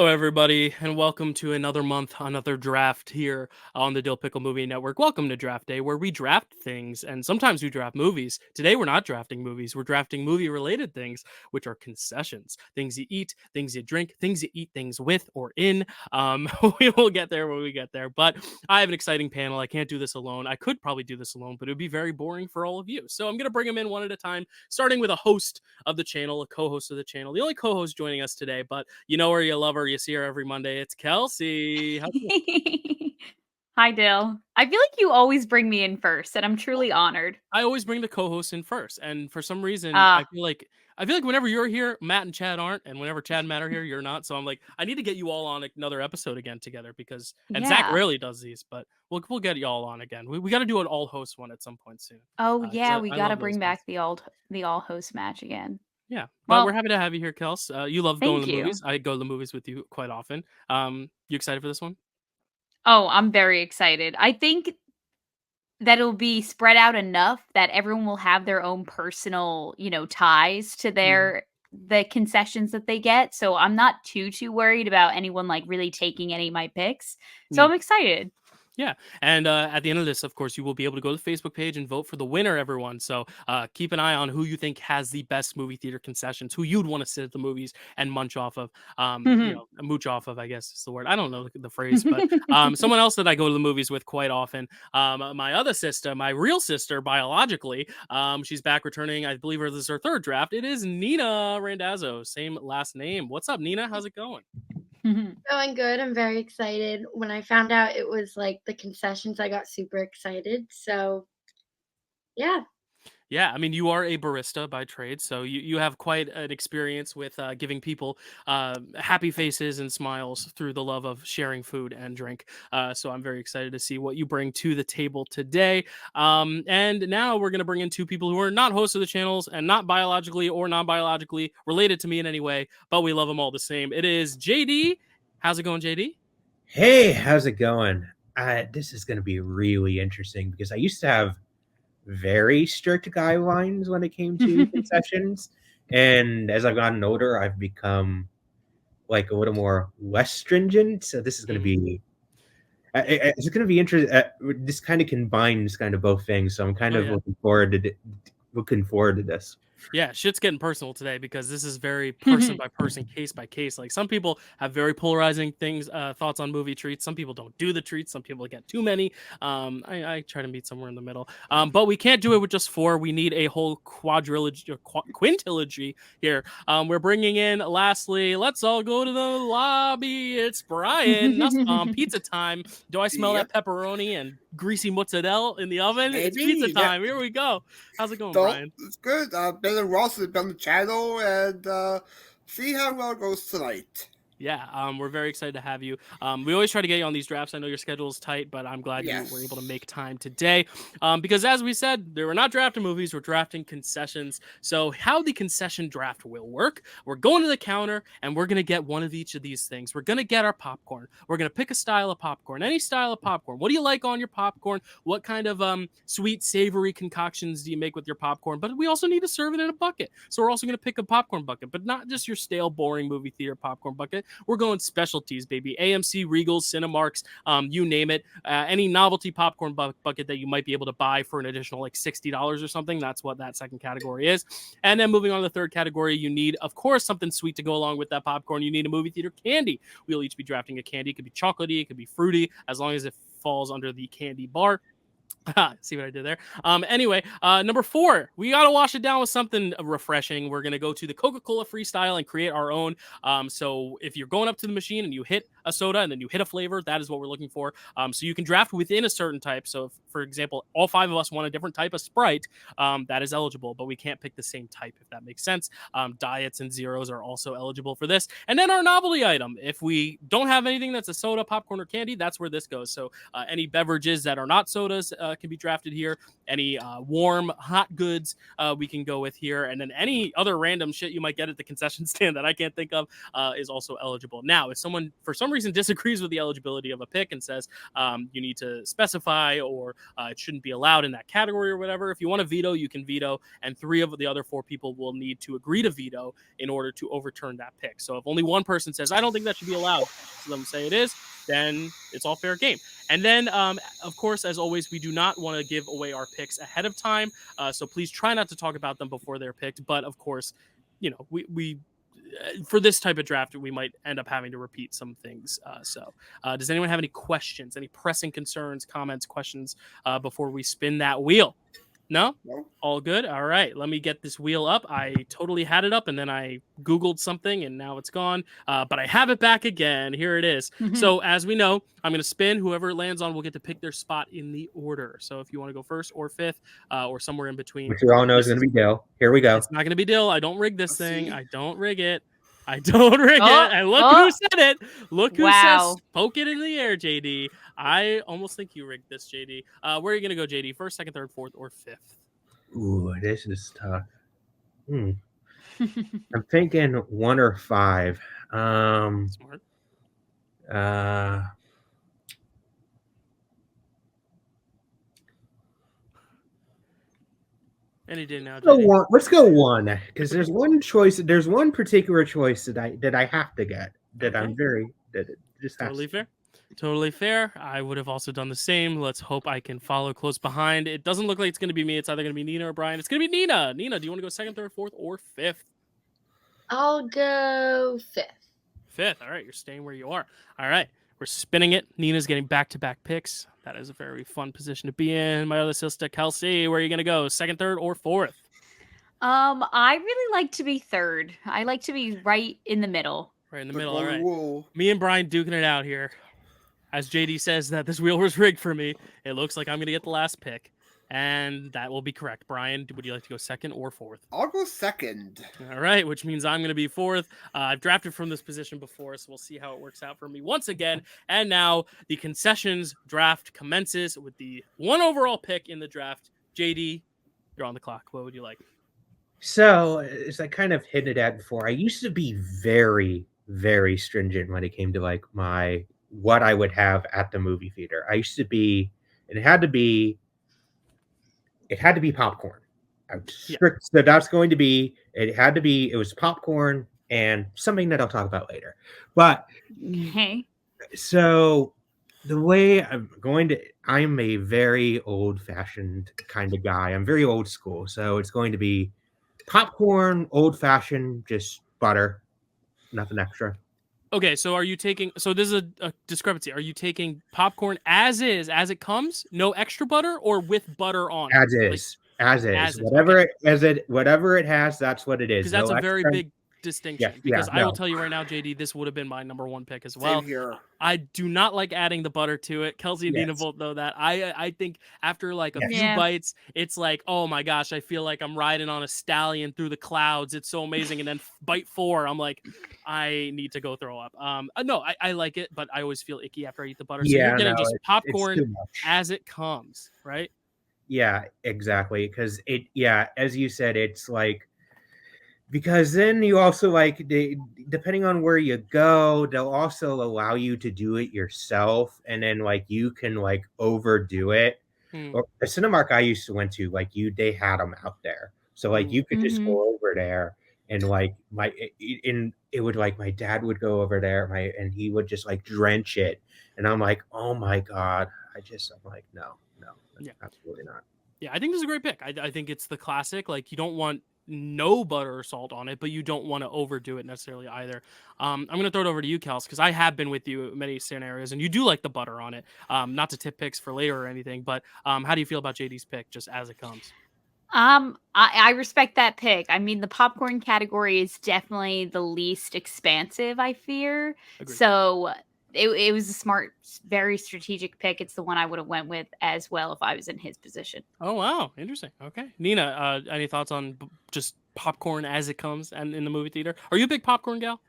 Hello, everybody, and welcome to another month, another draft here on the Dyl Pickle Movie Network. Welcome to Draft Day, where we draft things, and sometimes we draft movies. Today, we're not drafting movies, we're drafting movie-related things, which are concessions. Things you eat, things you drink, things you eat things with or in. We will get there when we get there, but I have an exciting panel. I can't do this alone. I could probably do this alone, but it would be very boring for all of you. So I'm going to bring them in one at a time, starting with a host of the channel, a co-host of the channel, the only co-host joining us today, but you know her, you love her, you see her every Monday. It's Kelsey. Hi, Dyl. I feel like you always bring me in first, and I'm truly honored. I always bring the co-host in first, and for some reason, I Ah, feel like whenever you're here, Matt and Chad aren't, and whenever Chad and Matt are here, you're not. So I'm like, I need to get you all on another episode again together because, and Zach yeah. rarely does these, but we'll get you all on again. We got to do an all host one at some point soon Oh, because yeah, we I gotta love those bring ones. back the all host match again. Yeah, but we're Well, happy to have you here, Kels. You love going to thank the you. movies. I go to the movies with you quite often. You excited for this one? Oh, I'm very excited. I think that it'll be spread out enough that everyone will have their own personal, ties to Mhm. the concessions that they get. So I'm not too worried about anyone like really taking any of my picks. So I'm excited. Yeah, and at the end of this, of course, you will be able to go to the Facebook page and vote for the winner, everyone. So keep an eye on who you think has the best movie theater concessions, who you'd want to sit at the movies and munch off of, mooch off of, I guess is the word. I don't know the phrase, but someone else that I go to the movies with quite often, my other sister, my real sister, biologically, she's back returning. I believe this is her third draft. It is Nina Randazzo, same last name. What's up, Nina? How's it going? Going good. I'm very excited. When I found out it was like the concessions, I got super excited. So, yeah. Yeah, I mean, you are a barista by trade, so you have quite an experience with giving people happy faces and smiles through the love of sharing food and drink. So I'm very excited to see what you bring to the table today. And now we're going to bring in two people who are not hosts of the channels and not biologically or non-biologically related to me in any way, but we love them all the same. It is JD. How's it going, JD? Hey, how's it going? This is going to be really interesting because I used to have very strict guidelines when it came to concessions. And as I've gotten older, I've become like a little more less stringent. So this is going to Mm, be it's going to be interesting. This kind of combines kind of both things. So I'm kind oh of yeah. looking forward to this. Yeah, shit's getting personal today because this is very person by person, case by case. Like some people have very polarizing thoughts on movie treats. Some people don't do the treats. Some people get too many. I try to meet somewhere in the middle. But we can't do it with just four. We need a whole quadrilogy or quintilogy here. We're bringing in, lastly, let's all go to the lobby. It's Brian Nussbaum. Pizza time. Do I smell Yep, that pepperoni and greasy mozzarella in the oven? It's pizza maybe. Yep. time. Here we go. How's it going, So Brian? it's good. Ben and Ross has been on the channel and see how well it goes tonight. Yeah, we're very excited to have you. We always try to get you on these drafts. I know your schedule is tight, but I'm glad you were able to Yes. make time today. Because as we said, we're not drafting movies, we're drafting concessions. So how the concession draft will work, we're going to the counter and we're going to get one of each of these things. We're going to get our popcorn. We're going to pick a style of popcorn, any style of popcorn. What do you like on your popcorn? What kind of sweet, savory concoctions do you make with your popcorn? But we also need to serve it in a bucket. So we're also going to pick a popcorn bucket, but not just your stale, boring movie theater popcorn bucket. We're going specialties, baby. AMC, Regals, Cinemarks, you name it. Any novelty popcorn bucket that you might be able to buy for an additional like $60 or something. That's what that second category is. And then moving on to the third category, you need, of course, something sweet to go along with that popcorn. You need a movie theater candy. We'll each be drafting a candy. It could be chocolatey, it could be fruity, as long as it falls under the candy bar. See what I did there? Anyway, number four, we got to wash it down with something refreshing. We're going to go to the Coca Cola freestyle and create our own. So if you're going up to the machine and you hit a soda and then you hit a flavor, that is what we're looking for. So you can draft within a certain type. So if, for example, all five of us want a different type of Sprite, that is eligible, but we can't pick the same type, if that makes sense. Diets and zeros are also eligible for this. And then our novelty item. If we don't have anything that's a soda, popcorn, or candy, that's where this goes. So any beverages that are not sodas, can be drafted here. Any warm, hot goods we can go with here. And then any other random shit you might get at the concession stand that I can't think of is also eligible. Now, if someone for some reason disagrees with the eligibility of a pick and says you need to specify or it shouldn't be allowed in that category or whatever, if you want to veto, you can veto. And 3 of the other 4 people will need to agree to veto in order to overturn that pick. So if only one person says, I don't think that should be allowed, so let them say it is, then it's all fair game. And then, of course, as always, we do not want to give away our picks ahead of time. So please try not to talk about them before they're picked. But of course, we for this type of draft, we might end up having to repeat some things. So does anyone have any questions, any pressing concerns, comments, questions before we spin that wheel? No? All good? All right. Let me get this wheel up. I totally had it up and then I Googled something and now it's gone. But I have it back again. Here it is. So as we know, I'm going to spin. Whoever it lands on will get to pick their spot in the order. So if you want to go first or fifth or somewhere in between. Which we all know is going to be Dyl. Here we go. It's not going to be Dyl. I don't rig this thing. I don't rig it. I don't rig it. And look who said it. Look who says poke it in the air, JD. I almost think you rigged this, JD. Where are you going to go, JD? First, second, third, fourth, or fifth? Ooh, this is tough. I'm thinking 1 or 5. Smart. Any day now. Let's go 1 because there's one choice. There's one particular choice that I have to get that I'm very that it just totally fair. Totally fair. I would have also done the same. Let's hope I can follow close behind. It doesn't look like it's going to be me. It's either going to be Nina or Brian. It's going to be Nina. Nina, do you want to go second, third, fourth, or fifth? I'll go fifth. Fifth. All right. You're staying where you are. All right. We're spinning it. Nina's getting back-to-back picks. That is a very fun position to be in. My other sister, Kelsey, where are you going to go? Second, third, or fourth? I really like to be third. I like to be right in the middle. Right in the middle. All right. Me and Brian duking it out here. As JD says that this wheel was rigged for me, it looks like I'm going to get the last pick. And that will be correct. Brian, would you like to go second or fourth? I'll go second. All right, which means I'm going to be fourth. I've drafted from this position before, so we'll see how it works out for me once again. And now the concessions draft commences with the 1 overall pick in the draft. JD, you're on the clock. What would you like? So, as I kind of hinted at before, I used to be very, very stringent when it came to like what I would have at the movie theater. I used to be, and it had to be popcorn. So that's going to be, it was popcorn and something that I'll talk about later. But so the way I'm a very old fashioned kind of guy. I'm very old school. So it's going to be popcorn, old fashioned, just butter, nothing extra. Okay, so are you taking? So this is a discrepancy. Are you taking popcorn as it comes, no extra butter, or with butter on? As is, whatever it has, that's what it is. Because that's a very big distinction. Because I will tell you right now, JD, this would have been my number 1 pick as well. Same here. I do not like adding the butter to it. Kelsey and Nina both know that. I think after like a few bites, it's like, oh my gosh, I feel like I'm riding on a stallion through the clouds. It's so amazing. And then bite 4, I'm like, I need to go throw up. No, I like it, but I always feel icky after I eat the butter. So you're getting just popcorn as it comes, right? Yeah, exactly. Because as you said, it's like, because then you also like, depending on where you go, they'll also allow you to do it yourself. And then like, you can like overdo it. Or the Cinemark I used to went to, like they had them out there. So like you could just go over there and like it would like, my dad would go over there and he would just like drench it. And I'm like, oh my God. I'm like, no, absolutely not. Yeah, I think this is a great pick. I think it's the classic. Like you don't want no butter or salt on it, but you don't want to overdo it necessarily either. I'm going to throw it over to you, Kels, because I have been with you in many scenarios, and you do like the butter on it. Not to tip picks for later or anything, but how do you feel about JD's pick just as it comes? I respect that pick. I mean, the popcorn category is definitely the least expansive, I fear. Agreed. So it was a smart, very strategic pick. It's the one I would have went with as well if I was in his position. Oh, wow. Interesting. Okay. Nina, any thoughts on just popcorn as it comes and in the movie theater? Are you a big popcorn gal?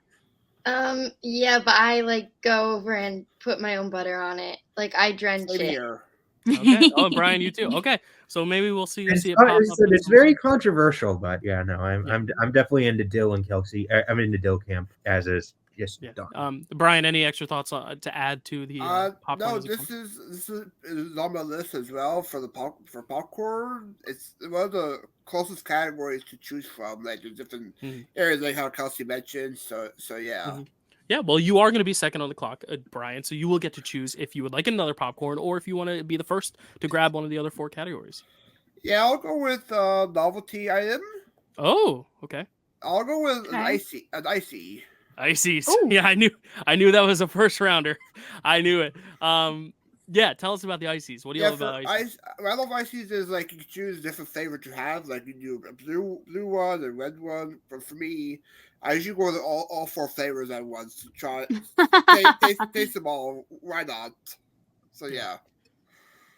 Yeah, but I like go over and put my own butter on it. Like I drench Same it. here. Okay. Oh, and Brian, you too. Okay. So maybe we'll see It's, it pop up. it's very controversial, but yeah, no, Yeah. I'm definitely into Dyl and Kelsey. I'm into Dyl camp, as is just done. Brian, any extra thoughts to add to the popcorn? No, as it this is on my list as well for popcorn. It's one of the closest categories to choose from, like the different areas, like how Kelsey mentioned. So yeah. Mm-hmm. Yeah, well, you are going to be second on the clock, Brian, so you will get to choose if you would like another popcorn or if you want to be the first to grab one of the other 4 categories. Yeah, I'll go with novelty item. Oh, okay. I'll go with Okay. an icy. Ices. Ooh. Yeah, I knew that was a first rounder. I knew it. Yeah, tell us about the ices. What do you love about ices? What I love ices is like you can choose different flavor to have. Like you do a blue one, a red one. But for me, I usually go with all 4 flavors at once to try taste them all. Why not? So yeah.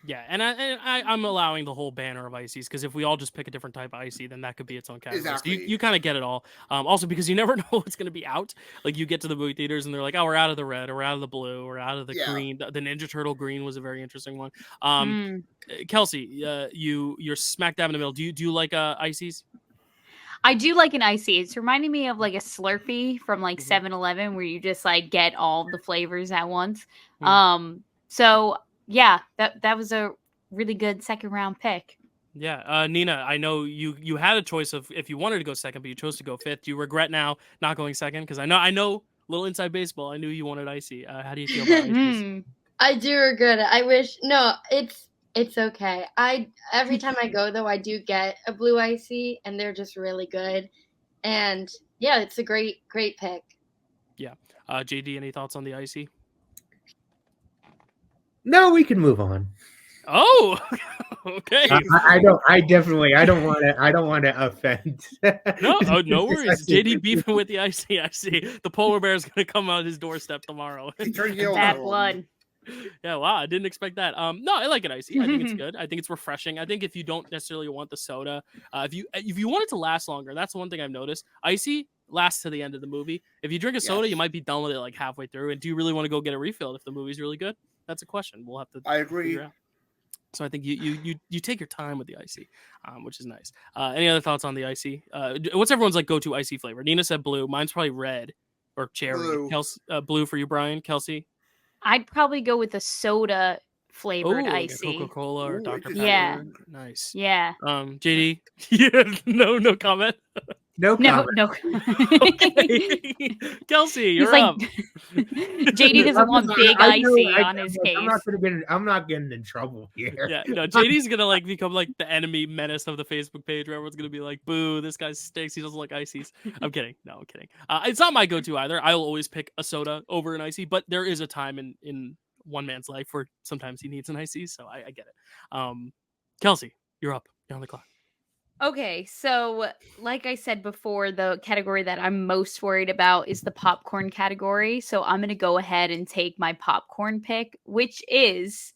Yeah, and I'm allowing the whole banner of ices because if we all just pick a different type of icy, then that could be its own category. Exactly. So you kind of get it all. Also because you never know what's going to be out. Like you get to the movie theaters and they're like, oh, we're out of the red, or we're out of the blue, or out of the green. The Ninja Turtle green was a very interesting one. Kelsey, you're smack dab in the middle. Do you like ices? I do like an icy. It's reminding me of like a Slurpee from like 7-Eleven where you just like get all the flavors at once. So yeah, that was a really good second round pick. Yeah, Nina, I know you had a choice of if you wanted to go second, but you chose to go fifth. Do you regret now not going second? Because I know little inside baseball. I knew you wanted icy. How do you feel about ices? I do regret it. I wish it's okay. Every time I go though, I do get a blue icy, and they're just really good. And yeah, it's a great pick. Yeah, JD, any thoughts on the icy? No, we can move on. Oh, okay. I don't want to offend. No worries. JD beefing with the icy. I see. The polar bear is going to come on his doorstep tomorrow. Bad blood. Yeah, wow, I didn't expect that. No, I like it icy. I think it's good. I think it's refreshing. I think if you don't necessarily want the soda, if you want it to last longer, that's one thing I've noticed. Icy lasts to the end of the movie. If you drink a soda, you might be done with it like halfway through. And do you really want to go get a refill if the movie's really good? That's a question. We'll have to. I agree. Figure out. So I think you take your time with the icy, which is nice. Any other thoughts on the icy? What's everyone's like go-to icy flavor? Nina said blue. Mine's probably red or cherry. Blue. Blue for you, Brian. Kelsey? I'd probably go with a soda flavored icy. Coca Cola or Dr. Pepper. Yeah. Nice. Yeah. JD? Yeah, no comment. No comment. No. Okay. Kelsey, you're up. JD doesn't want big icy on his case. I'm not getting in trouble here. Yeah, JD's gonna like become like the enemy menace of the Facebook page where everyone's gonna be like, boo, this guy stinks, he doesn't like ices. I'm kidding. No, I'm kidding. It's not my go-to either. I'll always pick a soda over an icy, but there is a time in one man's life where sometimes he needs an icy, so I get it. Kelsey, you're up. You're on the clock. Okay, so like I said before, the category that I'm most worried about is the popcorn category. So I'm going to go ahead and take my popcorn pick, which is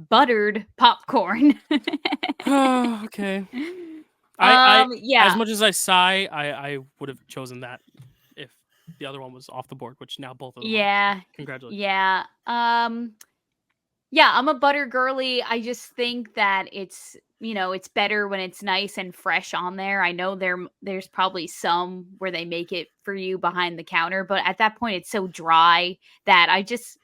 buttered popcorn. Oh, okay. Yeah. As much as I sigh, I would have chosen that if the other one was off the board, which now both of them Yeah. are. Congratulations. Yeah. Yeah, I'm a butter girly. I just think that it's better when it's nice and fresh on there. I know there's probably some where they make it for you behind the counter, but at that point it's so dry that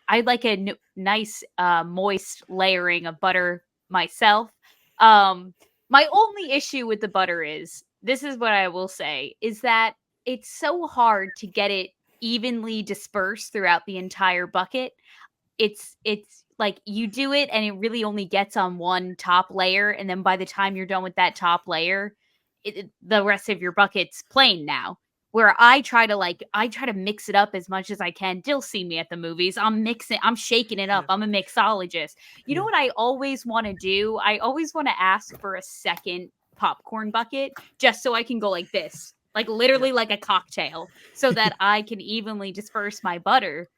I like a nice moist layering of butter myself. My only issue with the butter is, this is what I will say, is that it's so hard to get it evenly dispersed throughout the entire bucket. It's like you do it and it really only gets on one top layer, and then by the time you're done with that top layer, the rest of your bucket's plain now. Where I try to mix it up as much as I can. Dyl see me at the movies. I'm shaking it up. I'm a mixologist. You know what I always want to do? I always want to ask for a second popcorn bucket just so I can go like this. Like literally like a cocktail, so that I can evenly disperse my butter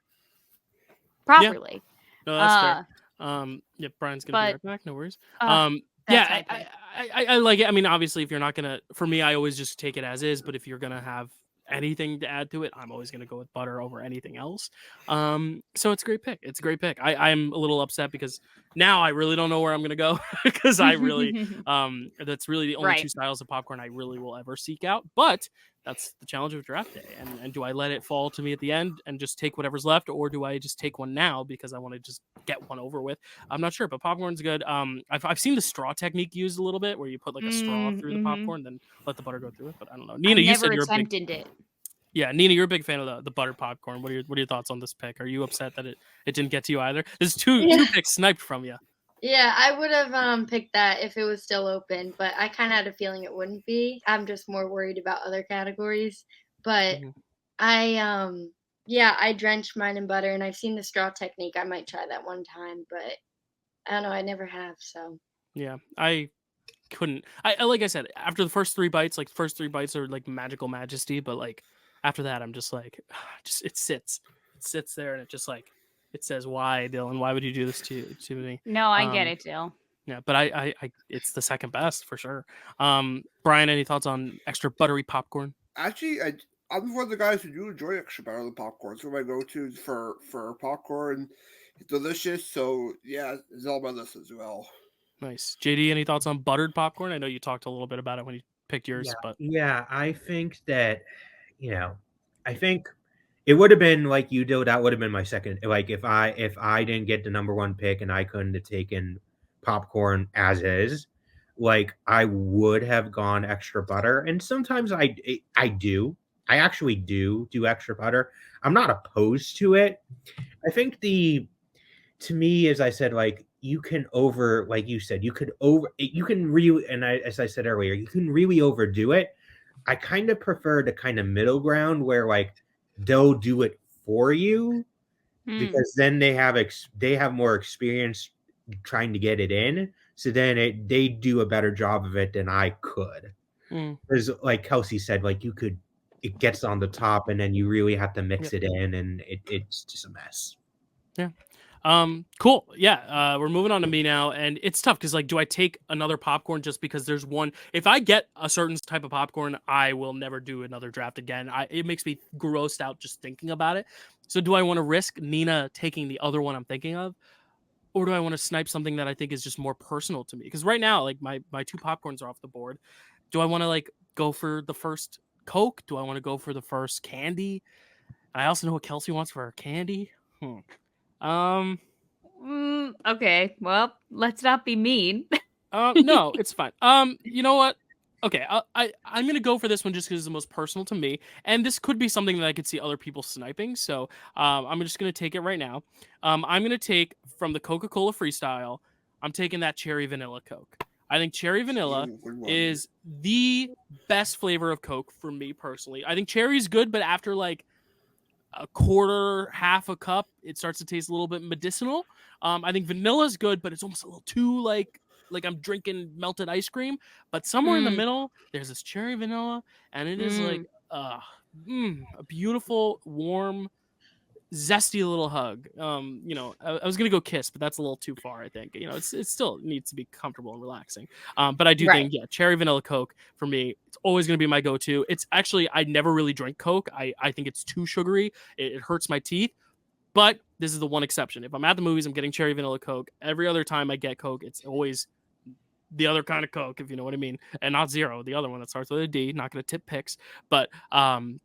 properly. Yeah. No, that's fair. Yeah, Brian's gonna be right back. No worries. Yeah, I like it. I mean, obviously, if you're not gonna, for me, I always just take it as is. But if you're gonna have anything to add to it, I'm always going to go with butter over anything else. So it's a great pick. It's a great pick. I'm a little upset because now I really don't know where I'm going to go because I really, that's really the only two styles of popcorn I really will ever seek out. But that's the challenge of draft day. And do I let it fall to me at the end and just take whatever's left, or do I just take one now because I want to just get one over with? I'm not sure, but popcorn's good. I've seen the straw technique used a little bit where you put like a straw through the popcorn, then let the butter go through it. But I don't know. Nina, you said you're attempted it. Yeah, Nina, you're a big fan of the butter popcorn. What are your thoughts on this pick? Are you upset that it didn't get to you either? There's two picks sniped from you. Yeah, I would have picked that if it was still open, but I kind of had a feeling it wouldn't be. I'm just more worried about other categories. But I drenched mine in butter, and I've seen the straw technique. I might try that one time, but I don't know. I never have, so. Yeah, I couldn't. I like I said, after the first three bites are like magical majesty, but like after that, I'm just like, it sits there, and it just like, it says, why, Dylan? Why would you do this to me? No, I get it, Dyl. Yeah, but I it's the second best for sure. Brian, any thoughts on extra buttery popcorn? Actually, I'm one of the guys who do enjoy extra buttery popcorn. So my go-to for popcorn, it's delicious. So yeah, it's on my list as well. Nice. JD, any thoughts on buttered popcorn? I know you talked a little bit about it when you picked yours, but I think that, I think it would have been like you do. That would have been my second. Like if I didn't get the number one pick and I couldn't have taken popcorn as is, like I would have gone extra butter. And sometimes I do. I actually do extra butter. I'm not opposed to it. I think to me, as I said, like you can like you said, you can really, and as I said earlier, you can really overdo it. I kind of prefer the kind of middle ground where like they'll do it for you because then they have more experience trying to get it in. So then they do a better job of it than I could. Because like Kelsey said, like it gets on the top and then you really have to mix it in, and it's just a mess. Yeah. Cool. Yeah. We're moving on to me now, and it's tough because like, do I take another popcorn just because there's one? If I get a certain type of popcorn, I will never do another draft again. It makes me grossed out just thinking about it. So do I want to risk Nina taking the other one I'm thinking of, or do I want to snipe something that I think is just more personal to me? Because right now, like my two popcorns are off the board. Do I want to like go for the first Coke? Do I want to go for the first candy? I also know what Kelsey wants for her candy. Okay, well, let's not be mean. No, it's fine. You know what? Okay, I'm gonna go for this one just because it's the most personal to me, and this could be something that I could see other people sniping. So, I'm just gonna take it right now. I'm gonna take from the Coca Cola freestyle. I'm taking that cherry vanilla Coke. I think cherry vanilla is the best flavor of Coke for me personally. I think cherry's good, but after like a quarter, half a cup, it starts to taste a little bit medicinal. I think vanilla's good, but it's almost a little too like I'm drinking melted ice cream. But somewhere in the middle, there's this cherry vanilla, and it is like a beautiful, warm, zesty little hug. I was gonna go kiss, but that's a little too far. I think it still needs to be comfortable and relaxing. But I do think cherry vanilla Coke for me, it's always gonna be my go-to. It's actually, I never really drink Coke. I think it's too sugary. It hurts my teeth. But this is the one exception. If I'm at the movies, I'm getting cherry vanilla Coke. Every other time I get Coke, it's always the other kind of Coke, if you know what I mean, and not zero. The other one that starts with a D. Not gonna tip picks, but I'll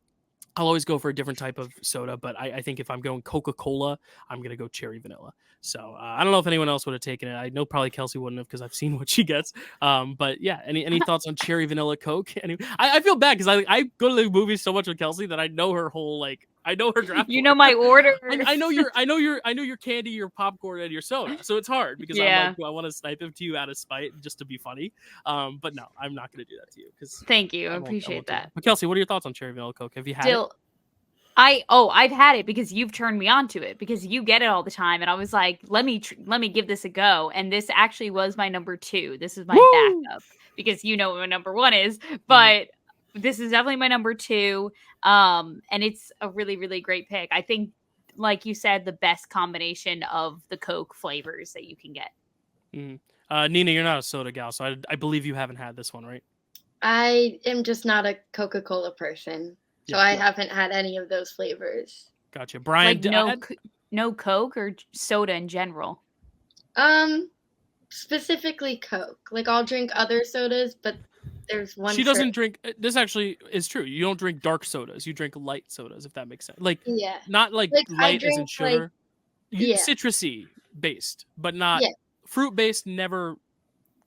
always go for a different type of soda, but I think if I'm going Coca Cola, I'm gonna go cherry vanilla. So I don't know if anyone else would have taken it. I know probably Kelsey wouldn't have because I've seen what she gets. But yeah, any thoughts on cherry vanilla Coke? I feel bad because I go to the movies so much with Kelsey that I know her whole I know her draft. You know my order. I know your candy, your popcorn, and your soda. So it's hard because I'm like, do I want to snipe him to you out of spite just to be funny? But no, I'm not going to do that to you because. Thank you, I appreciate that. But Kelsey, what are your thoughts on cherry vanilla Coke? Have you had it? I've had it because you've turned me on to it because you get it all the time, and I was like, let me give this a go. And this actually was my number 2. This is my backup because you know what my number 1 is, but. This is definitely my number 2. And it's a really, really great pick. I think, like you said, the best combination of the Coke flavors that you can get. Nina, you're not a soda gal, so I believe you haven't had this one, right? I am just not a Coca Cola person. So I haven't had any of those flavors. Gotcha. Brian, Like no Coke or soda in general? Specifically Coke. Like I'll drink other sodas, but there's one. She doesn't drink. This actually is true. You don't drink dark sodas. You drink light sodas, if that makes sense. Like, Yeah. not like I light as in drink, sugar. yeah. Citrusy based, but not fruit based. Never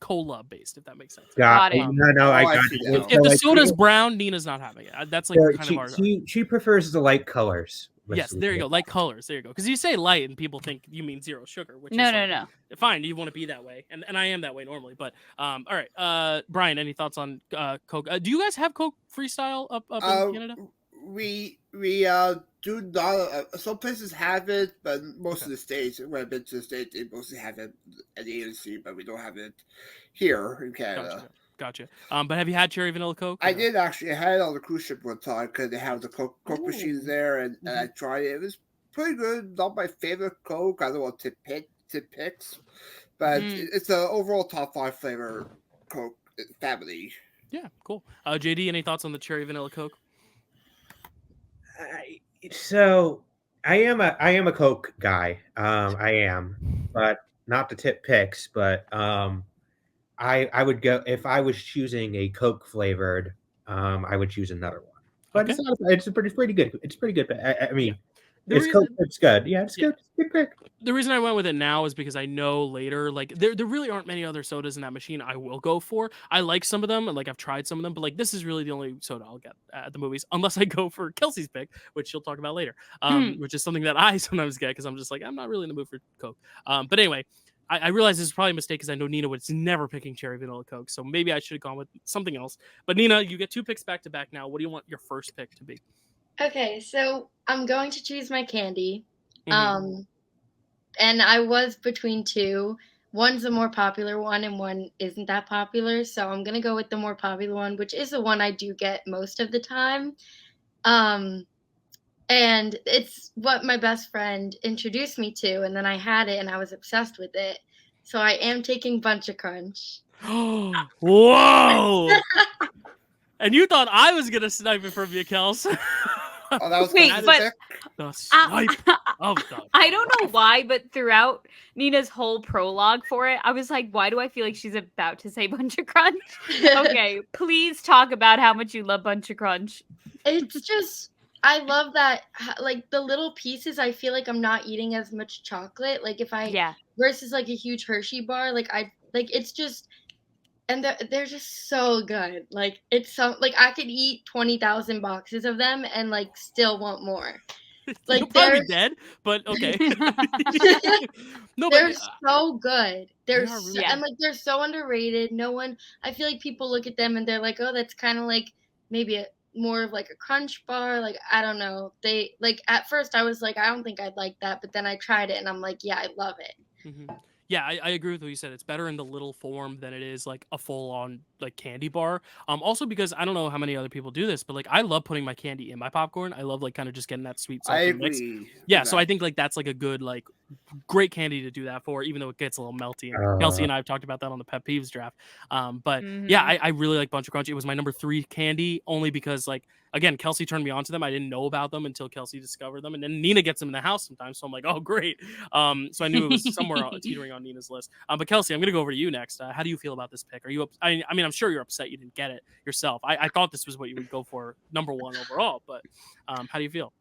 cola based, if that makes sense. Got it. No, I got see it. now. If the soda's brown, Nina's not having it. That's like kind of hard. She prefers the light colors. Yes, there you go. Light colors. There you go. Because you say light and people think you mean zero sugar, which No, is no, like, no. fine. You want to be that way, and I am that way normally. But all right, Brian, any thoughts on Coke? Do you guys have Coke Freestyle up in Canada? We do not. Some places have it, but most of the states, when I've been to the states, they mostly have it at the agency, but we don't have it here in Canada. Gotcha. But have you had cherry vanilla Coke? I did actually. I had it on the cruise ship one time because they have the Coke machines there, and I tried it. It was pretty good. Not my favorite Coke. I don't want to picks, but it's an overall top 5 flavor Coke family. Yeah, cool. JD, any thoughts on the cherry vanilla Coke? So I am a Coke guy. I am, but not to tip picks. But I would go if I was choosing a Coke flavored. I would choose another one. But it's pretty good. It's pretty good. I mean, Coke. It's good. Yeah, it's good. It's a good pick. The reason I went with it now is because I know later, like there really aren't many other sodas in that machine I will go for. I like some of them, and like I've tried some of them, but like this is really the only soda I'll get at the movies, unless I go for Kelsey's pick, which she'll talk about later, which is something that I sometimes get because I'm just like I'm not really in the mood for Coke. But anyway, I realize this is probably a mistake because I know Nina was never picking cherry vanilla Coke, so maybe I should have gone with something else. But Nina, you get 2 picks back to back now. What do you want your first pick to be? Okay, so I'm going to choose my candy. And I was between 2. One's a more popular one and one isn't that popular. So I'm going to go with the more popular one, which is the one I do get most of the time. And it's what my best friend introduced me to. And then I had it and I was obsessed with it. So I am taking Bunch of Crunch. Whoa! And you thought I was going to snipe it from you, Kels. Oh, that was Wait, but the snipe of the I don't know why, but throughout Nina's whole prologue for it, I was like, why do I feel like she's about to say Bunch of Crunch? Okay, please talk about how much you love Bunch of Crunch. It's just, I love that, like the little pieces, I feel like I'm not eating as much chocolate. Like if I, versus like a huge Hershey bar, it's just, and they're just so good. Like it's so like I could eat 20,000 boxes of them and like still want more. Like you're probably dead, but okay. No, they're so good. They're and like they're so underrated. No one. I feel like people look at them and they're like, oh, that's kind of like maybe more of like a crunch bar. Like I don't know. They like at first I was like, I don't think I'd like that, but then I tried it and I'm like, yeah, I love it. Yeah, I agree with what you said. It's better in the little form than it is like a full-on like candy bar. Also because I don't know how many other people do this, but like I love putting my candy in my popcorn. I love like kind of just getting that sweet salty mix. Yeah, so I think like that's like a good like great candy to do that for, even though it gets a little melty. And Kelsey and I have talked about that on the Pet Peeves draft. But yeah, I really like Bunch of Crunch. It was my number 3 candy only because like again, Kelsey turned me on to them. I didn't know about them until Kelsey discovered them, and then Nina gets them in the house sometimes. So I'm like, oh great. So I knew it was somewhere teetering on Nina's list. But Kelsey, I'm gonna go over to you next. How do you feel about this pick? Are you? I mean, I'm sure you're upset you didn't get it yourself. I thought this was what you would go for number 1 overall, but how do you feel?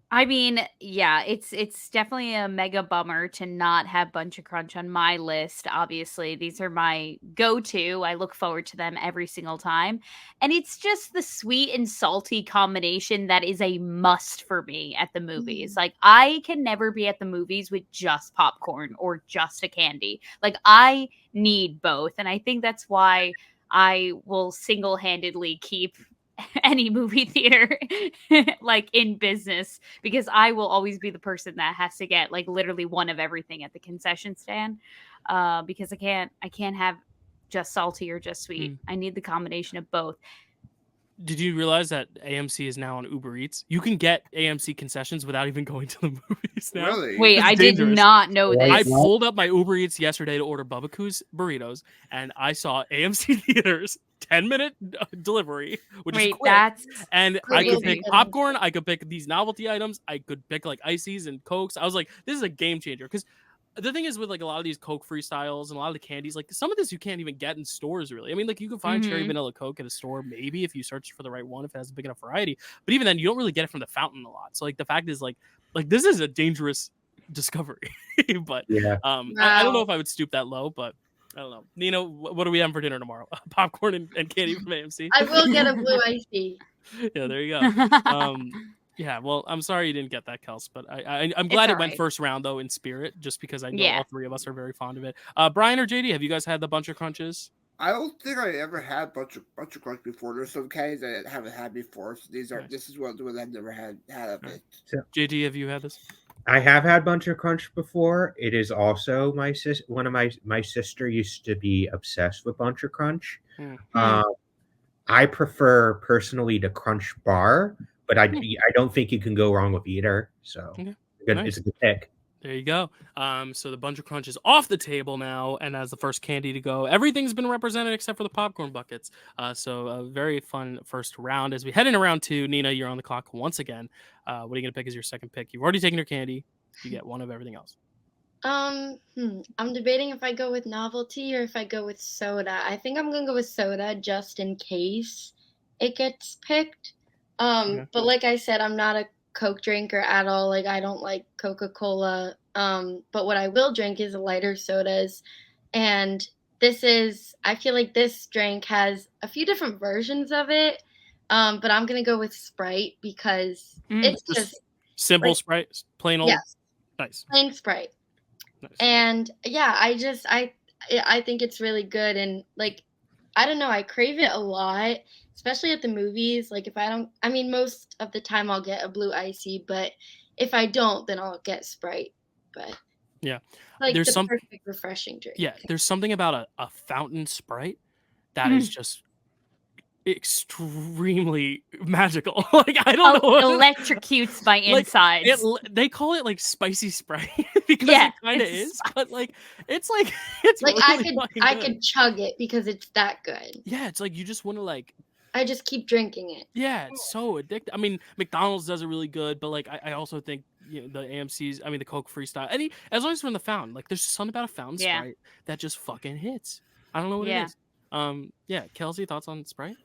I mean, yeah, it's definitely a mega bummer to not have Bunch of Crunch on my list. Obviously, these are my go-to. I look forward to them every single time. And it's just the sweet and salty combination that is a must for me at the movies. Like, I can never be at the movies with just popcorn or just a candy. Like, I need both. And I think that's why I will single-handedly keep any movie theater like in business, because I will always be the person that has to get like literally one of everything at the concession stand, because I can't have just salty or just sweet. I need the combination of both. Did you realize that AMC is now on Uber Eats? You can get AMC concessions without even going to the movies. burritos now. Really? Wait, It's I did dangerous. not know Wait, I this. what? pulled up my Uber Eats yesterday to order Bubba burritos, and I saw AMC Theaters 10-minute delivery, which is Wait, quick. that's And I could crazy. pick popcorn. I could pick these novelty items. I could pick like ices and Cokes. I was like, this is a game changer. Because the thing is with like a lot of these Coke freestyles and a lot of the candies, like some of this you can't even get in stores really. I mean, like you can find cherry Mhm. vanilla Coke at a store maybe if you search for the right one, if it has a big enough variety. But even then, you don't really get it from the fountain a lot. So like the fact is like this is a dangerous discovery. But Yeah. I don't know Wow. if I would stoop that low, but I don't know. Nina, what do we have for dinner tomorrow? Popcorn and candy from AMC. I will get a blue icy. Yeah, there you go. Yeah, well, I'm sorry you didn't get that, Kels, but I'm glad it went alright. first round though in spirit, just because I know Yeah. all three of us are very fond of it. Brian or JD, have you guys had the bunch of crunches? I don't think I ever had bunch of crunch before. There's some candies I haven't had before. So Nice. this is one I've never had of it. JD, have you had this? I have had Bunch of Crunch before. It is also one of my sister used to be obsessed with Bunch of Crunch. I prefer personally the Crunch bar, but I don't think you can go wrong with either. So it's a good pick. There you go. So the Bunch of Crunch is off the table now, and as the first candy to go, everything's been represented except for the popcorn buckets. So a very fun first round. As we head into round two, Nina, you're on the clock once again. What are you gonna pick as your second pick? You've already taken your candy. You get one of everything else. I'm debating if I go with novelty or if I go with soda. I think I'm gonna go with soda just in case it gets picked. But like I said, I'm not a Coke drinker at all. Like I don't like Coca Cola. But what I will drink is lighter sodas. And I feel like this drink has a few different versions of it. But I'm gonna go with Sprite because it's just simple like, Sprite, plain old. yes, Nice. plain Sprite. Nice. And yeah, I think it's really good, and like I don't know, I crave it a lot, especially at the movies. Like most of the time I'll get a blue icy, but if I don't, then I'll get Sprite. But yeah, like there's the perfect refreshing drink. Yeah, there's something about a fountain Sprite that is just extremely magical. Like I don't know, Electrocutes my insides. They call it like spicy Sprite because Yeah, it kind of it's is, spicy. but like it's like really I good. could chug it because it's that good. Yeah, it's like you just want to like. I just keep drinking it. Yeah, it's so addictive. I mean, McDonald's does it really good, but like I also think the AMC's, the Coke freestyle, as long as we're in the fountain, like there's something about a fountain Sprite that just fucking hits. I don't know what it is. Yeah, Kelsey, thoughts on Sprite?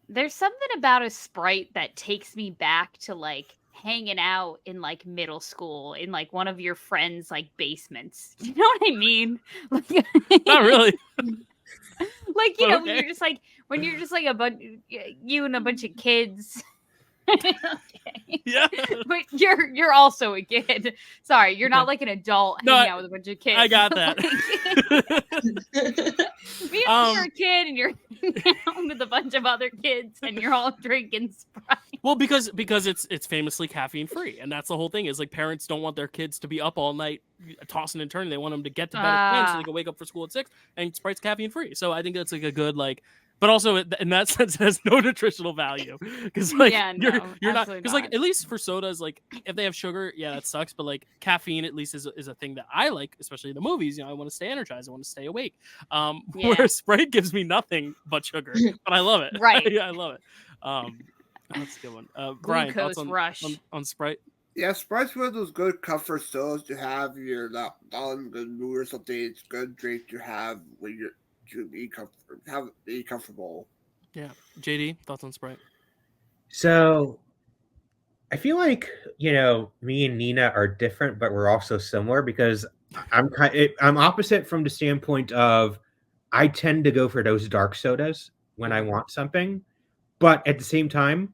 There's something about a Sprite that takes me back to like hanging out in like middle school in like one of your friends' like basements. You know what I mean? Like, Not really. Like when you're just like a bunch, you and a bunch of kids. Okay. Yeah, but you're also a kid. Sorry, you're not like an adult hanging out with a bunch of kids. I got that. You're a kid and you're hanging out with a bunch of other kids and you're all drinking Sprite. Well, because it's famously caffeine free, and that's the whole thing. Is like parents don't want their kids to be up all night tossing and turning. They want them to get to bed at 10 so they can wake up for school at 6. And Sprite's caffeine free, so I think that's like a good like. But also, in that sense, it has no nutritional value because like you're not because like at least for sodas, like if they have sugar, yeah, that sucks. But like caffeine, at least is a thing that I like, especially in the movies. I want to stay energized, I want to stay awake. Whereas Sprite gives me nothing but sugar, but I love it. Right? Yeah, I love it. That's a good one. Brian, thoughts on Sprite? Yeah, Sprite's one of those good comfort sodas to have. You're not in a good mood or something. It's a good drink to have when you're to be comfortable. Yeah, JD, thoughts on Sprite? So, I feel like me and Nina are different, but we're also similar because I'm opposite from the standpoint of I tend to go for those dark sodas when I want something, but at the same time,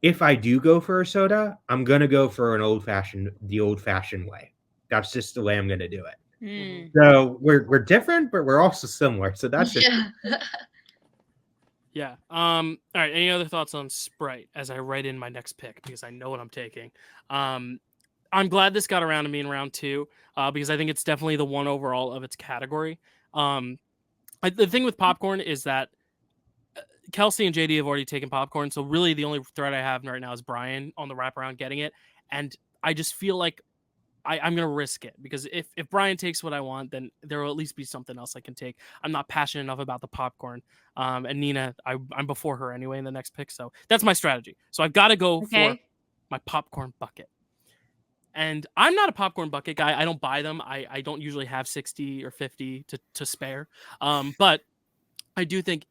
if I do go for a soda, I'm gonna go for the old fashioned way. That's just the way I'm gonna do it. So we're different, but we're also similar. So that's just yeah. All right. Any other thoughts on Sprite as I write in my next pick because I know what I'm taking. I'm glad this got around to me in round 2 because I think it's definitely the one overall of its category. The thing with popcorn is that Kelsey and JD have already taken popcorn, so really the only threat I have right now is Brian on the wraparound getting it, and I just feel like I'm gonna risk it because if Brian takes what I want, then there will at least be something else I can take. I'm not passionate enough about the popcorn. And Nina, I'm before her anyway in the next pick, so that's my strategy. So I've got to go for Okay. my popcorn bucket. And I'm not a popcorn bucket guy. I don't buy them. I don't usually have 60 or 50 to spare. But I do think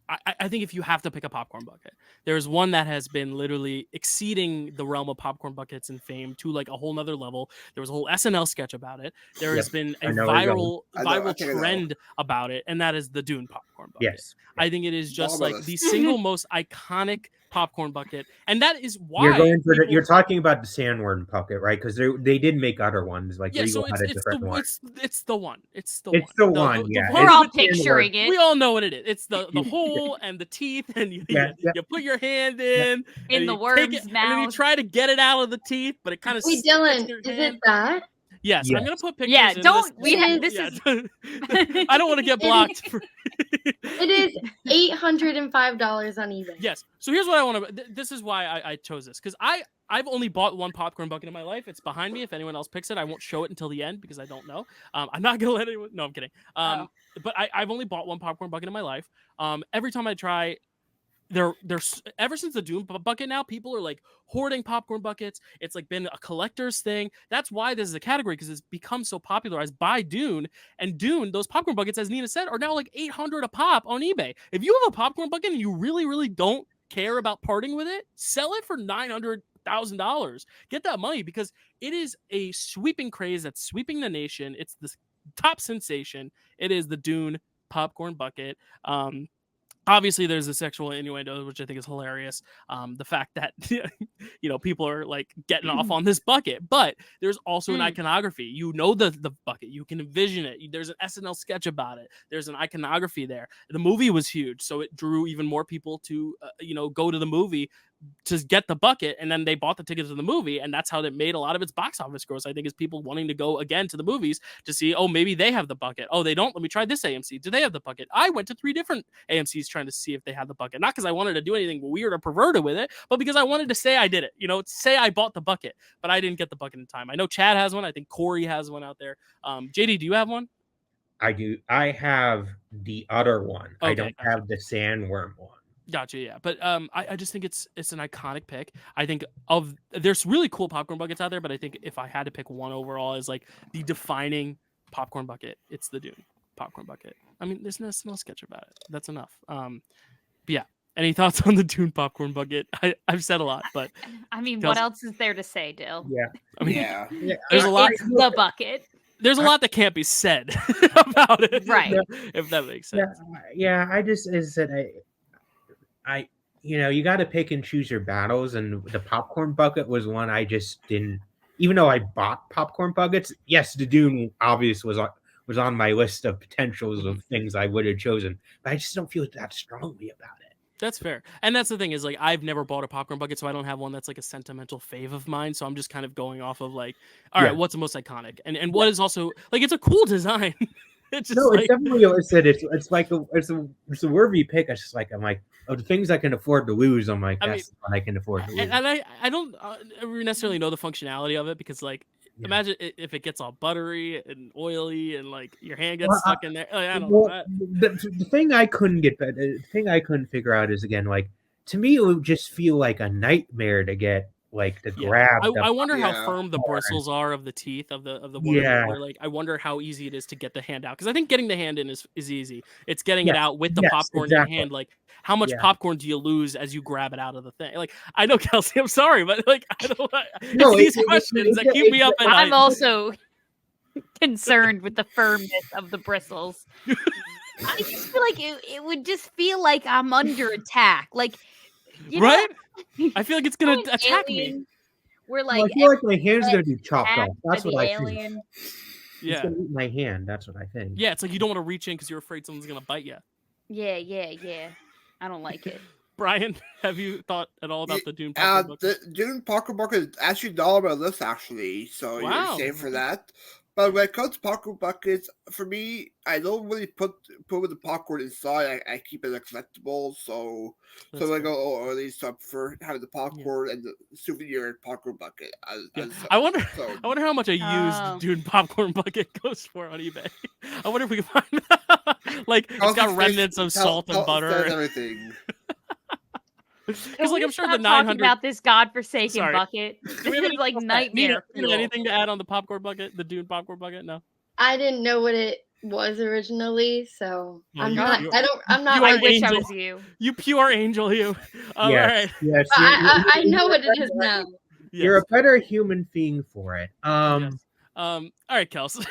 I think if you have to pick a popcorn bucket, there's one that has been literally exceeding the realm of popcorn buckets in fame to like a whole nother level. There was a whole SNL sketch about it. There has been a I know where you're going. viral I know. trend about it, and that is the Dune popcorn bucket. Yes. I think it is just like Marvelous. the single most iconic popcorn bucket, and that is why You're going for people- you're talking about the sandworm bucket, right? Because they did make other ones. Like yeah, Regal so had a different one. it's the one. It's the It's one. the one, yeah. We're It's all the picturing sandworm. it We all know what it is. It's the hole and the teeth, and you put your hand in in and the you take worm's it, and then you mouth. try to get it out of the teeth, but it kind of Wait, sticks Dylan, in your is hand. it that? Yes, Yes. I'm gonna put pictures. Yeah, in don't- This, we ha- this yeah, is- I don't want to get blocked. It is $805 on eBay. Yes. So here's what I want to. This is why I chose this because I've only bought one popcorn bucket in my life. It's behind me. If anyone else picks it, I won't show it until the end because I don't know. I'm not gonna let anyone. No, I'm kidding. But I've only bought one popcorn bucket in my life. Every time I try. There's ever since the Dune bucket now, people are like hoarding popcorn buckets. It's like been a collector's thing. That's why this is a category because it's become so popularized by Dune. And Dune, those popcorn buckets, as Nina said, are now like $800 a pop on eBay. If you have a popcorn bucket and you really, really don't care about parting with it, sell it for $900,000. Get that money because it is a sweeping craze that's sweeping the nation. It's the top sensation. It is the Dune popcorn bucket. Obviously, there's the sexual innuendo, which I think is hilarious. The fact that people are like getting off on this bucket, but there's also an iconography. You know the bucket, you can envision it. There's an SNL sketch about it. There's an iconography there. The movie was huge, so it drew even more people to go to the movie to get the bucket, and then they bought the tickets to the movie, and that's how it made a lot of its box office gross. I think is people wanting to go again to the movies to see, oh, maybe they have the bucket. Oh, they don't. Let me try this AMC. Do they have the bucket? I went to 3 different AMCs trying to see if they had the bucket, not because I wanted to do anything weird or perverted with it, but because I wanted to say I did it. Say I bought the bucket, but I didn't get the bucket in time. I know Chad has one. I think Corey has one out there. JD, do you have one? I do. I have the other one. Okay, I don't have the sandworm one. Gotcha, yeah. But I just think it's an iconic pick. I think there's really cool popcorn buckets out there, but I think if I had to pick one overall as like the defining popcorn bucket, it's the Dune popcorn bucket. I mean, there's no sketch about it. That's enough. But yeah. Any thoughts on the Dune popcorn bucket? I've said a lot, but I mean, Kelsey- what else is there to say, Dill? Yeah. I mean, Yeah. there's a lot. It's the bucket. There's a lot that can't be said about it, Right. If that makes sense. Yeah. I just is that I you got to pick and choose your battles, and the popcorn bucket was one I just didn't. Even though I bought popcorn buckets, yes, the Dune obviously was on my list of potentials of things I would have chosen, but I just don't feel that strongly about it. That's fair. And that's the thing is like I've never bought a popcorn bucket, so I don't have one that's like a sentimental fave of mine. So I'm just kind of going off of like, all right, what's the most iconic? And what is also like it's a cool design. It's just it's definitely it's like it's a worthy pick. It's just like I'm like of the things I can afford to lose. I'm like that's the one I can afford to lose. And I don't necessarily know the functionality of it because like imagine if it gets all buttery and oily and like your hand gets stuck in there. Like, I don't know. The thing I couldn't figure out is again like to me it would just feel like a nightmare to get like to grab. I wonder how firm the bristles are of the teeth of the woman. Yeah. Where, like I wonder how easy it is to get the hand out because I think getting the hand in is easy. It's getting it out with the popcorn in your hand. Like how much popcorn do you lose as you grab it out of the thing? Like I know Kelsey, I'm sorry, but like I don't. It's these questions that keep me up at night. I'm also concerned with the firmness of the bristles. I just feel like it would just feel like I'm under attack. Like right? I feel like it's gonna attack me. We're like, I feel like my hand's gonna be chopped off. That's what I think. Yeah, it's gonna eat my hand. That's what I think. Yeah, it's like you don't want to reach in because you're afraid someone's gonna bite you. Yeah. I don't like it. Brian, have you thought at all about the Dune popcorn bucket? The Dune popcorn bucket is actually not on my list, actually. So Wow. you're safe for that. But when it comes to popcorn buckets, for me, I don't really put the popcorn inside. I keep it acceptable. So That's I fair. go early, so I prefer having the popcorn and the souvenir popcorn bucket. Yeah. As I wonder so. I wonder how much a used Oh. Dune popcorn bucket goes for on eBay. I wonder if we can find that. Like it's got remnants of salt and Says butter. everything. Because like I'm sure the stop talking 900. about this godforsaken Sorry. bucket. Do This we have is anything like else to add? Nina, nightmare fuel. anything to add on the popcorn bucket, the Dune popcorn bucket? No. I didn't know what it was originally, so Well, I'm you- not. you- I'm not. you I are wish I angel. was you. You pure angel, you. All right. Yes, But I know you're what a it is now. You're Yes. a better human being for it. Yes. All right, Kels.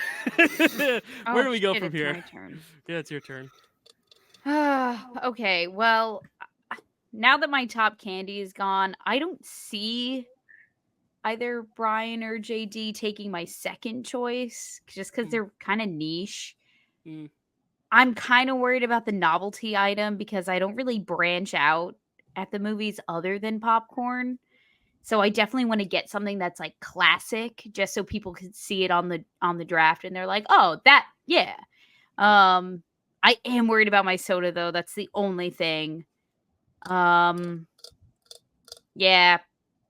Where do we go shit, from it's here? my turn. Yeah, it's your turn. Okay, well, now that my top candy is gone, I don't see either Brian or JD taking my second choice just because they're kind of niche. Mm. I'm kind of worried about the novelty item because I don't really branch out at the movies other than popcorn. So I definitely want to get something that's like classic just so people can see it on the draft and they're like, "Oh, that yeah." I am worried about my soda though. That's the only thing. Yeah,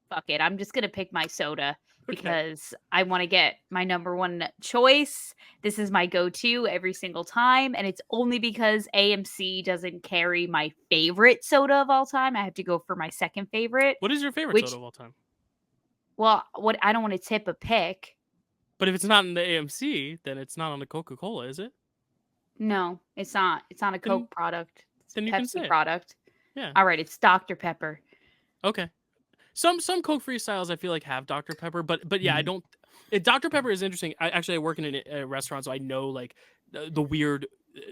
fuck it. I'm just going to pick my soda because I want to get my number one choice. This is my go-to every single time. And it's only because AMC doesn't carry my favorite soda of all time. I have to go for my second favorite. What is your favorite soda of all time? Well, what I don't want to tip a pick. But if it's not in the AMC, then it's not on the Coca Cola, is it? No, it's not. It's not a Coke product. It's then a you can say Pepsi it. product. Yeah. All right, it's Dr. Pepper. Okay. Some Coke freestyles I feel like have Dr. Pepper, but yeah, I don't. Dr. Pepper is interesting. I work in a restaurant, so I know like the weird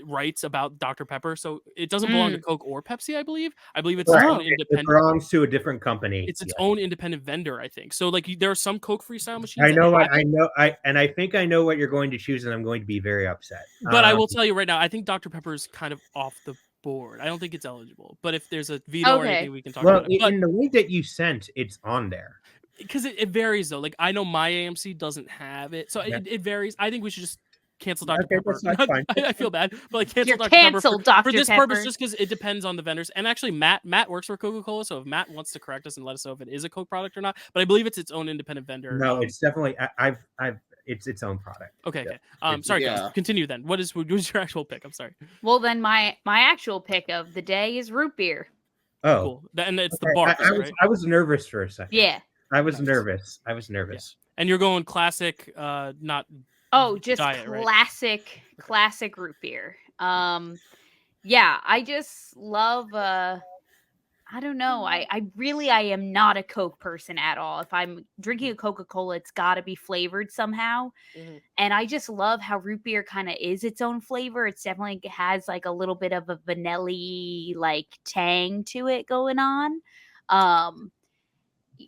rights about Dr. Pepper. So it doesn't belong to Coke or Pepsi. I believe it's its own independent. It belongs to a different company. It's its own independent vendor, I think. So like there are some Coke freestyle machines. I think I know what you're going to choose, and I'm going to be very upset. But I will tell you right now, I think Dr. Pepper is kind of off the board. I don't think it's eligible. But if there's a veto or anything, we can talk about it. But in the link that you sent, it's on there. Because it varies though. Like I know my AMC doesn't have it, so it varies. I think we should just cancel Dr. Pepper. That's fine. I feel bad, but like cancel You're Dr. canceled, Pepper for Dr. this Pepper. purpose, just because it depends on the vendors. And actually, Matt works for Coca Cola, so if Matt wants to correct us and let us know if it is a Coke product or not, but I believe it's its own independent vendor. No, it's definitely it's its own product. Okay. Yeah. Okay. Sorry, guys. Continue then. What was your actual pick? I'm sorry. Well, then my actual pick of the day is root beer. Oh, cool. And it's the bar. Right? I was nervous for a second. Yeah. I was nervous. Yeah. And you're going classic, not. Oh, just diet, classic root beer. Yeah, I just love I don't know. I am not a Coke person at all. If I'm drinking a Coca-Cola, it's got to be flavored somehow. Mm-hmm. And I just love how root beer kind of is its own flavor. It's definitely has like a little bit of a vanilla-y like tang to it going on.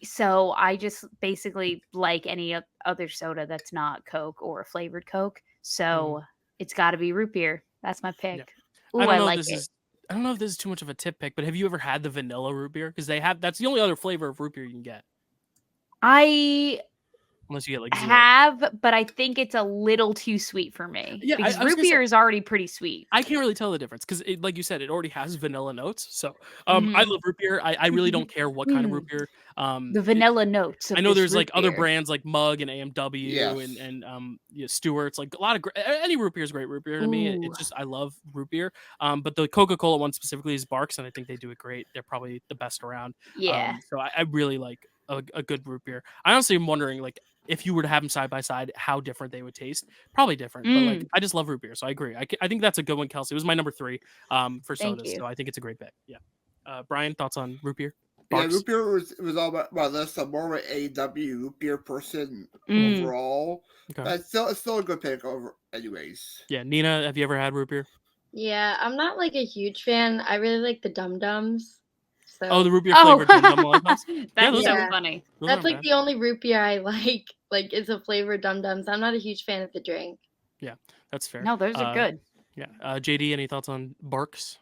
So I just basically like any other soda that's not Coke or a flavored Coke. So it's got to be root beer. That's my pick. Yeah. Ooh, I like it. I don't know if this is too much of a tip pick, but have you ever had the vanilla root beer? Because that's the only other flavor of root beer you can get. Unless you get like zero. But I think it's a little too sweet for me. Yeah, because root beer is already pretty sweet. I can't really tell the difference because, like you said, it already has vanilla notes. So I love root beer. I really don't care what kind of root beer. The vanilla notes. I know there's like beer. other brands like Mug and AMW and Stewart's. Like a lot of any root beer is great root beer to me. It's just I love root beer. But the Coca-Cola one specifically is Barks, and I think they do it great. They're probably the best around. Yeah. So I really like a good root beer. I honestly am wondering like, if you were to have them side by side, how different they would taste. Probably different, but like I just love root beer, so I agree. I think that's a good one, Kelsey. It was my number 3 for sodas, so I think it's a great pick. Yeah. Brian, thoughts on root beer? Barks? Yeah, root beer was all about my list. I'm more of an AW root beer person overall. Okay. But it's still a good pick over anyways. Yeah, Nina, have you ever had root beer? Yeah, I'm not like a huge fan. I really like the Dum Dums. So. The root beer flavored Dum Dum lollipops. That's so funny. That's like the only root beer I like. Like it's a flavored Dum Dums. I'm not a huge fan of the drink. Yeah, that's fair. No, those are good. Yeah, JD, any thoughts on Barks?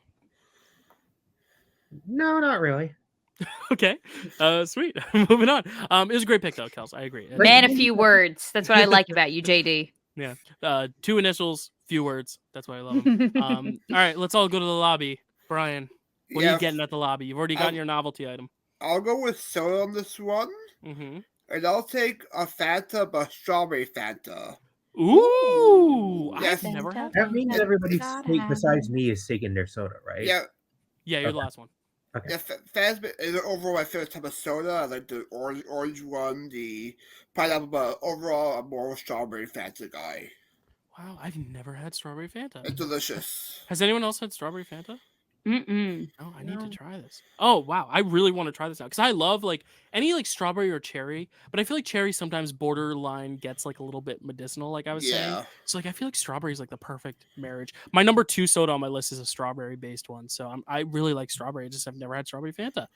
No, not really. Okay, sweet. Moving on. It was a great pick though, Kels. I agree. Man, a few words. That's what I like about you, JD. Yeah. 2 initials, few words. That's why I love them. All right, let's all go to the lobby. Brian, what are you getting at the lobby? You've already gotten your novelty item. I'll go with soda on this one. Mm-hmm. And I'll take a Fanta, but strawberry Fanta. Ooh, Yes. I've never had That means everybody besides me is taking their soda, right? Yeah. Yeah, you're the last one. Okay. Yeah, Fanta is overall my favorite type of soda. I like the orange one, the pineapple, but overall I'm more of a strawberry Fanta guy. Wow, I've never had strawberry Fanta. It's delicious. Has anyone else had strawberry Fanta? Mm-mm. Oh, I need to try this. Oh, wow. I really want to try this now because I love like any like strawberry or cherry, but I feel like cherry sometimes borderline gets like a little bit medicinal, like I was saying. So like I feel like strawberry is like the perfect marriage. My number 2 soda on my list is a strawberry based one, so I really like strawberry. I've never had strawberry Fanta.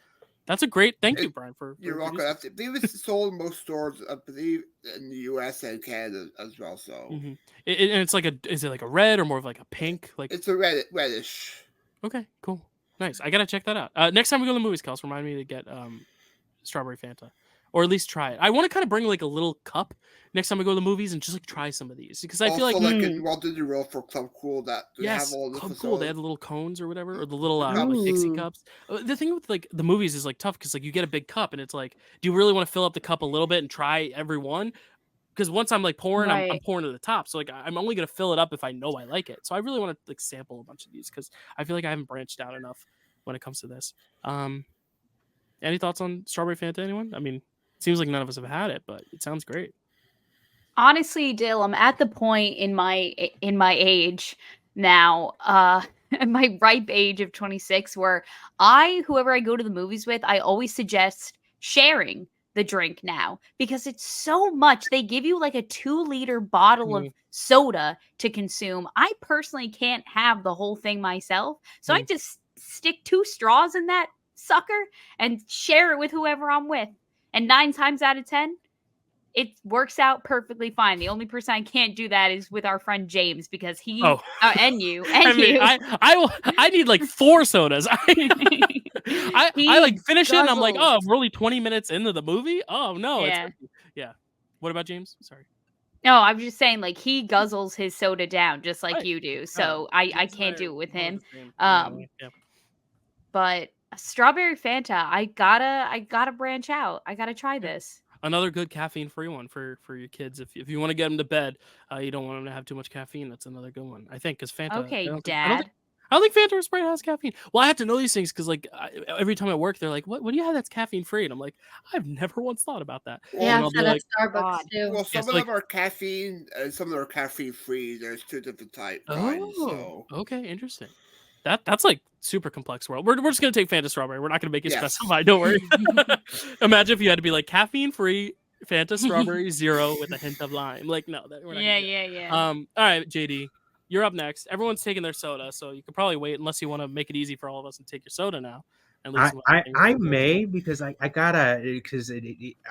That's a great thank you, Brian, for you're welcome. I believe it's sold in most stores. I believe in the U.S. and Canada as well. So and it's like is it like a red or more of like a pink? Like it's a reddish. Okay, cool. Nice. I gotta check that out. Next time we go to the movies, Kels, remind me to get strawberry Fanta. Or at least try it. I want to kind of bring like a little cup next time we go to the movies and just like try some of these. Because I feel like in Walt Disney World for Club Cool that they have all this Club Cool, they had the little cones or whatever, or the little like Dixie cups. The thing with like the movies is like tough because like you get a big cup and it's like, do you really want to fill up the cup a little bit and try every one? Because once I'm like pouring, I'm pouring to the top. So like I'm only gonna fill it up if I know I like it. So I really want to like sample a bunch of these because I feel like I haven't branched out enough when it comes to this. Any thoughts on strawberry Fanta? Anyone? I mean, it seems like none of us have had it, but it sounds great. Honestly, Dyl, I'm at the point in my age now, in my ripe age of 26, where whoever I go to the movies with, I always suggest sharing the drink now because it's so much. They give you like a 2-liter bottle of soda to consume. I personally can't have the whole thing myself, so I just stick 2 straws in that sucker and share it with whoever I'm with. And 9 times out of 10, it works out perfectly fine. The only person I can't do that is with our friend James because he and you. I need like 4 sodas. I like finish it and I'm like, oh, we're only 20 minutes into the movie. Oh no, yeah. What about James? Sorry. No, I'm just saying like he guzzles his soda down just like you do. So I can't do it with him. But strawberry Fanta, I gotta branch out. I gotta try this. Another good caffeine-free one for your kids. If you want to get them to bed, you don't want them to have too much caffeine. That's another good one, I think, because Fanta. Okay, Dad. I don't think Fanta or Sprite has caffeine. Well, I have to know these things because, like, every time at work, they're like, "What do you have that's caffeine-free?" And I'm like, "I've never once thought about that." Yeah, I've said at Starbucks too. Well, some of them are caffeine, and some of them are caffeine-free. There's 2 different types. Okay, interesting. That's like super complex world. We're just gonna take Fanta strawberry. We're not gonna make it specify. Don't worry. Imagine if you had to be like caffeine free Fanta strawberry 0 with a hint of lime. Like no, we're not. Yeah. All right, JD, you're up next. Everyone's taking their soda, so you could probably wait unless you want to make it easy for all of us and take your soda now. I may because I gotta because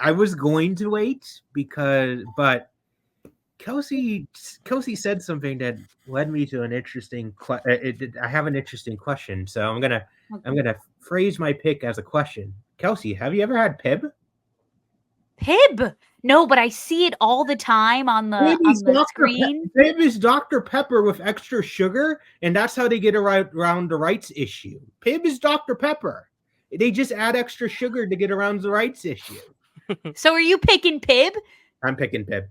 I was going to wait but Kelsey said something that led me to an interesting. I have an interesting question, so I'm gonna phrase my pick as a question. Kelsey, have you ever had Pib? Pib? No, but I see it all the time on the screen. Pib is Dr. Pepper with extra sugar, and that's how they get around the rights issue. Pib is Dr. Pepper. They just add extra sugar to get around the rights issue. So are you picking Pib? I'm picking Pib.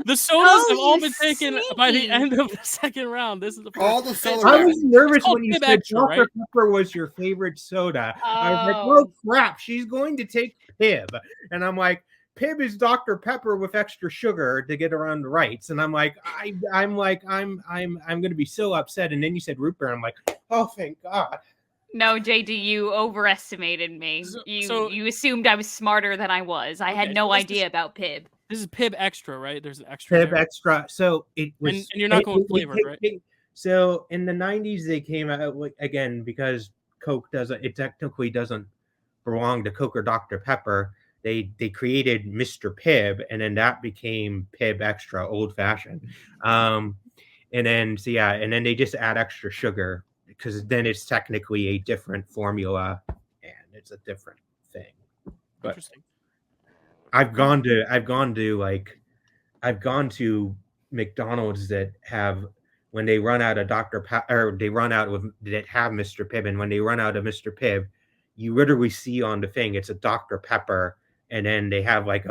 The sodas have all been taken by the end of the second round. This is the all the sodas. I was nervous when you said Dr. Pepper was your favorite soda. I was like, oh crap, she's going to take Pib. And I'm like, Pib is Dr. Pepper with extra sugar to get around the rights. And I'm like, I'm gonna be so upset. And then you said root beer. I'm like, oh thank God. No, JD, you overestimated me. You assumed I was smarter than I was. I had no idea about Pib. This is Pib Extra, right? There's an extra. Pib Extra. So it was. And you're not going flavored, right? So in the 90s, they came out again because Coke technically doesn't belong to Coke or Dr. Pepper. They created Mr. Pibb, and then that became Pib Extra, old fashioned. And then they just add extra sugar because then it's technically a different formula and it's a different thing. But, interesting. I've gone to McDonald's that have when they run out of or they run out of that have Mr. Pibb, and when they run out of Mr. Pibb, you literally see on the thing it's a Dr. Pepper, and then they have like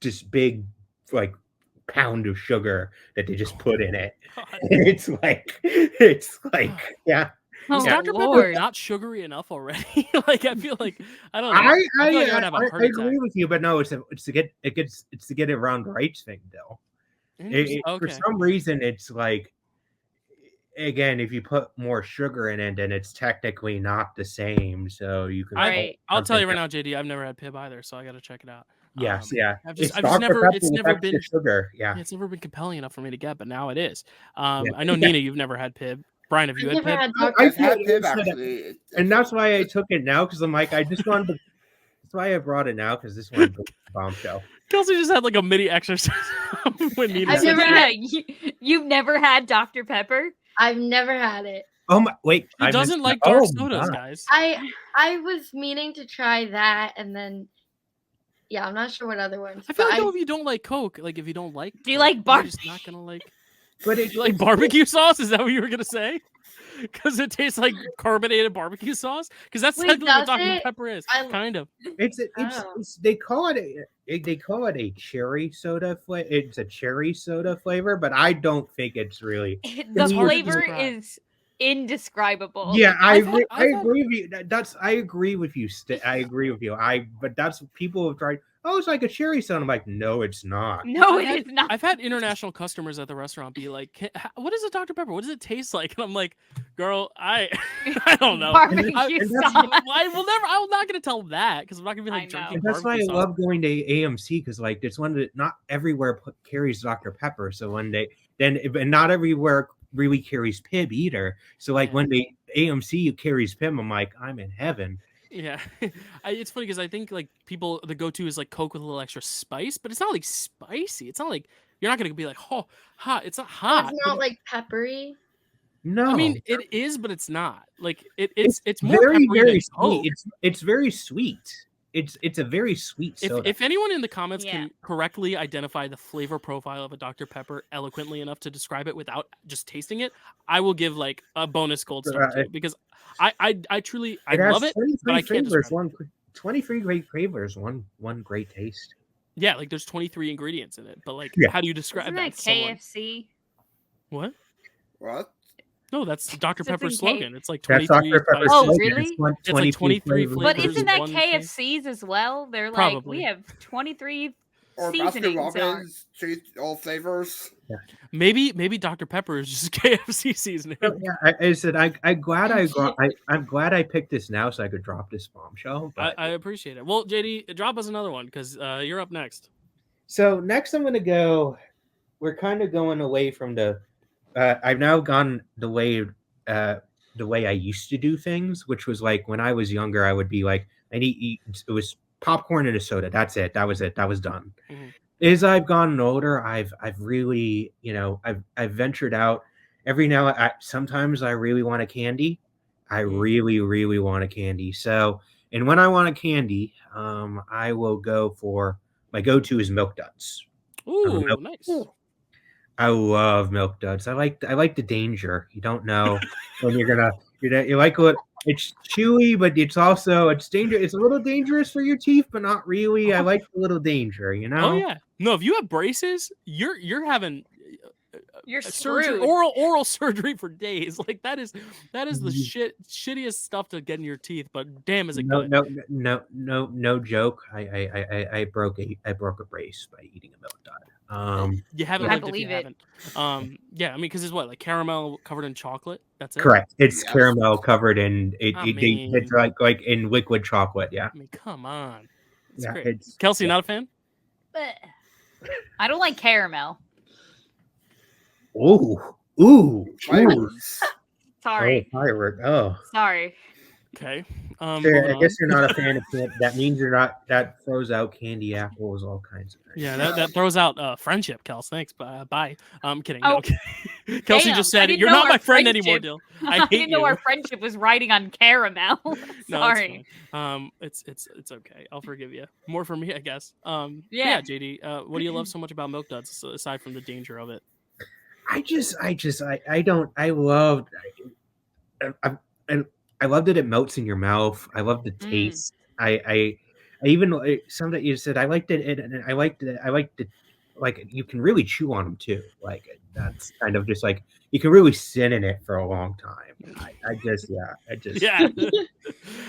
this big like pound of sugar that they just put in it. And it's like yeah. Oh, Is Dr. Pepper Lord. not sugary enough already? Like I feel like I don't know. I feel like I would have a heart I attack. agree with you, but no, it's to get it around rights thing, Dyl. For some reason, it's like again, if you put more sugar in it, then it's technically not the same. So you can. I'll tell you right now, JD. I've never had Pibb either, so I got to check it out. Yes, yeah. I've just never. It's never been sugar. Yeah, it's never been compelling enough for me to get, but now it is. I know Nina, you've never had Pibb. Brian, have you had Pibb? I've had Pibb actually, and that's why I took it now because I'm like, I just wanted to. That's why I brought it now because this one's a bombshell. Kelsey just had like a mini exercise when Nina. I've never had. You've never had Dr. Pepper? I've never had it. Oh my! Wait, he doesn't like dark sodas, guys. I was meaning to try that, and then I'm not sure what other ones. I feel like if you don't like Coke, like if you don't like, do you like barbecue? You're just not gonna like. But do you like barbecue sauce? Is that what you were gonna say? Because it tastes like carbonated barbecue sauce. Because that's technically what Dr. Pepper is, kind of. It's they call it a cherry soda flavor. It's a cherry soda flavor, but I don't think it's really. The flavor is indescribable. Yeah, I agree with you. I agree with you. I agree with you. But that's people have tried. Oh, it's like a cherry soda. I'm like, no, it's not. No, it is not. I've had international customers at the restaurant be like, "What is a Dr. Pepper? What does it taste like?" And I'm like, "Girl, I don't know." Barbecue sauce. I'm not gonna tell that because I'm not gonna be like drinking. That's why I love going to AMC because like it's one that not everywhere carries Dr. Pepper. So one day, and not everywhere really carries Pibb either. So like when the AMC carries Pibb, I'm like, I'm in heaven. Yeah, it's funny because I think like people the go-to is like Coke with a little extra spice, but it's not like spicy. It's not like you're not gonna be like hot. It's not hot. It's not like peppery. No, I mean it is, but it's not like it's more very peppery very than Coke. sweet. It's very sweet. It's a very sweet soda. If anyone in the comments can correctly identify the flavor profile of a Dr. Pepper eloquently enough to describe it without just tasting it, I will give like a bonus gold star to it because I truly love it, but I can't describe it. 23 great flavors, one great taste. Yeah, like there's 23 ingredients in it, but like how do you describe that? KFC. What? What? No, that's Dr. Pepper's slogan. It's like 23. That's Dr. Pepper's slogan. Really? It's like 23 flavors. But isn't that KFC's as well? They're like, we have 23 or seasonings. Robbins, all flavors. Yeah. Maybe Dr. Pepper is just KFC seasoning. Yeah, I said I'm glad I picked this now so I could drop this bombshell. But... I appreciate it. Well, JD, drop us another one because you're up next. So next I'm gonna go. We're kind of going away from the. I've now gone the way I used to do things, which was like when I was younger, I would be like, I need eat. It was popcorn and a soda. That's it. That was it. That was done. Mm-hmm. As I've gotten older, I've really, I've ventured out. Every now, sometimes I really want a candy. I really, really want a candy. So, and when I want a candy, I will go for my go-to is Milk Duds. Ooh, nice. I love Milk Duds. I like the danger. You don't know when you like what it's chewy, but it's dangerous. It's a little dangerous for your teeth, but not really. I like the little danger, Oh yeah. No, if you have braces, you're having surgery, oral surgery for days. Like that is the shittiest stuff to get in your teeth. But damn, is it good? No joke. I broke a brace by eating a Milk Dud. You haven't. I believe it. Yeah, I mean, because it's what, like caramel covered in chocolate. That's it. Correct. It's caramel covered in it's like in liquid chocolate. Yeah. I mean, come on. It's yeah, great. Kelsey, not a fan. I don't like caramel. Ooh. Sorry. Oh, firework. Oh. Sorry. Okay. Sure, Moving I on. guess you're not a fan of candy. That means you're not. That throws out candy apples, all kinds of things. Yeah, that throws out friendship, Kels. Thanks. Bye. I'm kidding. Oh, No. Kelsey damn, just I said, didn't "You're know not our my friend anymore, friendship- Dyl. I I hate didn't know you." our friendship was riding on caramel. No, it's Sorry. fine. It's okay. I'll forgive you. More for me, I guess. But Yeah. yeah, JD. What do you love so much about Milk Duds aside from the danger of it? I don't. I loved. I loved that it melts in your mouth. I love the taste. I even some that you said I liked it, and I liked it. I liked it. Like you can really chew on them too. Like that's kind of just like you can really sit in it for a long time. I just Yeah.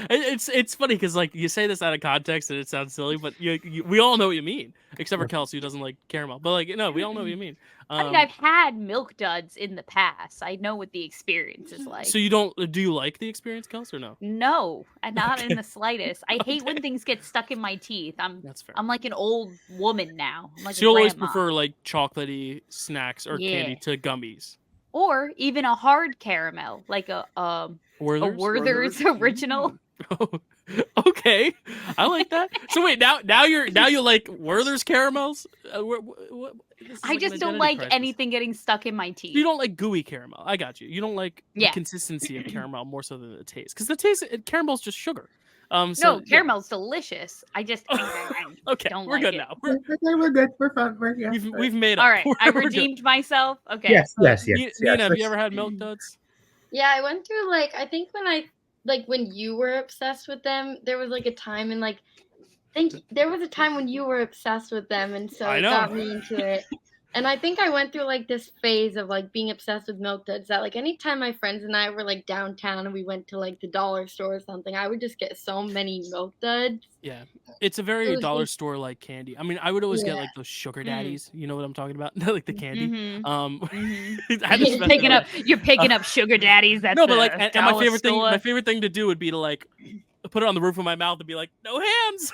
It's funny because like you say this out of context and it sounds silly, but we all know what you mean, except for Kelsey who doesn't like caramel. But like we all know what you mean. I mean, I've had Milk Duds in the past. I know what the experience is like. So you don't? Do you like the experience, Kelsey, or no? No, and not Okay. in the slightest. I hate when things get stuck in my teeth. That's fair. I'm like an old woman now. I'm like So a you always grandma. prefer like chocolatey snacks or candy Yeah. to gummies. Or even a hard caramel, like a Werther's? Werther's original. Oh, okay, I like that. So wait, now you like Werther's caramels? This is I like an just don't identity like crisis. anything getting stuck in my teeth. You don't like gooey caramel. I got you. You don't like the Yeah. consistency of caramel more so than the taste, because the taste caramel's just sugar. So No, yeah. caramel's delicious. I just Okay, don't we're like good it. now. we're good. We're fine. We've made up. All right, I We're good. redeemed myself. Okay. Yes. Nina, have you ever had Milk Duds? Yeah, I went through I think when you were obsessed with them, there was a time in there was a time when you were obsessed with them, and so I it know. got me into it. And I think I went through this phase of being obsessed with Milk Duds that anytime my friends and I were downtown and we went to the dollar store or something, I would just get so many Milk Duds. Yeah, it's a very was dollar just- store like candy. I mean, I would always get Yeah. those sugar daddies. You know what I'm talking about? Like the candy. Mhm. I had to You're specify. picking up sugar daddies. That's No, but and my dollar favorite store. thing to do would be to put it on the roof of my mouth and be like, no hands,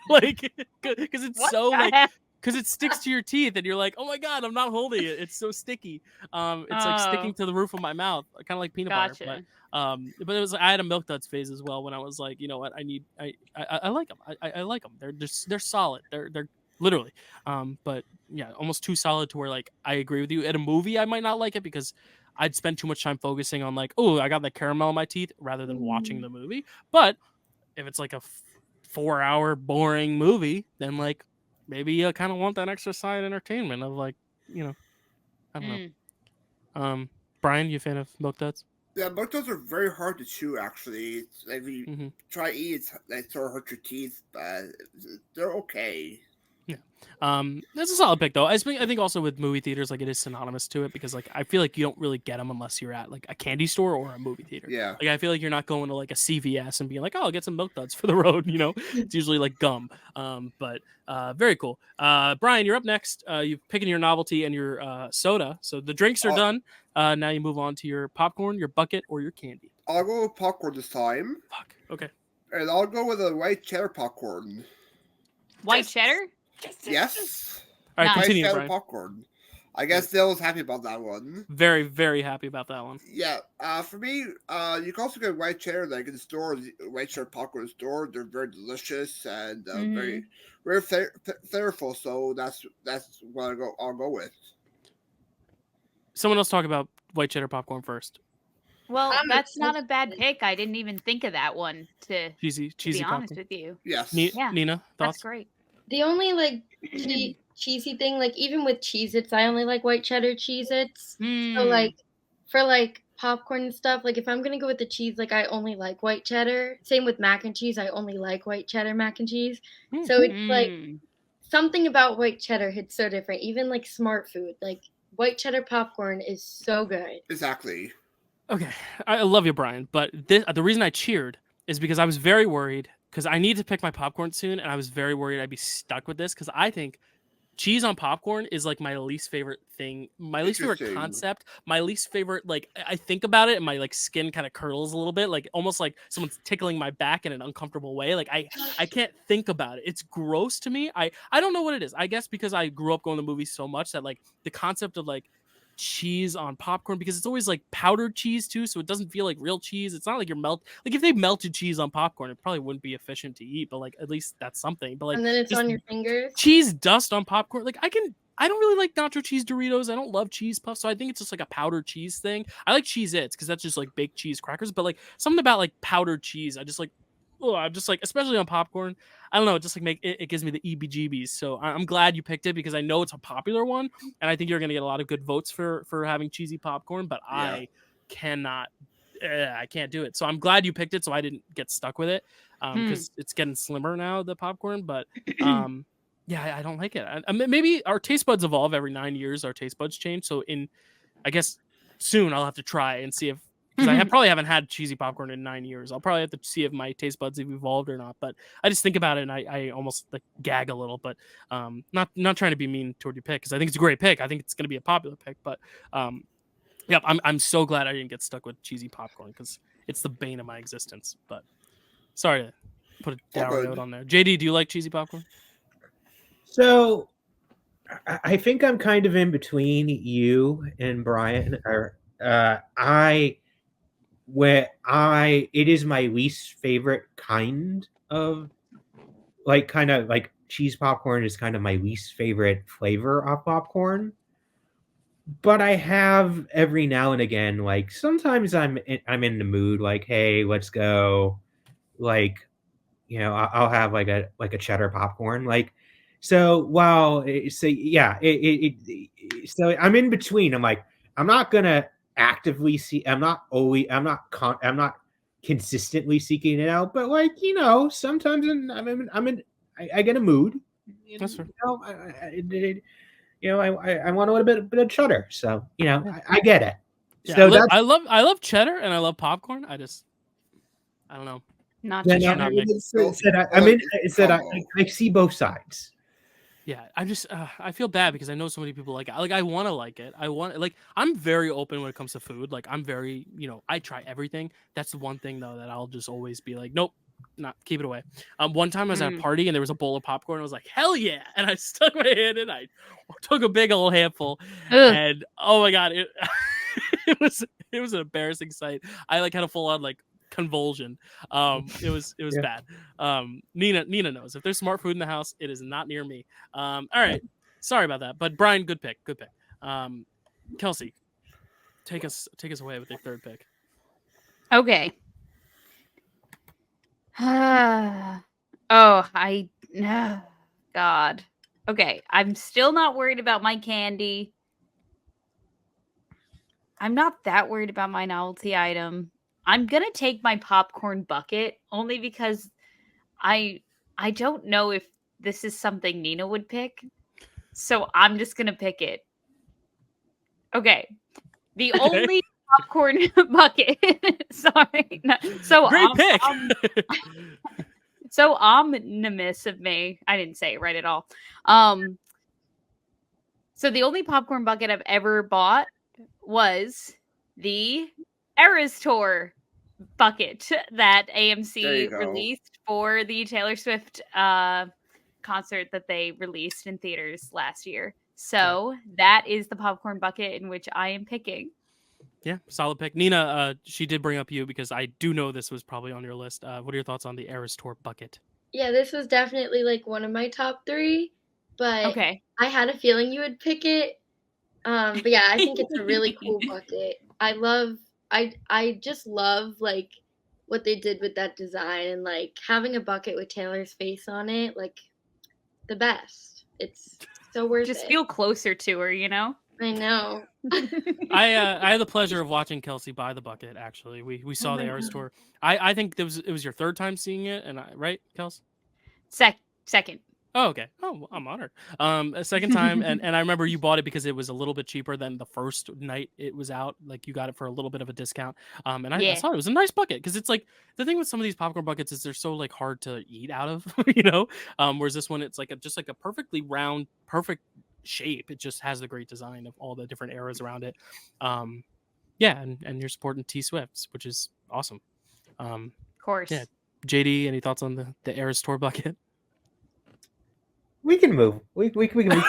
because it's What so the heck? because it sticks to your teeth and you're like, oh my god, I'm not holding it. It's so sticky. It's sticking to the roof of my mouth, kind of like peanut butter. Gotcha. But it was I had a Milk Duds phase as well when I was like, you know what, I like them. I like them. They're solid. They're literally. But yeah, almost too solid to where I agree with you. At a movie, I might not like it because I'd spend too much time focusing on oh, I got the caramel in my teeth rather than watching the movie. But if it's a 4-hour boring movie, then maybe you kind of want that extra side entertainment of I don't know. Brian, you a fan of Milk Duds? Yeah, Milk Duds are very hard to chew. Actually, if you try to eat, it sort of hurt your teeth, but they're okay. Yeah. That's a solid pick though. I think also with movie theaters, it is synonymous to it because I feel like you don't really get them unless you're at a candy store or a movie theater. Yeah. I feel like you're not going to a CVS and being like, oh, I'll get some Milk Duds for the road. It's usually gum. But very cool. Brian, you're up next. You've picking your novelty and your soda. So the drinks are done. Now you move on to your popcorn, your bucket, or your candy. I'll go with popcorn this time. Fuck. Okay. And I'll go with a white cheddar popcorn. White cheddar? Yes. All right, Nice. White continue, cheddar Brian. popcorn. I guess Dyl was happy about that one. Very, very happy about that one. Yeah. For me, you can also get white cheddar in the store, white cheddar popcorn in the store. They're very delicious and very, very flavorful. So that's what I'll go with. Someone else talk about white cheddar popcorn first. Well, I'm that's not a obsessed bad with pick. I didn't even think of that one, to Cheesy be honest popcorn. with you. Yes. Yeah. Nina, thoughts? That's great. The only cheesy thing, even with Cheez-Its, I only like white cheddar Cheez-Its. So for popcorn and stuff, if I'm gonna go with the cheese, I only like white cheddar. Same with mac and cheese, I only like white cheddar mac and cheese. So it's something about white cheddar hits so different. Even smart food, white cheddar popcorn is so good. Exactly. Okay, I love you, Brian. But the reason I cheered is because I was very worried because I need to pick my popcorn soon, and I was very worried I'd be stuck with this because I think cheese on popcorn is my least favorite thing, my least favorite Interesting. concept, my least favorite. I think about it and my skin kind of curdles a little bit, almost like someone's tickling my back in an uncomfortable way. I can't think about it. It's gross to me. I don't know what it is. I guess because I grew up going to movies so much that the concept of cheese on popcorn because it's always like powdered cheese too, so it doesn't feel like real cheese. It's not like like if they melted cheese on popcorn, it probably wouldn't be efficient to eat, but like at least that's something. But like And then it's just on your fingers. cheese dust on popcorn, like I don't really like nacho cheese Doritos. I don't love cheese puffs, so I think it's just like a powdered cheese thing. I like Cheez-Its because that's just like baked cheese crackers, but like something about like powdered cheese, I just like. Oh, I'm just like, especially on popcorn. I don't know. It just like it gives me the EBGBs. So I'm glad you picked it because I know it's a popular one, and I think you're gonna get a lot of good votes for having cheesy popcorn. But I cannot, I can't do it. So I'm glad you picked it, so I didn't get stuck with it because it's getting slimmer now, the popcorn. But yeah, I don't like it. Maybe our taste buds evolve every 9 years. Our taste buds change. So I guess soon I'll have to try and see if. Because I probably haven't had cheesy popcorn in 9 years. I'll probably have to see if my taste buds have evolved or not. But I just think about it and I almost like gag a little. But not trying to be mean toward your pick because I think it's a great pick. I think it's going to be a popular pick. But yeah, I'm so glad I didn't get stuck with cheesy popcorn because it's the bane of my existence. But sorry to put a dour note on there. JD, do you like cheesy popcorn? So I think I'm kind of in between you and Brian. It is my least favorite kind of like cheese popcorn is kind of my least favorite flavor of popcorn. But I have every now and again, like sometimes I'm in the mood, like, hey, let's go, like, I'll have like a cheddar popcorn, like. So so I'm in between. I'm like, I'm not gonna actively see. I'm not consistently seeking it out, but like sometimes I get a mood. That's fair. I want a little bit of cheddar, so I get it. Yeah, So I love cheddar and I love popcorn. I don't know. Not then too sure. I see both sides. Yeah, I feel bad because I know so many people like it. Like I want to like it. I'm very open when it comes to food. Like I'm very, I try everything. That's the one thing though that I'll just always be like, nope, not keep it away. One time I was at a party and there was a bowl of popcorn. I was like, hell yeah! And I stuck my hand in. I took a big old handful, and oh my god, it was an embarrassing sight. I like had a full on like convulsion. It was bad. Nina knows if there's smart food in the house, it is not near me. All right, sorry about that, but Brian, good pick. Kelsey, take us away with your third pick. Okay. God. Okay, I'm still not worried about my candy. I'm not that worried about my novelty item. I'm gonna take my popcorn bucket only because I don't know if this is something Nina would pick. So I'm just gonna pick it. Okay. The only popcorn bucket. Sorry. No. So great pick. So ominous of me. I didn't say it right at all. So the only popcorn bucket I've ever bought was the Eras Tour bucket that AMC released for the Taylor Swift concert that they released in theaters last year. So that is the popcorn bucket in which I am picking. Yeah, solid pick. Nina, she did bring up you because I do know this was probably on your list. What are your thoughts on the Eras Tour bucket? Yeah, this was definitely like one of my top 3, but okay. I had a feeling you would pick it. But yeah, I think it's a really cool bucket. I just love like what they did with that design and like having a bucket with Taylor's face on it, like the best. It's so worth it. Just feel closer to her, I know. I had the pleasure of watching Kelsey buy the bucket. Actually, we saw the Eras Tour. I think it was your third time seeing it, and right, Kels? Second. Oh, okay. Oh, I'm honored. A second time, and I remember you bought it because it was a little bit cheaper than the first night it was out. Like you got it for a little bit of a discount. And I thought it was a nice bucket because it's like the thing with some of these popcorn buckets is they're so like hard to eat out of, Whereas this one, it's like just like a perfectly round, perfect shape. It just has the great design of all the different eras around it. Yeah, and you're supporting T Swifts, which is awesome. Of course. Yeah. JD, any thoughts on the Eras Tour bucket? We can move. We can move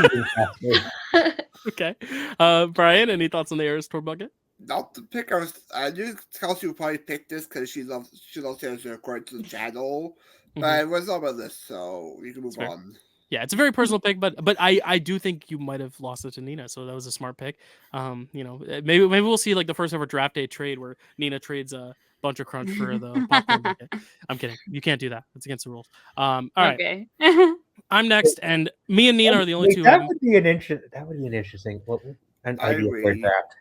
faster. Okay. Brian, any thoughts on the Eras Tour bucket? Not the pick. I knew Kelsey would probably pick this because she loves to according to the channel. But it was on my list, so we can move on. Yeah, it's a very personal pick, but I do think you might have lost it to Nina, so that was a smart pick. Maybe we'll see like the first ever draft day trade where Nina trades a bunch of crunch for the popcorn bucket. I'm kidding. You can't do that. It's against the rules. All right. Okay. I'm next, and me and Nina are the only two. That would be an interesting. An I idea for a agree. draft.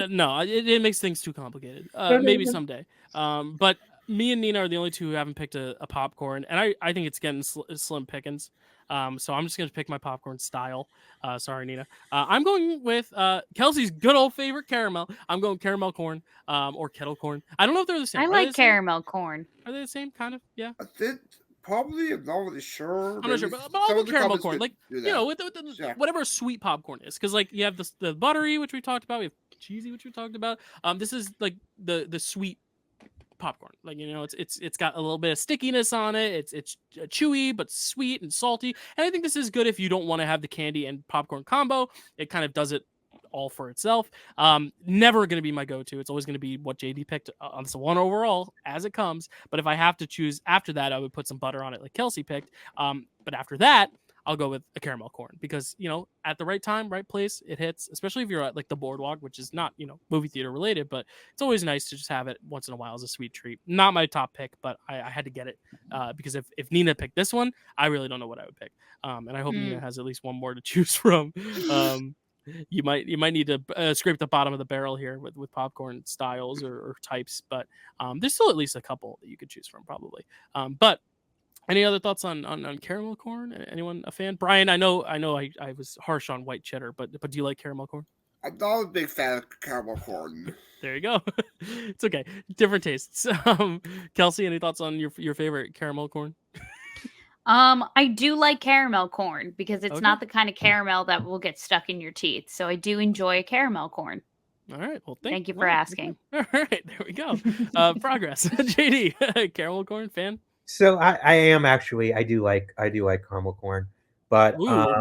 No, it makes things too complicated. Maybe someday. But me and Nina are the only two who haven't picked a popcorn, and I think it's getting slim pickings. So I'm just gonna pick my popcorn style. Sorry, Nina. I'm going with Kelsey's good old favorite caramel. I'm going caramel corn, or kettle corn. I don't know if they're the same. I like caramel corn. Are they the same kind of? Yeah. I think probably. I'm not really sure. I'm not sure, but I'll go caramel corn. Like with whatever sweet popcorn is, because like you have the buttery, which we talked about. We have cheesy, which we talked about. This is like the sweet popcorn. Like it's got a little bit of stickiness on it. It's chewy but sweet and salty. And I think this is good if you don't want to have the candy and popcorn combo. It kind of does it all for itself. Never going to be my go-to. It's always going to be what JD picked on this one overall as it comes. But if I have to choose after that, I would put some butter on it like Kelsey picked. But after that, I'll go with a caramel corn because, at the right time, right place, it hits, especially if you're at like the boardwalk, which is not, movie theater related, but it's always nice to just have it once in a while as a sweet treat. Not my top pick, but I had to get it because if Nina picked this one, I really don't know what I would pick. And I hope Nina has at least one more to choose from. You might need to scrape the bottom of the barrel here with popcorn styles or types, but there's still at least a couple that you could choose from probably. But any other thoughts on caramel corn? Anyone a fan? Brian, I know I was harsh on white cheddar, but do you like caramel corn? I'm not a big fan of caramel corn. There you go. It's okay. Different tastes. Kelsey, any thoughts on your favorite caramel corn? I do like caramel corn because it's not the kind of caramel that will get stuck in your teeth. So I do enjoy caramel corn. All right. Well, thank you for asking. All right. There we go. Progress. JD, caramel corn fan? So I am actually. I do like caramel corn, but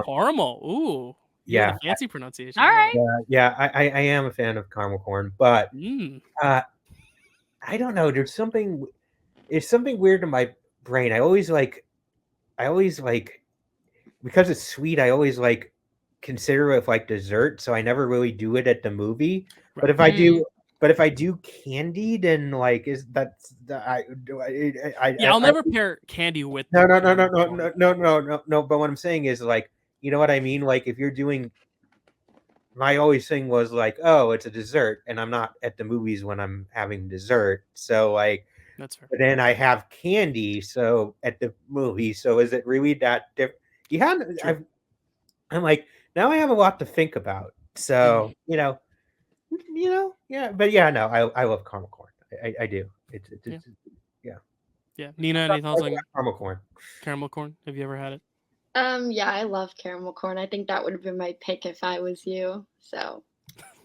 caramel. Ooh. Yeah. Fancy pronunciation. All right. Yeah. I am a fan of caramel corn, but I don't know. There's something weird in my brain. I always like because it's sweet. I always like consider it like dessert, so I never really do it at the movie. Right. But if I do candy, then like I'll never pair candy with no. But what I'm saying is like, you know what I mean? Like if you're doing, my always thing was like, oh, it's a dessert, and I'm not at the movies when I'm having dessert, so like. That's fair. But then I have candy, so at the movie. So is it really that different? I'm like, now I have a lot to think about. So yeah. But yeah, no, I love caramel corn. I do. Yeah. Nina, any thoughts on caramel corn? Caramel corn. Have you ever had it? Yeah, I love caramel corn. I think that would have been my pick if I was you. So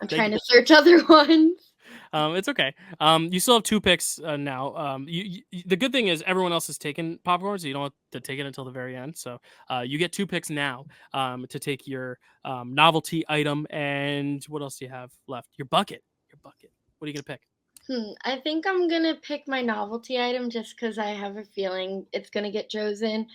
I'm trying to search other ones. It's okay. You still have 2 picks now. The good thing is everyone else has taken popcorn, so you don't have to take it until the very end. So you get 2 picks now to take your novelty item. And what else do you have left? Your bucket. What are you gonna pick? I think I'm gonna pick my novelty item just because I have a feeling it's gonna get chosen.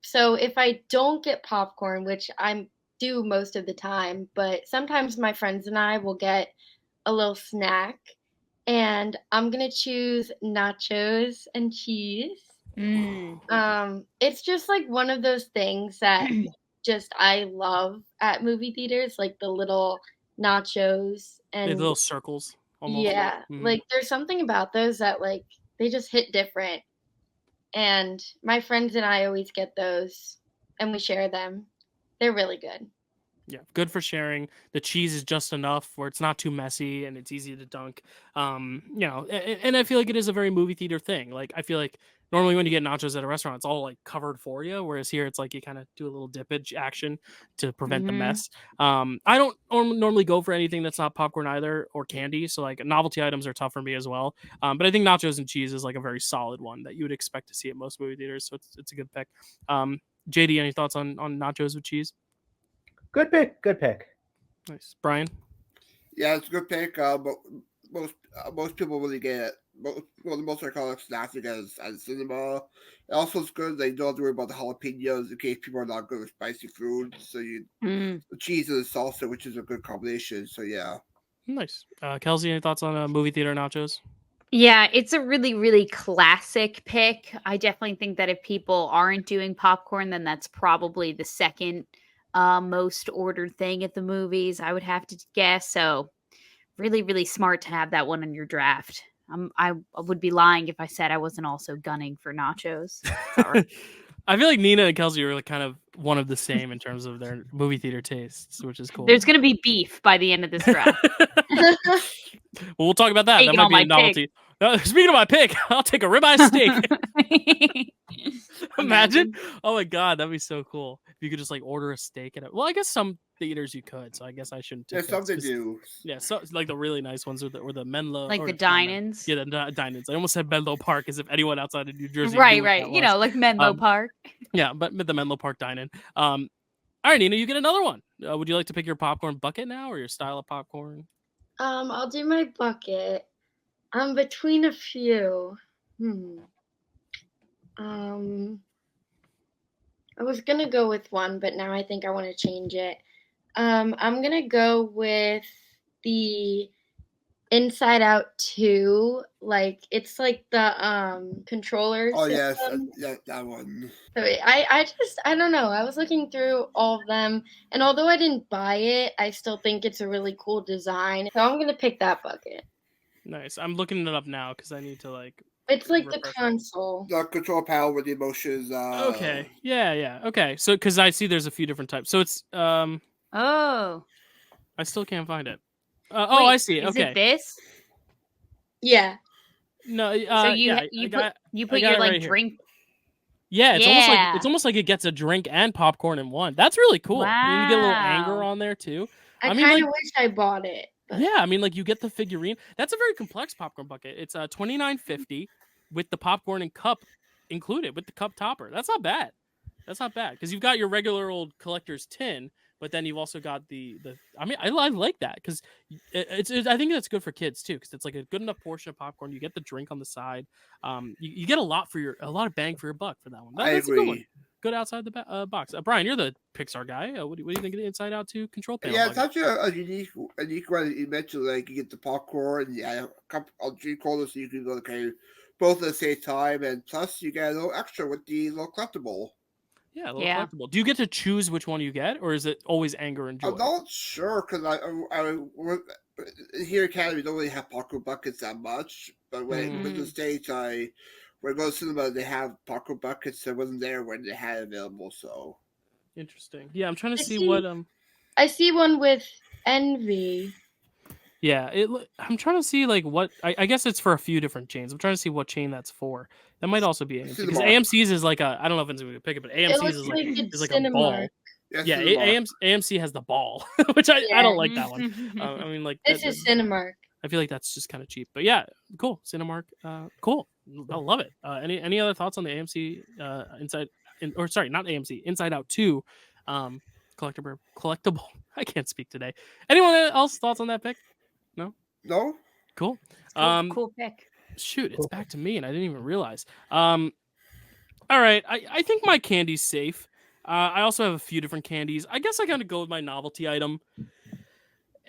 So if I don't get popcorn, which I do most of the time, but sometimes my friends and I will get a little snack, and I'm gonna choose nachos and cheese. It's just like one of those things that just I love at movie theaters, like the little nachos and the little circles almost. Yeah, like there's something about those that like they just hit different, and my friends and I always get those and we share them. They're really good. Yeah, good for sharing. The cheese is just enough where it's not too messy and it's easy to dunk. And I feel like it is a very movie theater thing. Like I feel like normally when you get nachos at a restaurant, it's all like covered for you, whereas here it's like you kind of do a little dippage action to prevent the mess. I don't normally go for anything that's not popcorn either or candy, so like novelty items are tough for me as well. But I think nachos and cheese is like a very solid one that you would expect to see at most movie theaters, so it's a good pick. JD, any thoughts on nachos with cheese? Good pick. Good pick. Nice, Brian. Yeah, it's a good pick. But most people really get it. The most iconic snacks you get at cinema. It also, it's good. They don't have to worry about the jalapenos in case people are not good with spicy food. So the cheese and the salsa, which is a good combination. So yeah. Nice. Kelsey, any thoughts on movie theater nachos? Yeah, it's a really, really classic pick. I definitely think that if people aren't doing popcorn, then that's probably the second most ordered thing at the movies, I would have to guess. So really, really smart to have that one in your draft. I would be lying if I said I wasn't also gunning for nachos. Sorry. I feel like Nina and Kelsey are like kind of one of the same in terms of their movie theater tastes, which is cool. There's going to be beef by the end of this draft. Well, we'll talk about that. Taking That might all be a my novelty. Speaking of my pick, I'll take a ribeye steak. Imagine. Oh my god, that'd be so cool. If you could just like order a steak at it. Well, I guess some theaters you could, so I guess I shouldn't take There's some they do. Yeah, so like the really nice ones or the Menlo, like or the dine-ins. Yeah, the dine-ins. I almost said Menlo Park as if anyone outside of New Jersey. Right. That You know, like Menlo Park. Yeah, but the Menlo Park dine-in. All right, Nina, you get another one. Would you like to pick your popcorn bucket now, or your style of popcorn? I'll do my bucket. I'm between a few. I was gonna go with one, but now I think I want to change it. I'm gonna go with the Inside Out 2. Like it's like the controller. Oh system. yes, that one. So I don't know. I was looking through all of them, and although I didn't buy it, I still think it's a really cool design. So I'm gonna pick that bucket. Nice. I'm looking it up now because I need to like. It's like the console. The control panel with the emotions. Okay. Yeah. Okay. So because I see there's a few different types. So it's Oh. I still can't find it. Wait, I see it. Is Okay. it this? Yeah. No. So you put your like right drink. Yeah, it's almost like it gets a drink and popcorn in one. That's really cool. Wow. And you get a little anger on there too. I mean, kind like, of wish I bought it. But... Yeah, I mean, like you get the figurine. That's a very complex popcorn bucket. It's $29.50 with the popcorn and cup included with the cup topper. That's not bad. Because you've got your regular old collector's tin, but then you've also got the. I mean, I like that because I think that's good for kids too because it's like a good enough portion of popcorn. You get the drink on the side. You get a lot of bang for your buck for that one. That's agree. A good one. Good outside the box. Brian, you're the Pixar guy. What do you think of the Inside Out 2 control panel? Yeah, it's actually a unique one. You mentioned like you get the popcorn, and a couple of drink holders, so you can go both at the same time, and plus you get a little extra with the little collectible. Yeah, a little collectible. Do you get to choose which one you get, or is it always anger and joy? I'm not sure because I here in Canada we don't really have popcorn buckets that much, but when in the States when I go to cinema they have popcorn buckets that wasn't there when they had it available. So interesting. Yeah, I'm trying to see what I see one with Envy. Yeah, I'm trying to see like what I guess it's for a few different chains. I'm trying to see what chain that's for. That might also be AMC because AMC's is like I don't know if it's going to pick it, but AMC's is like a ball. Yeah, AMC has the ball, which I don't like that one. I mean, like this is Cinemark. I feel like that's just kind of cheap, but yeah, cool. Cinemark, cool. I love it. Any other thoughts on the AMC not AMC, Inside Out 2, collectible? I can't speak today. Anyone else thoughts on that pick? No. Cool. Cool pick. Shoot, it's back to me, and I didn't even realize. All right, I think my candy's safe. I also have a few different candies. I guess I gotta go with my novelty item.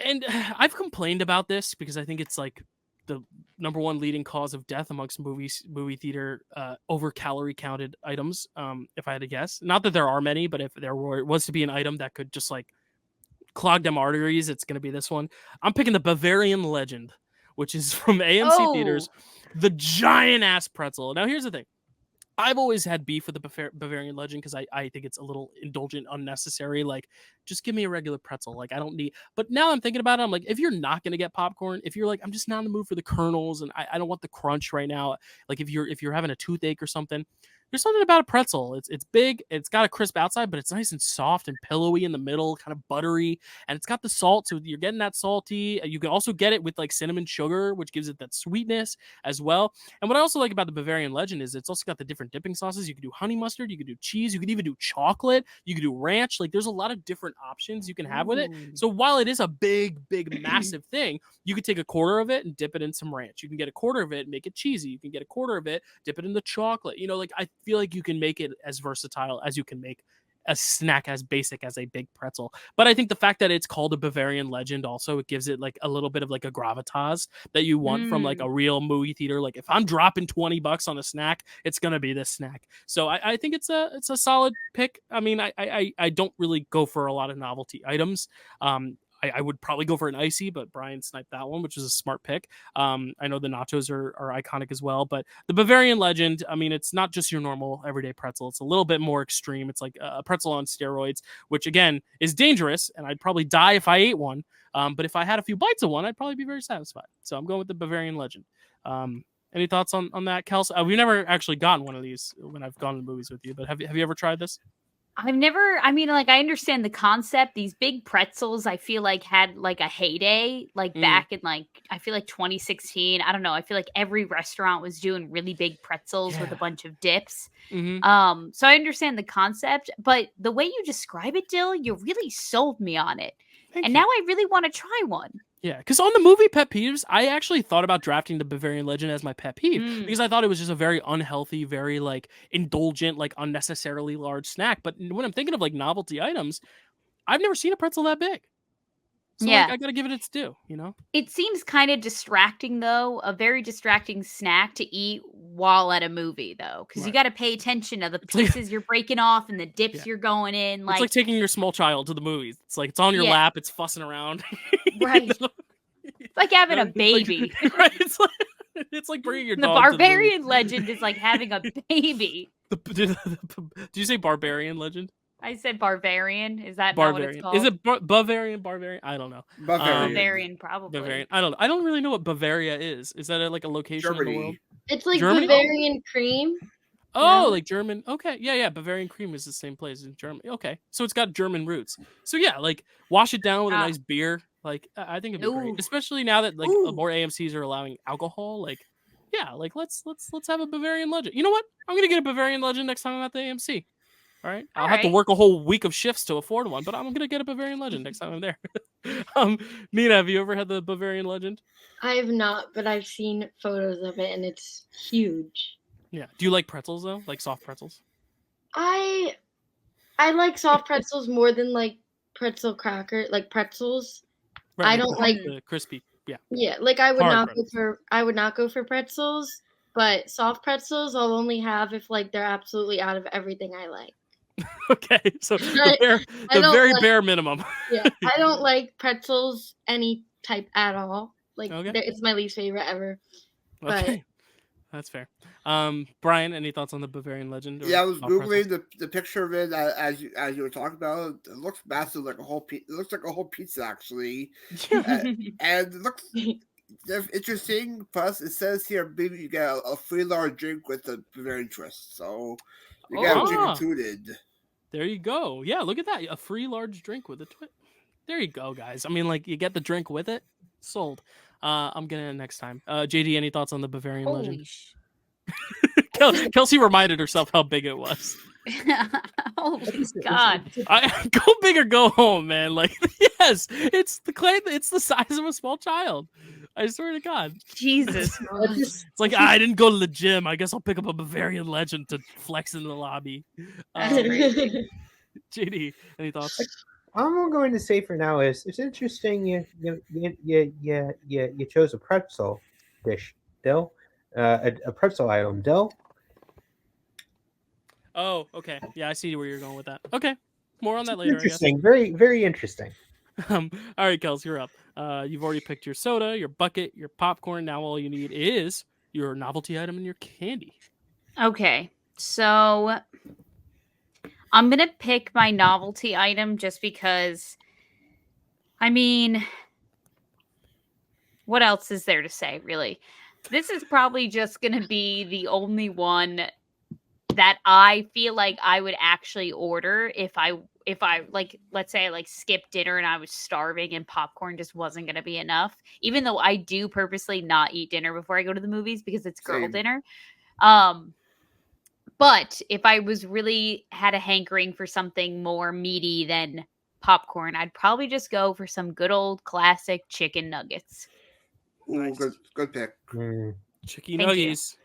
And I've complained about this because I think it's like the number one leading cause of death amongst movie theater over calorie counted items. If I had to guess, not that there are many, but if there was to be an item that could just like clog them arteries, it's going to be this one. I'm picking the Bavarian Legend, which is from AMC theaters, the giant ass pretzel. Now here's the thing. I've always had beef with the Bavarian Legend because I think it's a little indulgent, unnecessary. Like, just give me a regular pretzel. Like, I don't need. But now I'm thinking about it. I'm like, if you're not gonna get popcorn, if you're like, I'm just not in the mood for the kernels and I don't want the crunch right now. Like, if you're having a toothache or something, there's something about a pretzel. It's big, it's got a crisp outside, but it's nice and soft and pillowy in the middle, kind of buttery, and it's got the salt, so you're getting that salty. You can also get it with like cinnamon sugar, which gives it that sweetness as well. And what I also like about the Bavarian Legend is it's also got the different dipping sauces. You can do honey mustard, you can do cheese, you can even do chocolate, you can do ranch. Like there's a lot of different options you can have with it. So while it is a big, massive thing, you could take a quarter of it and dip it in some ranch. You can get a quarter of it and make it cheesy. You can get a quarter of it, dip it in the chocolate. You know, like I feel like you can make it as versatile as you can make a snack as basic as a big pretzel. But I think the fact that it's called a Bavarian Legend also, it gives it like a little bit of like a gravitas that you want from like a real movie theater. Like if I'm dropping $20 on a snack, it's gonna be this snack. So I think it's a solid pick. I mean, I don't really go for a lot of novelty items. I would probably go for an icy, but Brian sniped that one, which is a smart pick. I know the nachos are iconic as well, but the Bavarian Legend, I mean, it's not just your normal everyday pretzel. It's a little bit more extreme. It's like a pretzel on steroids, which again is dangerous, and I'd probably die if I ate one. But if I had a few bites of one, I'd probably be very satisfied. So I'm going with the Bavarian Legend. Any thoughts on that, Kelsey? We've never actually gotten one of these when I've gone to the movies with you, but have you ever tried this? I've never, I mean, like, I understand the concept. These big pretzels, I feel like had like a heyday, like back in like, I feel like 2016. I don't know. I feel like every restaurant was doing really big pretzels with a bunch of dips. So I understand the concept, but the way you describe it, Dyl, you really sold me on it. Thank and you. now I really want to try one. Yeah, because on the movie pet peeves, I actually thought about drafting the Bavarian Legend as my pet peeve because I thought it was just a very unhealthy, very like indulgent, like unnecessarily large snack. But when I'm thinking of like novelty items, I've never seen a pretzel that big. So like, I gotta give it its due, you know? It seems kind of distracting, though. A very distracting snack to eat while at a movie, though. Because you got to pay attention to the pieces you're breaking off and the dips you're going in. It's like taking your small child to the movies. It's like, it's on your lap. It's fussing around. Right. It's like having a baby. Right. It's like bringing your the dog Barbarian Legend is like having a baby. Did you say Barbarian Legend? I said Barbarian. Is that Barbarian? not what it's called? Is it Bavarian? I don't know. Bavarian. Probably. Bavarian. I don't really know what Bavaria is. Is that like a location in the world? It's like Germany? Bavarian cream. Oh, like German. Okay. Yeah. Bavarian cream is the same place in Germany. Okay. So it's got German roots. So yeah, like wash it down with a nice beer. Like I think it'd be great. Especially now that like more AMCs are allowing alcohol. Like, yeah, like let's have a Bavarian Legend. You know what? I'm gonna get a Bavarian Legend next time I'm at the AMC. All right. I'll have to work a whole week of shifts to afford one, but I'm gonna get a Bavarian Legend next time I'm there. Nina, have you ever had the Bavarian Legend? I have not, but I've seen photos of it and it's huge. Yeah. Do you like pretzels though? Like soft pretzels? I like soft pretzels more than like pretzel cracker, like pretzels. Right, I don't like the crispy. Yeah. Yeah, like I would Hard not go for pretzels, but soft pretzels I'll only have if like they're absolutely out of everything I like. Okay, so the very bare minimum. Yeah, I don't like pretzels any type at all. Like it's my least favorite ever. Okay, that's fair. Brian, any thoughts on the Bavarian Legend? Yeah, I was googling the picture of it as you were talking about it. It looks massive, like a whole. It looks like a whole pizza actually, and it looks interesting. Plus, it says here maybe you get a free large drink with the Bavarian twist, so you get a drink included. There you go. Yeah, look at that. A free large drink with a twist. There you go, guys. I mean, like, you get the drink with it. Sold. I'm getting it next time. JD, any thoughts on the Bavarian Legend? Kelsey reminded herself how big it was. Holy God. Go big or go home, man. Like, yes, it's the size of a small child. I swear to God. Jesus. It's like, I didn't go to the gym. I guess I'll pick up a Bavarian Legend to flex in the lobby. JD, any thoughts? I'm going to say for now is it's interesting you chose a pretzel dish, Dyl. A pretzel item, Dyl. Oh, okay. Yeah, I see where you're going with that. Okay. More on that later, Interesting. Very, very interesting. All right, Kels, you're up. You've already picked your soda, your bucket, your popcorn. Now all you need is your novelty item and your candy. Okay. So I'm going to pick my novelty item just because, I mean, what else is there to say, really? This is probably just going to be the only one that I feel like I would actually order if I like, let's say I like skipped dinner and I was starving and popcorn just wasn't going to be enough, even though I do purposely not eat dinner before I go to the movies because it's girl Same. dinner. But if I was really had a hankering for something more meaty than popcorn, I'd probably just go for some good old classic chicken nuggets. Ooh, Nice. good pick. Chicky Thank you. nuggies.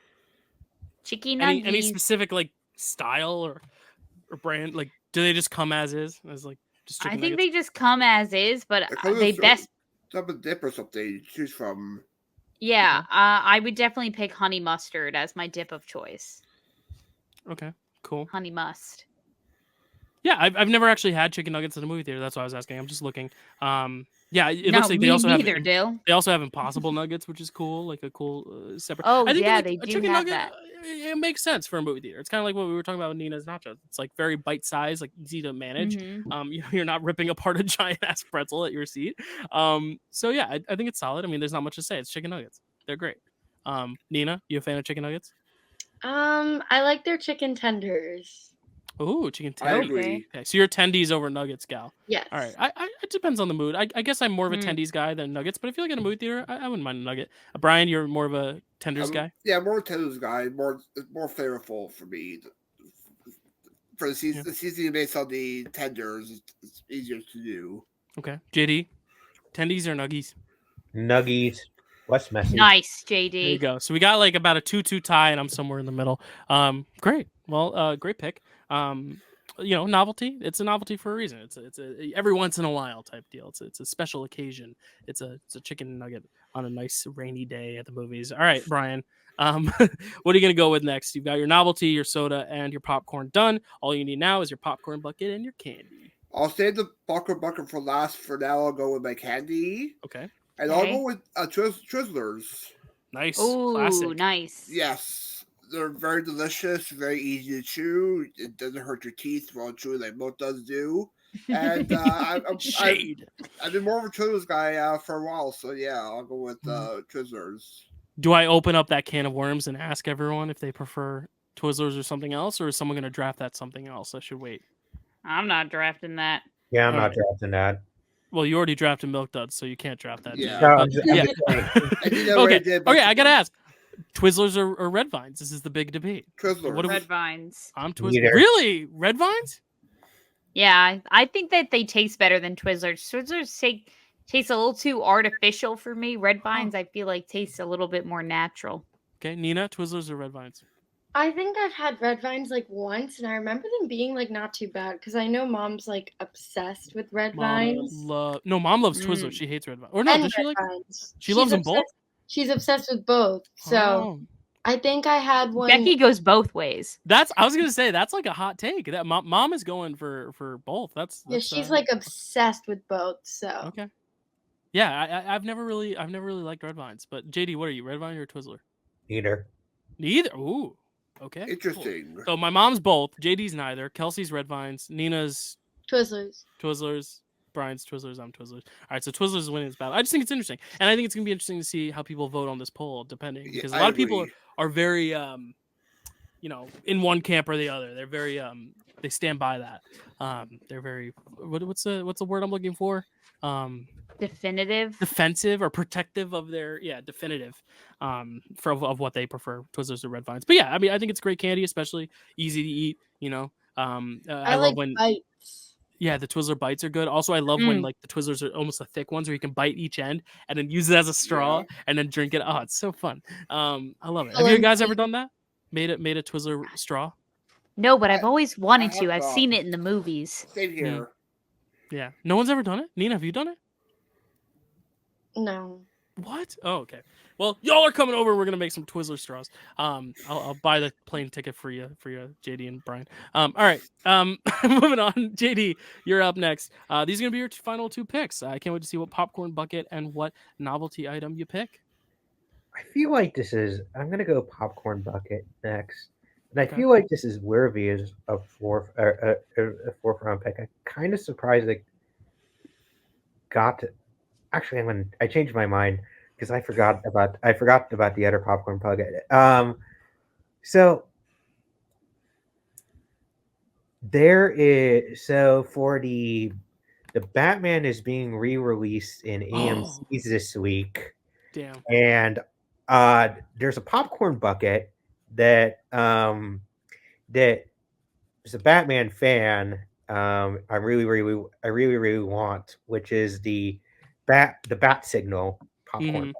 Chicken Any nuggies. specific like style or brand? Like, do they just come as is? As like just I chicken think nuggets? they just come as is, but It comes they with best. some dip or something you choose from. Yeah, I would definitely pick honey mustard as my dip of choice. Okay, cool. Honey must. Yeah, I've never actually had chicken nuggets in a movie theater. That's why I was asking. I'm just looking. Yeah, it No, looks like me they also neither, have Dill. they also have Impossible nuggets, which is cool, like a cool separate. Oh, I think yeah, like, they a do chicken have nugget. that. It makes sense for a movie theater. It's kind of like what we were talking about with Nina's nachos. It's like very bite sized, like easy to manage. Mhm. You're not ripping apart a giant ass pretzel at your seat. So yeah, I think it's solid. I mean, there's not much to say. It's chicken nuggets. They're great. Nina, you a fan of chicken nuggets? I like their chicken tenders. Oh, chicken I tendies. agree. Okay, so you're tendies over nuggets, gal. Yes. All right. It depends on the mood. I guess I'm more of a Mm. tendies guy than nuggets, but if you look at a movie theater, I wouldn't mind a nugget. Brian, you're more of a tenders guy? Yeah, more tenders guy. It's more flavorful for me. For the season, Yeah. the seasoning based on the tenders, it's easier to do. Okay. JD, tendies or nuggies? Nuggies. What's messy? Nice, There you JD. go. So we got like about a 2-2 tie, and I'm somewhere in the middle. Great. Well, great pick. Novelty. It's a novelty for a reason. It's a every once in a while type deal. It's a special occasion. It's a chicken nugget on a nice rainy day at the movies. All right, Brian. What are you gonna go with next? You've got your novelty, your soda, and your popcorn done. All you need now is your popcorn bucket and your candy. I'll save the popcorn bucket for last. For now, I'll go with my candy. Okay. And Okay. I'll go with Twizzlers. Nice. Ooh, Classic. nice. Yes, they're very delicious, very easy to chew. It doesn't hurt your teeth while chewing like milk does do. And I've Shade. been more of a Twizzlers guy for a while, so yeah, I'll go with Twizzlers. Do I open up that can of worms and ask everyone if they prefer Twizzlers or something else, or is someone going to draft that something else? I should wait. I'm not drafting that. Yeah, I'm All not right. drafting that. Well, you already drafted Milk Duds, so you can't draft that. Yeah. JD, No, but I'm just yeah. saying. I did already Okay. did, Okay, I gotta ask: Twizzlers or Red Vines? This is the big debate. Twizzlers. What do we- Red vines. I'm Twizzlers. Neither. Really, Red Vines? Yeah, I think that they taste better than Twizzlers. Twizzlers taste a little too artificial for me. Red vines, I feel like taste a little bit more natural. Okay, Nina, Twizzlers or Red Vines? I think I've had red vines like once, and I remember them being like not too bad because I know mom's like obsessed with red vines. Mom loves Twizzlers. Mm. She hates Red Vines. Or no, and does she red like? vines. She loves them both? She's obsessed with both. So Oh. I think I had one. Becky goes both ways. I was gonna say that's like a hot take. That mom is going for both. That's she's like obsessed with both. So okay. Yeah, I've never really liked Red Vines. But JD, what are you, Red Vine or Twizzler? Neither. Neither. Ooh. Okay. cool. Interesting. So my mom's both. JD's neither. Kelsey's Red Vines. Nina's Twizzlers. Twizzlers. Brian's Twizzlers. I'm Twizzlers. All right, so Twizzlers is winning this battle. I just think it's interesting, and I think it's gonna be interesting to see how people vote on this poll, depending, because a lot of people are very, in one camp or the other. They're very, they stand by that. They're very, what's the word I'm looking for? Definitive. Defensive or protective of their definitive of what they prefer, Twizzlers or Red Vines. But yeah, I mean, I think it's great candy, especially easy to eat. I love when bites. Yeah, the Twizzler bites are good. Also, I love when like the Twizzlers are almost the thick ones where you can bite each end and then use it as a straw and then drink it. Oh, it's so fun. I love it. Have you guys ever done that? Made a Twizzler straw? No, but I've always wanted have to. I've not. seen it in the movies. Same here. Yeah. No one's ever done it? Nina, have you done it? No. What? Oh, okay. Well, y'all are coming over. We're gonna make some Twizzler straws. I'll buy the plane ticket for you, JD and Brian. All right. Moving on. JD, you're up next. These are gonna be your final two picks. I can't wait to see what popcorn bucket and what novelty item you pick. I feel like I'm gonna go popcorn bucket next, and I Okay. feel like this is worthy as a fourth round pick. I'm kind of surprised they got to. Actually, I changed my mind because I forgot about the other popcorn bucket. So There is for the Batman is being re-released in AMC's this week, Damn. and there's a popcorn bucket that that is a Batman fan. I really want, which is the bat signal popcorn. Mhm.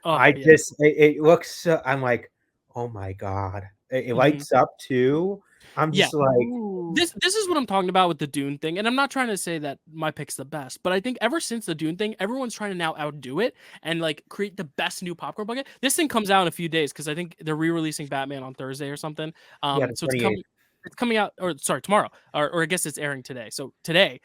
Oh, I yeah. just it looks so, I'm like, oh my god, it Mhm. lights up too. I'm Yeah. just like, Ooh. This is what I'm talking about with the Dune thing, and I'm not trying to say that my pick's the best, but I think ever since the Dune thing, everyone's trying to now outdo it and like create the best new popcorn bucket. This thing comes out in a few days because I think they're re-releasing Batman on Thursday or something. yeah, the So it's 28th. coming out, or sorry, tomorrow, or I guess it's airing today. So today,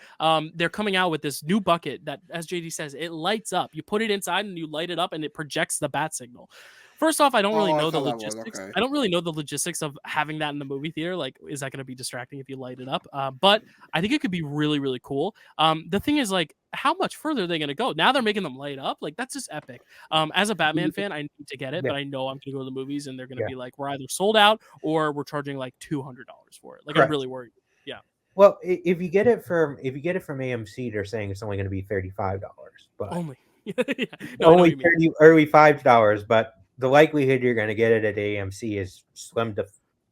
they're coming out with this new bucket that, as JD says, it lights up. You put it inside and you light it up, and it projects the bat signal. First off, I don't really Oh, I know the saw that one, logistics. okay. I don't really know the logistics of having that in the movie theater. Like, is that going to be distracting if you light it up? But I think it could be really, really cool. The thing is, like, how much further are they going to go? Now they're making them light up. Like, that's just epic. As a Batman fan, I need to get it, Yeah. but I know I'm going to go to the movies and they're going to Yeah. be like, we're either sold out or we're charging like $200 for it. Like, Correct. I'm really worried. Yeah. Well, if you get it from AMC, they're saying it's only going to be $35, but Only. Yeah. No, I know what only you mean. $5. But the likelihood you're going to get it at AMC is slim to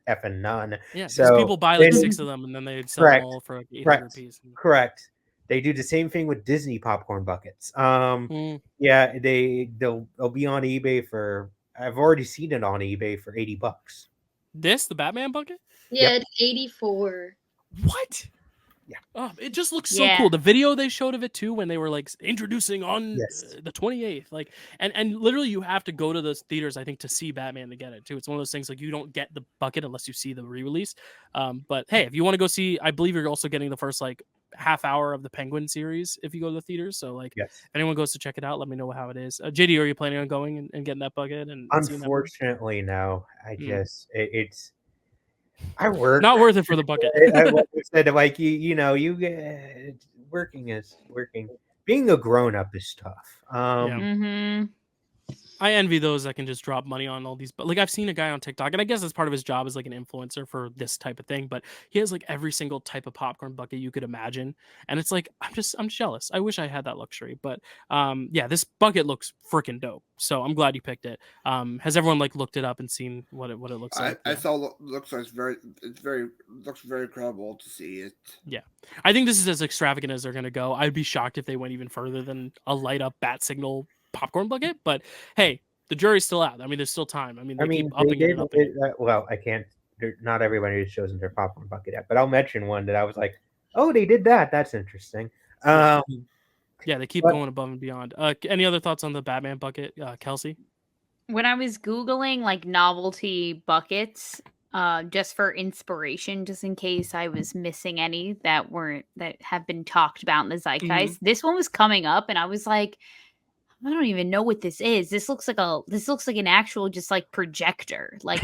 effing none. Yeah, because So people buy like then- 6 of them and then they sell them Correct. all for like 800 piece. Correct. They do the same thing with Disney popcorn buckets. Mm. Yeah, they'll be on eBay for. I've already seen it on eBay for $80. The Batman bucket? Yeah, Yep. it's 84. What? Yeah. Oh, it just looks so Yeah. cool. The video they showed of it too, when they were like introducing on Yes. the 28th, like, and literally you have to go to those theaters, I think, to see Batman to get it too. It's one of those things like you don't get the bucket unless you see the re-release. But hey, if you want to go see, I believe you're also getting the first like half hour of the Penguin series if you go to the theaters. So like, Yes. if anyone goes to check it out, let me know how it is. JD, are you planning on going and getting that bucket? And seeing that movie? Unfortunately, no. I Mm. just it's. I work. Not worth it for the bucket. Like I said, like working is working. Being a grown up is tough. Yeah. Mm-hmm. I envy those that can just drop money on all these. But like, I've seen a guy on TikTok, and I guess that's part of his job as like an influencer for this type of thing. But he has like every single type of popcorn bucket you could imagine, and it's like I'm jealous. I wish I had that luxury. But yeah, this bucket looks freaking dope. So I'm glad you picked it. Has everyone like looked it up and seen what it looks like? I saw looks like looks very credible to see it. Yeah, I think this is as extravagant as they're gonna go. I'd be shocked if they went even further than a light up bat signal popcorn bucket. But hey, the jury's still out. I mean, there's still time. I mean, they keep they upping it did. and upping it. Well, I can't. Not everybody has chosen their popcorn bucket yet, but I'll mention one that I was like, oh, they did that. That's interesting. Yeah, they keep but- going above and beyond. Any other thoughts on the Batman bucket, Kelsey? When I was Googling like novelty buckets, just for inspiration, just in case I was missing any that have been talked about in the zeitgeist, this one was coming up, and I was like, I don't even know what this is. This looks like an actual just like projector. Like,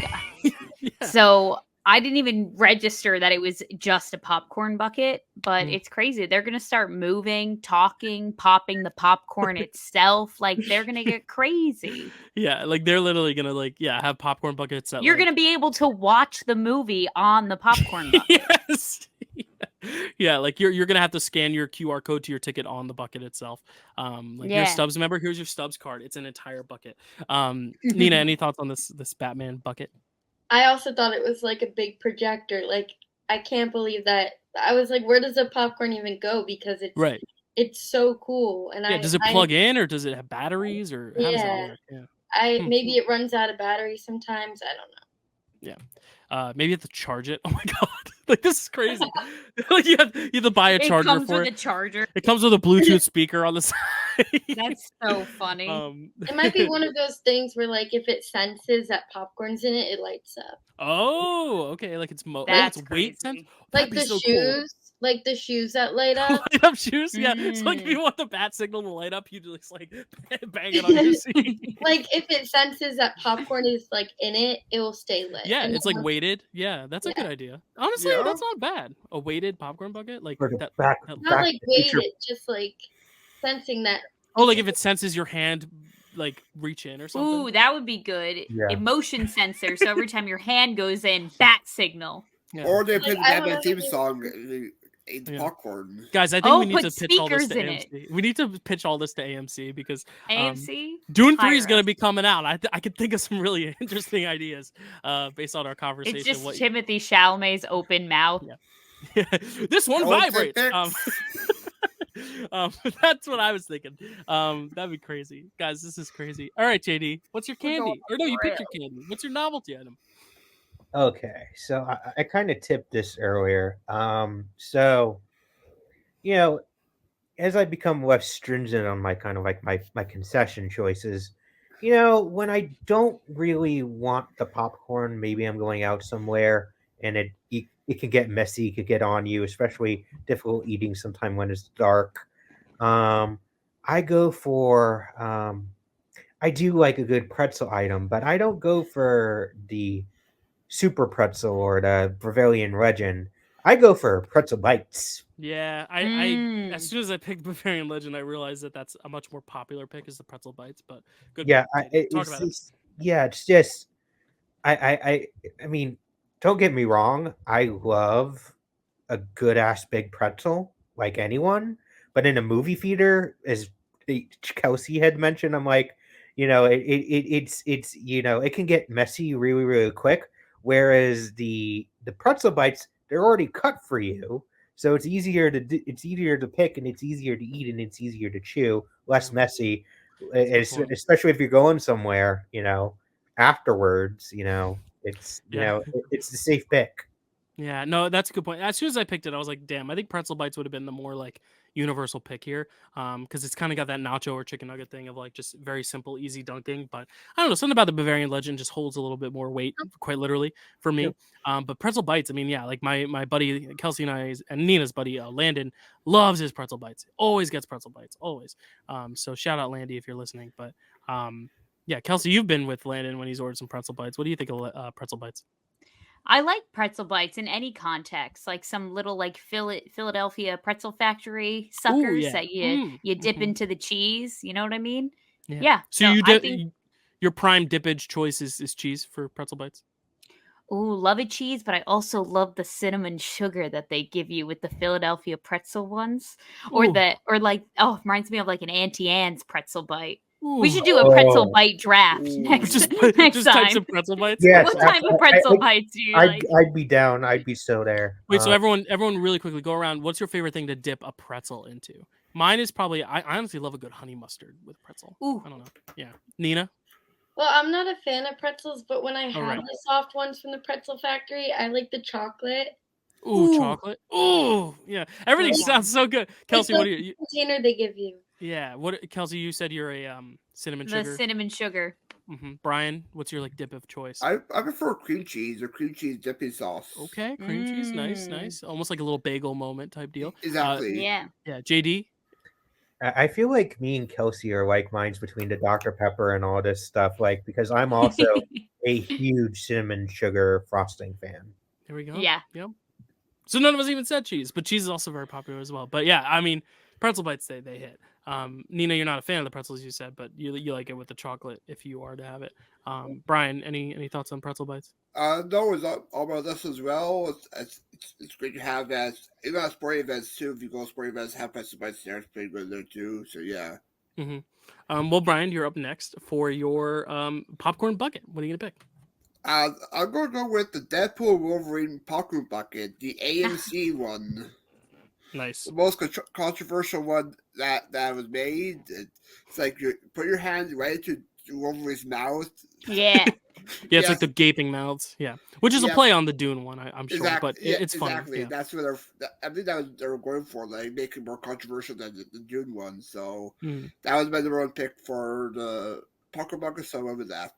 Yeah. So I didn't even register that it was just a popcorn bucket, but it's crazy. They're going to start moving, talking, popping the popcorn itself. Like, they're going to get crazy. Yeah, like they're literally gonna like have popcorn buckets. That, You're like... going to be able to watch the movie on the popcorn bucket. Yes. Yeah, like you're gonna have to scan your QR code to your ticket on the bucket itself. Like your Stubbs member, here's your Stubbs card. It's an entire bucket. Nina, any thoughts on this Batman bucket? I also thought it was like a big projector. Like, I can't believe that. I was like, where does the popcorn even go? Because it's so cool. And does it plug in, or does it have batteries, or how does that work? Yeah. Maybe it runs out of battery sometimes. I don't know. Yeah. Maybe you have to charge it. Oh my god. Like, this is crazy. Like you have to buy a charger comes for with it. a charger. It comes with a Bluetooth speaker on the side. That's so funny. It might be one of those things where, like, if it senses that popcorn's in it, it lights up. Oh, okay. Like it's That's weight crazy. sense. Like the so shoes, like the shoes that light up. Light up shoes, yeah. So like, if you want the bat signal to light up, you just like bang it on your seat. Like, if it senses that popcorn is like in it, it will stay lit. Yeah, And it's like weighted. Yeah, that's a good idea. Honestly, that's not bad. A weighted popcorn bucket, like Or the that. back- that- not like to feature- weighted, just like sensing that. Oh, like if it senses your hand, like reach in or something. Ooh, that would be good. Yeah. A motion sensor, so every time your hand goes in, bat signal. Yeah. Or they play the I don't Batman know theme if song in the Yeah. popcorn. Guys, I think Oh, we need put to pitch all this to speakers in it. AMC. We need to pitch all this to AMC because AMC. Dune 3 is Hire going to us. be coming out. I could think of some really interesting ideas based on our conversation. It's just Timothée Chalamet's open mouth. Yeah. This one Don't say vibrates. That's what I was thinking. That'd be crazy, guys. This is crazy. All right, JD, what's your We're going candy? Or no, you picked your candy. What's your novelty item? Okay, so I kind of tipped this earlier. So you know, as I become less stringent on my kind of like my concession choices, when I don't really want the popcorn, maybe I'm going out somewhere and it can get messy, it could get on you, especially difficult eating sometime when it's dark. I go for I do like a good pretzel item, but I don't go for the super pretzel or the Bavarian Legend. I go for pretzel bites. Yeah, I Mm. as soon as I picked Bavarian Legend, I realized that that's a much more popular pick is the pretzel bites. But good. Yeah, point, JD. Talk about it. it's just I mean, don't get me wrong. I love a good ass big pretzel like anyone, but in a movie theater, as Kelsey had mentioned, I'm like, it's it can get messy really really quick. Whereas the pretzel bites, they're already cut for you, so it's easier to pick and it's easier to eat and it's easier to chew, less Yeah. messy, That's a good point. especially if you're going somewhere, afterwards, it's Yeah. it's the safe pick. Yeah, no, that's a good point. As soon as I picked it, I was like, damn, I think pretzel bites would have been the more like universal pick here. Because it's kind of got that nacho or chicken nugget thing of like just very simple, easy dunking. But I don't know, something about the Bavarian Legend just holds a little bit more weight, quite literally, for me. Yep. But pretzel bites, I mean, yeah, like my buddy Kelsey and Nina's buddy Landon loves his pretzel bites. Always gets pretzel bites, always. So shout out Landy if you're listening. But yeah, Kelsey, you've been with Landon when he's ordered some pretzel bites. What do you think of pretzel bites? I like pretzel bites in any context, like some little like Philadelphia pretzel factory suckers yeah. that you dip Mhm. into the cheese. You know what I mean? Yeah. Yeah. So I think your prime dippage choice is cheese for pretzel bites? love it cheese, but I also love the cinnamon sugar that they give you with the Philadelphia pretzel ones, or Ooh. it reminds me of like an Auntie Anne's pretzel bite. We Ooh. should do a pretzel Oh. bite draft Ooh. next just next types time. of pretzel bites. Yes, What type of pretzel bites do you like? I'd be down. I'd be so there. Wait, so everyone really quickly go around. What's your favorite thing to dip a pretzel into? Mine is probably I honestly love a good honey mustard with pretzel. Ooh. I don't know. Yeah, Nina. Well, I'm not a fan of pretzels, but when I have right. the soft ones from the pretzel factory, I like the chocolate. Ooh, chocolate. Ooh, yeah. Everything Yeah. sounds so good. Kelsey, It's what do like you? the container they give you. Yeah, what? Kelsey, you said you're a cinnamon The sugar. cinnamon sugar. Brian, what's your like dip of choice? I prefer cream cheese or cream cheese dipping sauce. Okay, cream cheese, nice. Almost like a little bagel moment type deal. Exactly. Yeah. Yeah, JD. I feel like me and Kelsey are like minds between the Dr. Pepper and all this stuff, like because I'm also a huge cinnamon sugar frosting fan. There we go. Yeah. Yep. So none of us even said cheese, but cheese is also very popular as well. But yeah, I mean, pretzel bites they hit. Nina, you're not a fan of the pretzels, you said, but you like it with the chocolate if you are to have it. Brian, any thoughts on pretzel bites? No, it's all about this as well. It's great to have as even at sporting events too. If you go to sporting events, have pretzel bites there. It's pretty good there too. So yeah. Well, Brian, you're up next for your popcorn bucket. What are you gonna pick? I'm going to go with the Deadpool Wolverine popcorn bucket, the AMC one. Nice. The most controversial one that was made. It's like you put your hand right into Wolverine's mouth. Yeah. Yeah, it's like the gaping mouths. Yeah, which is a play on the Dune one, I'm sure, exactly. but it's funny. Exactly. Yeah. That's what I think they were going for, like make it more controversial than the Dune one. So that was my number one pick for the popcorn bucket. So I went with that.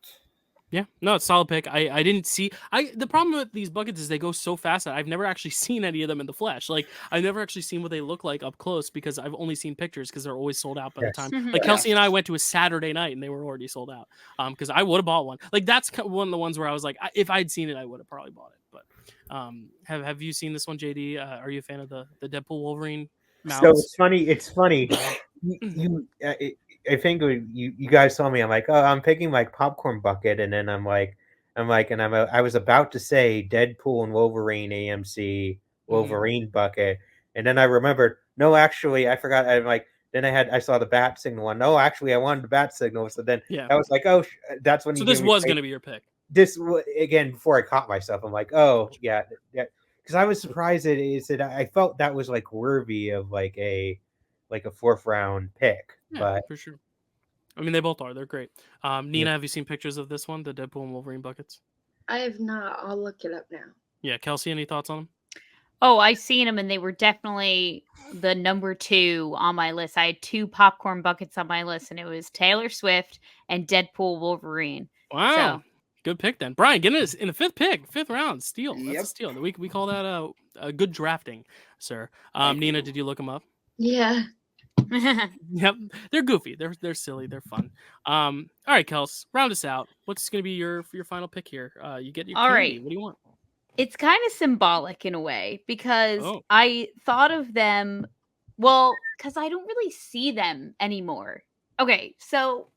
Yeah, no, it's a solid pick. I didn't see. The problem with these buckets is they go so fast that I've never actually seen any of them in the flesh. Like I've never actually seen what they look like up close because I've only seen pictures because they're always sold out by the time. Like Kelsey and I went to a Saturday night and they were already sold out. Because I would have bought one. Like that's one of the ones where I was like, if I'd seen it, I would have probably bought it. But have you seen this one, JD? Are you a fan of the Deadpool Wolverine mouths? So it's funny. I think you guys saw me. I'm like, oh, I'm picking like popcorn bucket, and then I'm like, I'm like, and I was about to say Deadpool and Wolverine AMC Wolverine bucket, and then I remembered, no, actually, I forgot. I'm like, then I saw the bat signal one. No, actually, I wanted the bat signal. So then Yeah. I was like, oh, that's when So you this gave me was going to be your pick. this again before I caught myself. I'm like, oh yeah, because I was surprised that it said I felt that was like worthy of like a 4th round pick. Yeah, But for sure. I mean, they both are. They're great. Nina, Yeah. have you seen pictures of this one, the Deadpool and Wolverine buckets? I have not. I'll look it up now. Yeah, Kelsey, any thoughts on them? Oh, I seen them, and they were definitely the number 2 on my list. I had 2 popcorn buckets on my list, and it was Taylor Swift and Deadpool Wolverine. Wow. So, Good pick then. Brian, get in the 5th pick, 5th round, steal. That's a Yep. steal. We call that a good drafting, sir. Thank Nina, you. did you look them up? Yeah. Yep, they're goofy. They're silly. They're fun. All right, Kels, round us out. What's going to be your final pick here? You get your All candy. right. What do you want? It's kind of symbolic in a way because Oh. I thought of them, well, because I don't really see them anymore. Okay, so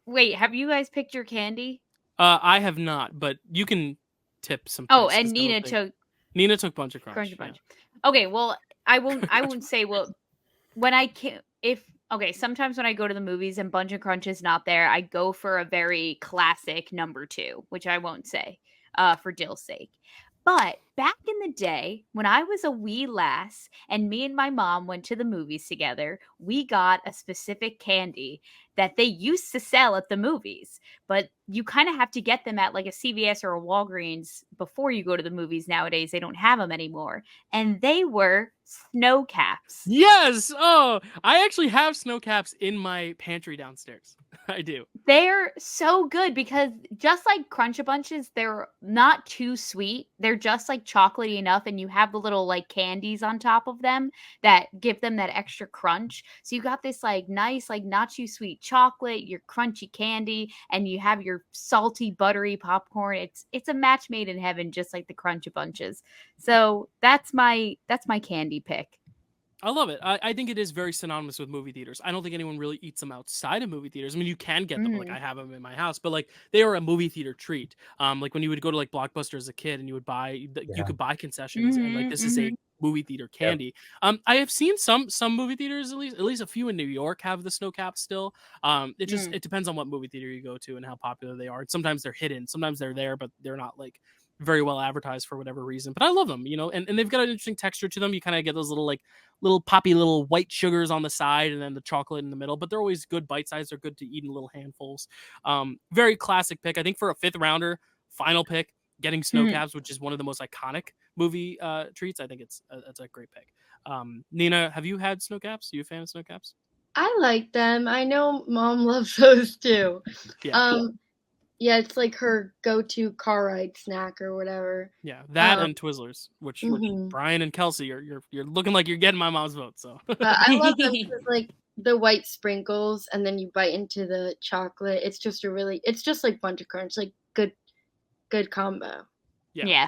wait, have you guys picked your candy? I have not, but you can tip some. Oh, picks, 'cause and I don't Nina think- took Nina took Bunch of Crunch. Crunch yeah. Bunch. Okay, well, I won't say well when I can sometimes when I go to the movies and Bunch of Crunch is not there, I go for a very classic number 2, which I won't say for Dill's sake. But back in the day, when I was a wee lass and me and my mom went to the movies together, we got a specific candy that they used to sell at the movies. But you kind of have to get them at like a CVS or a Walgreens before you go to the movies nowadays. They don't have them anymore. And they were snow caps. Yes. Oh, I actually have snow caps in my pantry downstairs. I do. They're so good because just like Crunch-A-Bunches, they're not too sweet. They're just like chocolatey enough, and you have the little like candies on top of them that give them that extra crunch. So you got this like nice, like not too sweet chocolate, your crunchy candy, and you have your salty, buttery popcorn. It's a match made in heaven, just like the Crunch-A-Bunches. So that's my candy pick. I love it. I think it is very synonymous with movie theaters. I don't think anyone really eats them outside of movie theaters. I mean, you can get them. Like I have them in my house, but like they are a movie theater treat. Like when you would go to like Blockbuster as a kid and you would buy, you could buy concessions, and like this is a movie theater candy. I have seen some movie theaters, at least a few in New York have the snow caps still. It depends on what movie theater you go to and how popular they are. Sometimes they're hidden, sometimes they're there, but they're not like very well advertised for whatever reason. But I love them, and they've got an interesting texture to them. You kind of get those little poppy little white sugars on the side and then the chocolate in the middle, but they're always good bite size. They're good to eat in little handfuls. Very classic pick. I think for a 5th rounder, final pick, getting snow caps, which is one of the most iconic movie treats. I think it's a great pick. Nina, have you had snow caps? Are you a fan of snow caps? I like them. I know Mom loves those too. Yeah. Yeah, it's like her go-to car ride snack or whatever. Yeah, that and Twizzlers, which Brian and Kelsey, you're looking like you're getting my mom's vote. So I love them because like the white sprinkles, and then you bite into the chocolate. It's just like Bunch of Crunch, like good combo. Yeah.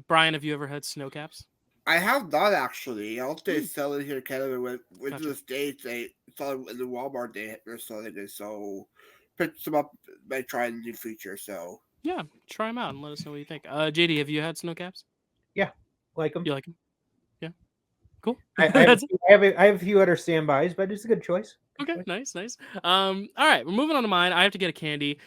Brian, have you ever had snow caps? I have not actually. I don't think they sell it here in Canada. Went Gotcha. to the States. They saw it in the Walmart. They're selling it. So picked them up. By trying in the future. So yeah, try them out and let us know what you think. JD, have you had snow caps? Yeah, like them. You like them? Yeah, cool. I have a few other standbys, but it's a good choice. Okay, nice. All right, we're moving on to mine. I have to get a candy.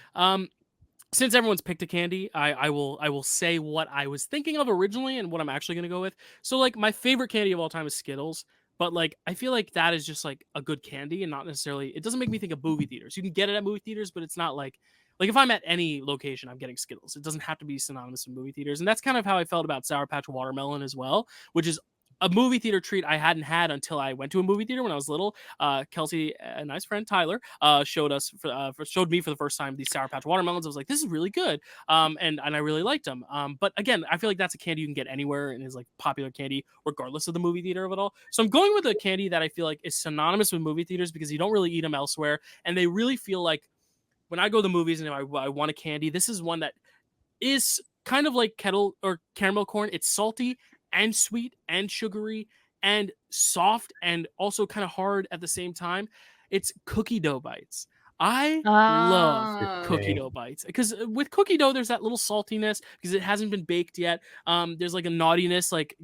Since everyone's picked a candy, I will say what I was thinking of originally and what I'm actually going to go with. So like my favorite candy of all time is Skittles, but like I feel like that is just like a good candy and not necessarily, it doesn't make me think of movie theaters. You can get it at movie theaters, but it's not like if I'm at any location, I'm getting Skittles. It doesn't have to be synonymous with movie theaters. And that's kind of how I felt about Sour Patch Watermelon as well, which is a movie theater treat I hadn't had until I went to a movie theater when I was little. Kelsey, a nice friend, Tyler, showed me for the first time these Sour Patch Watermelons. I was like, this is really good. And I really liked them. But again, I feel like that's a candy you can get anywhere and is like popular candy regardless of the movie theater of it all. So I'm going with a candy that I feel like is synonymous with movie theaters because you don't really eat them elsewhere. And they really feel like when I go to the movies and I want a candy, this is one that is kind of like kettle or caramel corn. It's salty and sweet and sugary and soft and also kind of hard at the same time. It's cookie dough bites. I love Oh. cookie dough bites because with cookie dough, there's that little saltiness because it hasn't been baked yet. There's like a naughtiness, like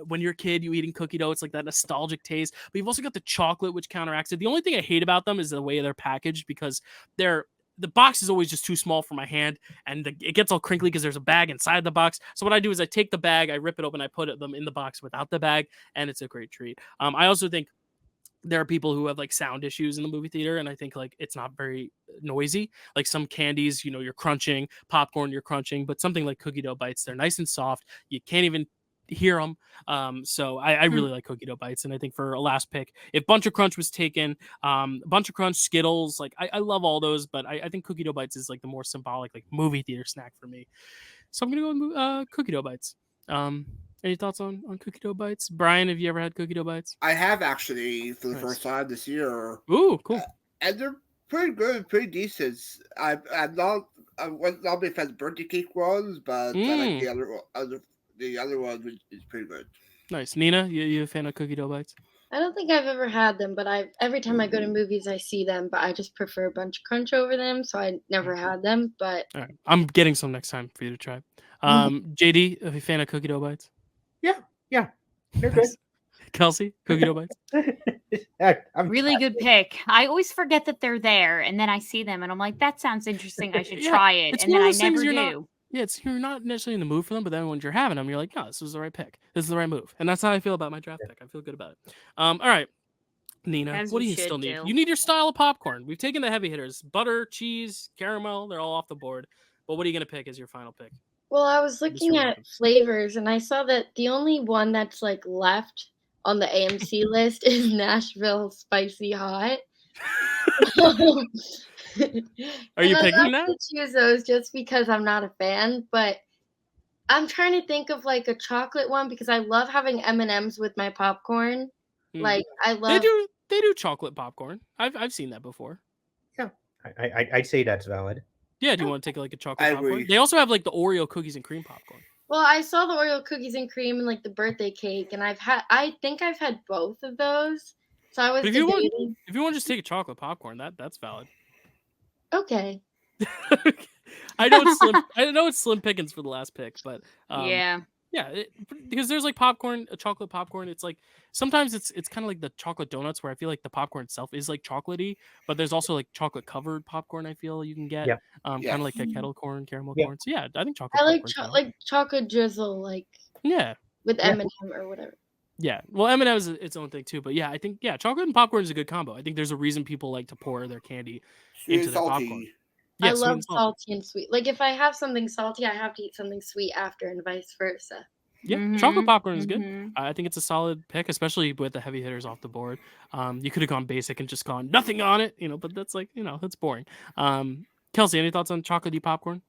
when you're a kid, you eating cookie dough, it's like that nostalgic taste. But you've also got the chocolate, which counteracts it. The only thing I hate about them is the way they're packaged because the box is always just too small for my hand, and it gets all crinkly because there's a bag inside the box. So what I do is I take the bag, I rip it open, I put them in the box without the bag, and it's a great treat. I also think there are people who have like sound issues in the movie theater, and I think like it's not very noisy. Like some candies, you're crunching, popcorn, you're crunching, but something like cookie dough bites, they're nice and soft. You can't even hear them. So I really like cookie dough bites, and I think for a last pick, if Bunch of Crunch was taken, Bunch of Crunch, Skittles, like I love all those, but I think cookie dough bites is like the more symbolic like movie theater snack for me. So I'm gonna go with cookie dough bites. Any thoughts on cookie dough bites? Brian, have you ever had cookie dough bites? I have actually for the Nice. first time this year. Ooh, cool. And they're pretty good, pretty decent. I'm not a big fan of birthday cake ones, but I like the other one is pretty good. Nice. Nina, you a fan of cookie dough bites? I don't think I've ever had them, but every time I go to movies, I see them, but I just prefer Bunch Crunch over them, so I never had them. But All right, I'm getting some next time for you to try. JD, are you a fan of cookie dough bites? Yeah, they're good. Kelsey, cookie dough bites. I'm Really trying. good pick. I always forget that they're there, and then I see them, and I'm like, that sounds interesting. I should Yeah, try it, it's and one then of I those things never you're do. not- Yeah, you're not necessarily in the mood for them, but then when you're having them, you're like, no, this was the right pick. This is the right move. And that's how I feel about my draft pick. I feel good about it. All right, Nina, As what do you you should, still need? Dyl. You need your style of popcorn. We've taken the heavy hitters. Butter, cheese, caramel, they're all off the board. But what are you going to pick as your final pick? well, I was looking Mr. at Williams. flavors, and I saw that the only one that's like left on the AMC list is Nashville Spicy Hot. Are you And I'm picking not that? gonna choose those just because I'm not a fan, but I'm trying to think of like a chocolate one because I love having M&Ms with my popcorn. Mm. Like I They love do chocolate popcorn. I've seen that before. I'd say that's valid. Yeah, do you want to take like a chocolate I popcorn? agree. They also have like the Oreo cookies and cream popcorn. Well, I saw the Oreo cookies and cream and like the birthday cake, and I think I've had both of those. So I was But if you want debating. to just take a chocolate popcorn, that's valid. Okay. I know it's slim pickings for the last pick, but Yeah. because there's like popcorn, a chocolate popcorn. It's like sometimes it's kind of like the chocolate donuts where I feel like the popcorn itself is like chocolatey, but there's also like chocolate covered popcorn. I feel you can get, Yeah. kind of like that kettle corn, caramel Yeah. corn. So yeah, I think chocolate. I like popcorn's valid. like chocolate drizzle, like Yeah. with Yeah. M&M or whatever. Yeah, well, M&M is its own thing too, but yeah, I think chocolate and popcorn is a good combo. I think there's a reason people like to pour their candy Sweet into and their salty. popcorn. I sweet love and salty. salty and sweet. Like if I have something salty, I have to eat something sweet after, and vice versa. Yeah, chocolate popcorn is good. Mhm. I think it's a solid pick, especially with the heavy hitters off the board. You could have gone basic and just gone nothing on it, but that's like, that's boring. Kelsey, any thoughts on chocolatey popcorn?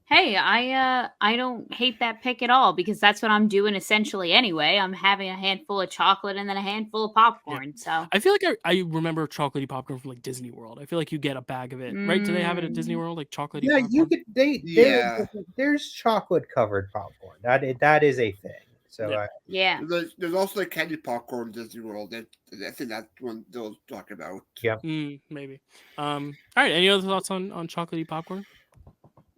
Hey, I don't hate that pick at all because that's what I'm doing essentially anyway. I'm having a handful of chocolate and then a handful of popcorn. So I feel like I remember chocolatey popcorn from like Disney World. I feel like you get a bag of it, right? Do they have it at Disney World, like chocolatey Yeah, popcorn? you could. Yeah. There's chocolate covered popcorn. That is a thing. So Yeah. yeah. There's also like candy popcorn in Disney World. I think that's one they'll talk about. Maybe. All right. Any other thoughts on chocolatey popcorn?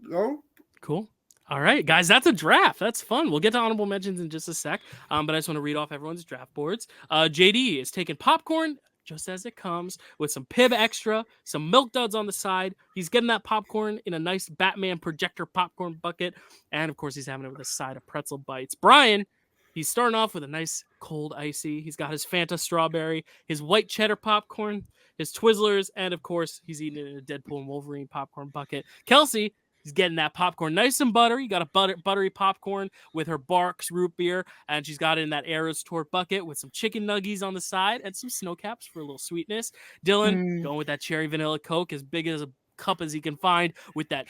No? Cool. All right, guys, that's a draft. That's fun. We'll get to honorable mentions in just a sec. But I just want to read off everyone's draft boards. JD is taking popcorn just as it comes with some Pib Extra, some Milk Duds on the side. He's getting that popcorn in a nice Batman projector popcorn bucket. And, of course, he's having it with a side of pretzel bites. Brian, he's starting off with a nice cold icy. He's got his Fanta strawberry, his white cheddar popcorn, his Twizzlers, and, of course, he's eating it in a Deadpool and Wolverine popcorn bucket. Kelsey, he's getting that popcorn nice and buttery. Got a buttery popcorn with her Barks root beer, and she's got it in that Arrows Tour bucket with some chicken nuggies on the side and some snow caps for a little sweetness. Dylan going with that cherry vanilla Coke as big as a cup as he can find with that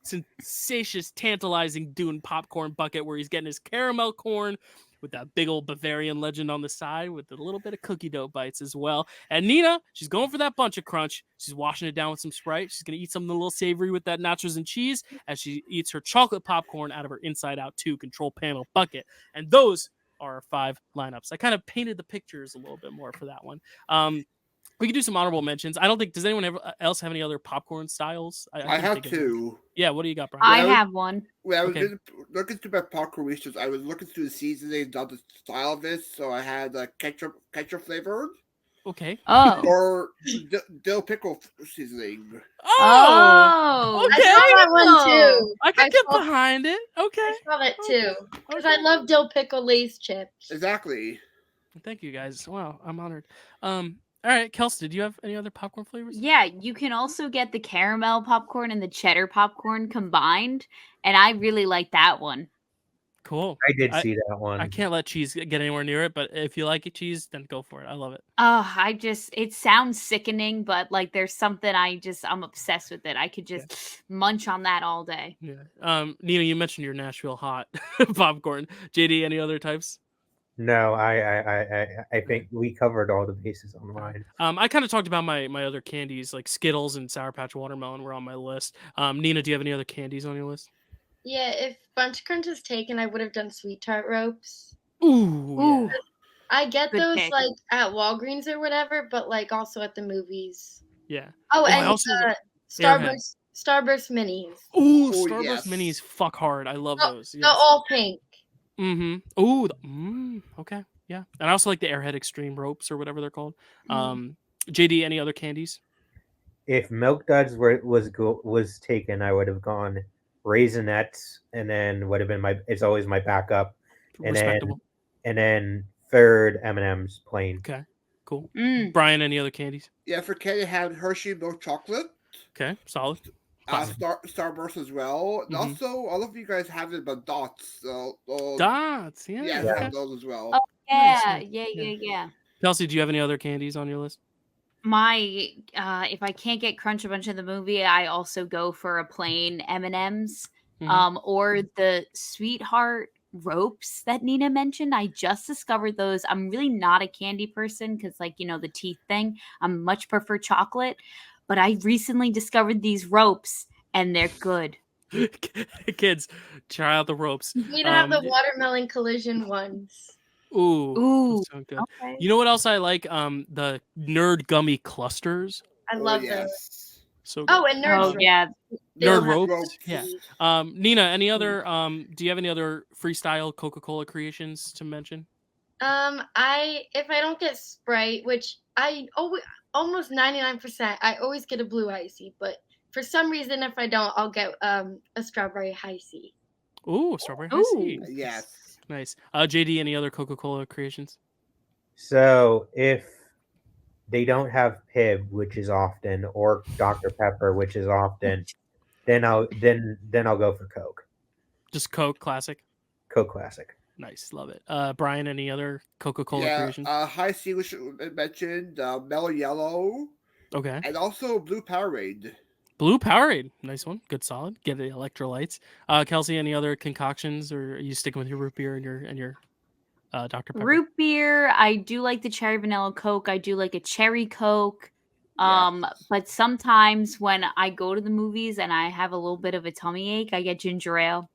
sensacious, tantalizing Dune popcorn bucket where he's getting his caramel corn with that big old Bavarian legend on the side with a little bit of cookie dough bites as well. And Nina, she's going for that bunch of crunch. She's washing it down with some Sprite. She's going to eat something a little savory with that nachos and cheese as she eats her chocolate popcorn out of her Inside Out 2 control panel bucket. And those are our 5 lineups. I kind of painted the pictures a little bit more for that one. We could do some honorable mentions. I don't think. Does anyone else have any other popcorn styles? I couldn't have think of any. two. Yeah, what do you got, Brian? I Well, have one. When I was Okay. looking through my popcorn research, I was looking through the seasoning, not the style of this. So I had ketchup flavored Okay. Oh. or dill pickle seasoning. Oh, I okay. saw that one too. I could get saw- behind it. Okay. I saw that too. Because Okay. I love dill pickle Lay's chips. Exactly. Thank you guys. Wow, I'm honored. All right, Kelsey, did you have any other popcorn flavors? Yeah, you can also get the caramel popcorn and the cheddar popcorn combined, and I really like that one. Cool. I did see that one. I can't let cheese get anywhere near it, but if you like it, cheese, then go for it. I love it. Oh, it sounds sickening, but like there's something I'm obsessed with it. I could just munch on that all day. Yeah. Nina, you mentioned your Nashville hot popcorn. JD, any other types? No, I think we covered all the bases on mine. I kind of talked about my other candies, like Skittles and Sour Patch Watermelon were on my list. Nina, do you have any other candies on your list? Yeah, if Bunch Crunch is taken, I would have done Sweet Tart Ropes. Ooh. Yeah. I get Good those pick. like at Walgreens or whatever, but like also at the movies. Yeah. Oh, I and also Starburst minis. Ooh, Oh, Starburst yes. minis, fuck hard. I love those. The Yes. all pink. Mm-hmm. Ooh. Okay. Yeah. And I also like the Airhead Extreme ropes or whatever they're called. JD, any other candies? If Milk Duds was taken, I would have gone Raisinets, and then would have been it's always my backup, and Respectable. then third M&M's plain. Okay. Cool. Mm. Brian, any other candies? Yeah, for candy, I had Hershey milk chocolate. Okay. Solid. Classic. Starburst as well. And Mhm. also, all of you guys have it, but dots. Dots. Yeah. Yeah, I Okay. have those as well. Oh, yeah, Nice. yeah. Kelsey, do you have any other candies on your list? My if I can't get Crunch a Bunch of the movie, I also go for a plain M&Ms, Mhm. or the Sweetheart ropes that Nina mentioned. I just discovered those. I'm really not a candy person because, like, the teeth thing. I much prefer chocolate, but I recently discovered these ropes and they're good. Kids, try out the ropes. You need to have the watermelon collision ones. Ooh, that's so good. Okay. You know what else I like? The Nerd Gummy Clusters. I love those. So good. Oh, and Nerd Ropes. yeah. They don't Nerd have ropes. Yeah. Nina, any other? Do you have any other freestyle Coca Cola creations to mention? If I don't get Sprite, which I almost 99%, I always get a blue icy, but for some reason, if I don't, I'll get a strawberry high C. Ooh, strawberry high C. Yes. Nice. JD, any other Coca Cola creations? So if they don't have Pib, which is often, or Dr. Pepper, which is often, then I'll go for Coke. Just Coke Classic. Coke Classic. Nice, love it. Brian, any other Coca Cola creations? High C, which I mentioned, Mellow Yellow. Okay. And also Blue Powerade. Blue Powerade, nice one, good, solid. Get the electrolytes. Kelsey, any other concoctions, or are you sticking with your root beer and your Dr. Pepper? Root beer. I do like the cherry vanilla Coke. I do like a cherry Coke. But sometimes when I go to the movies and I have a little bit of a tummy ache, I get ginger ale.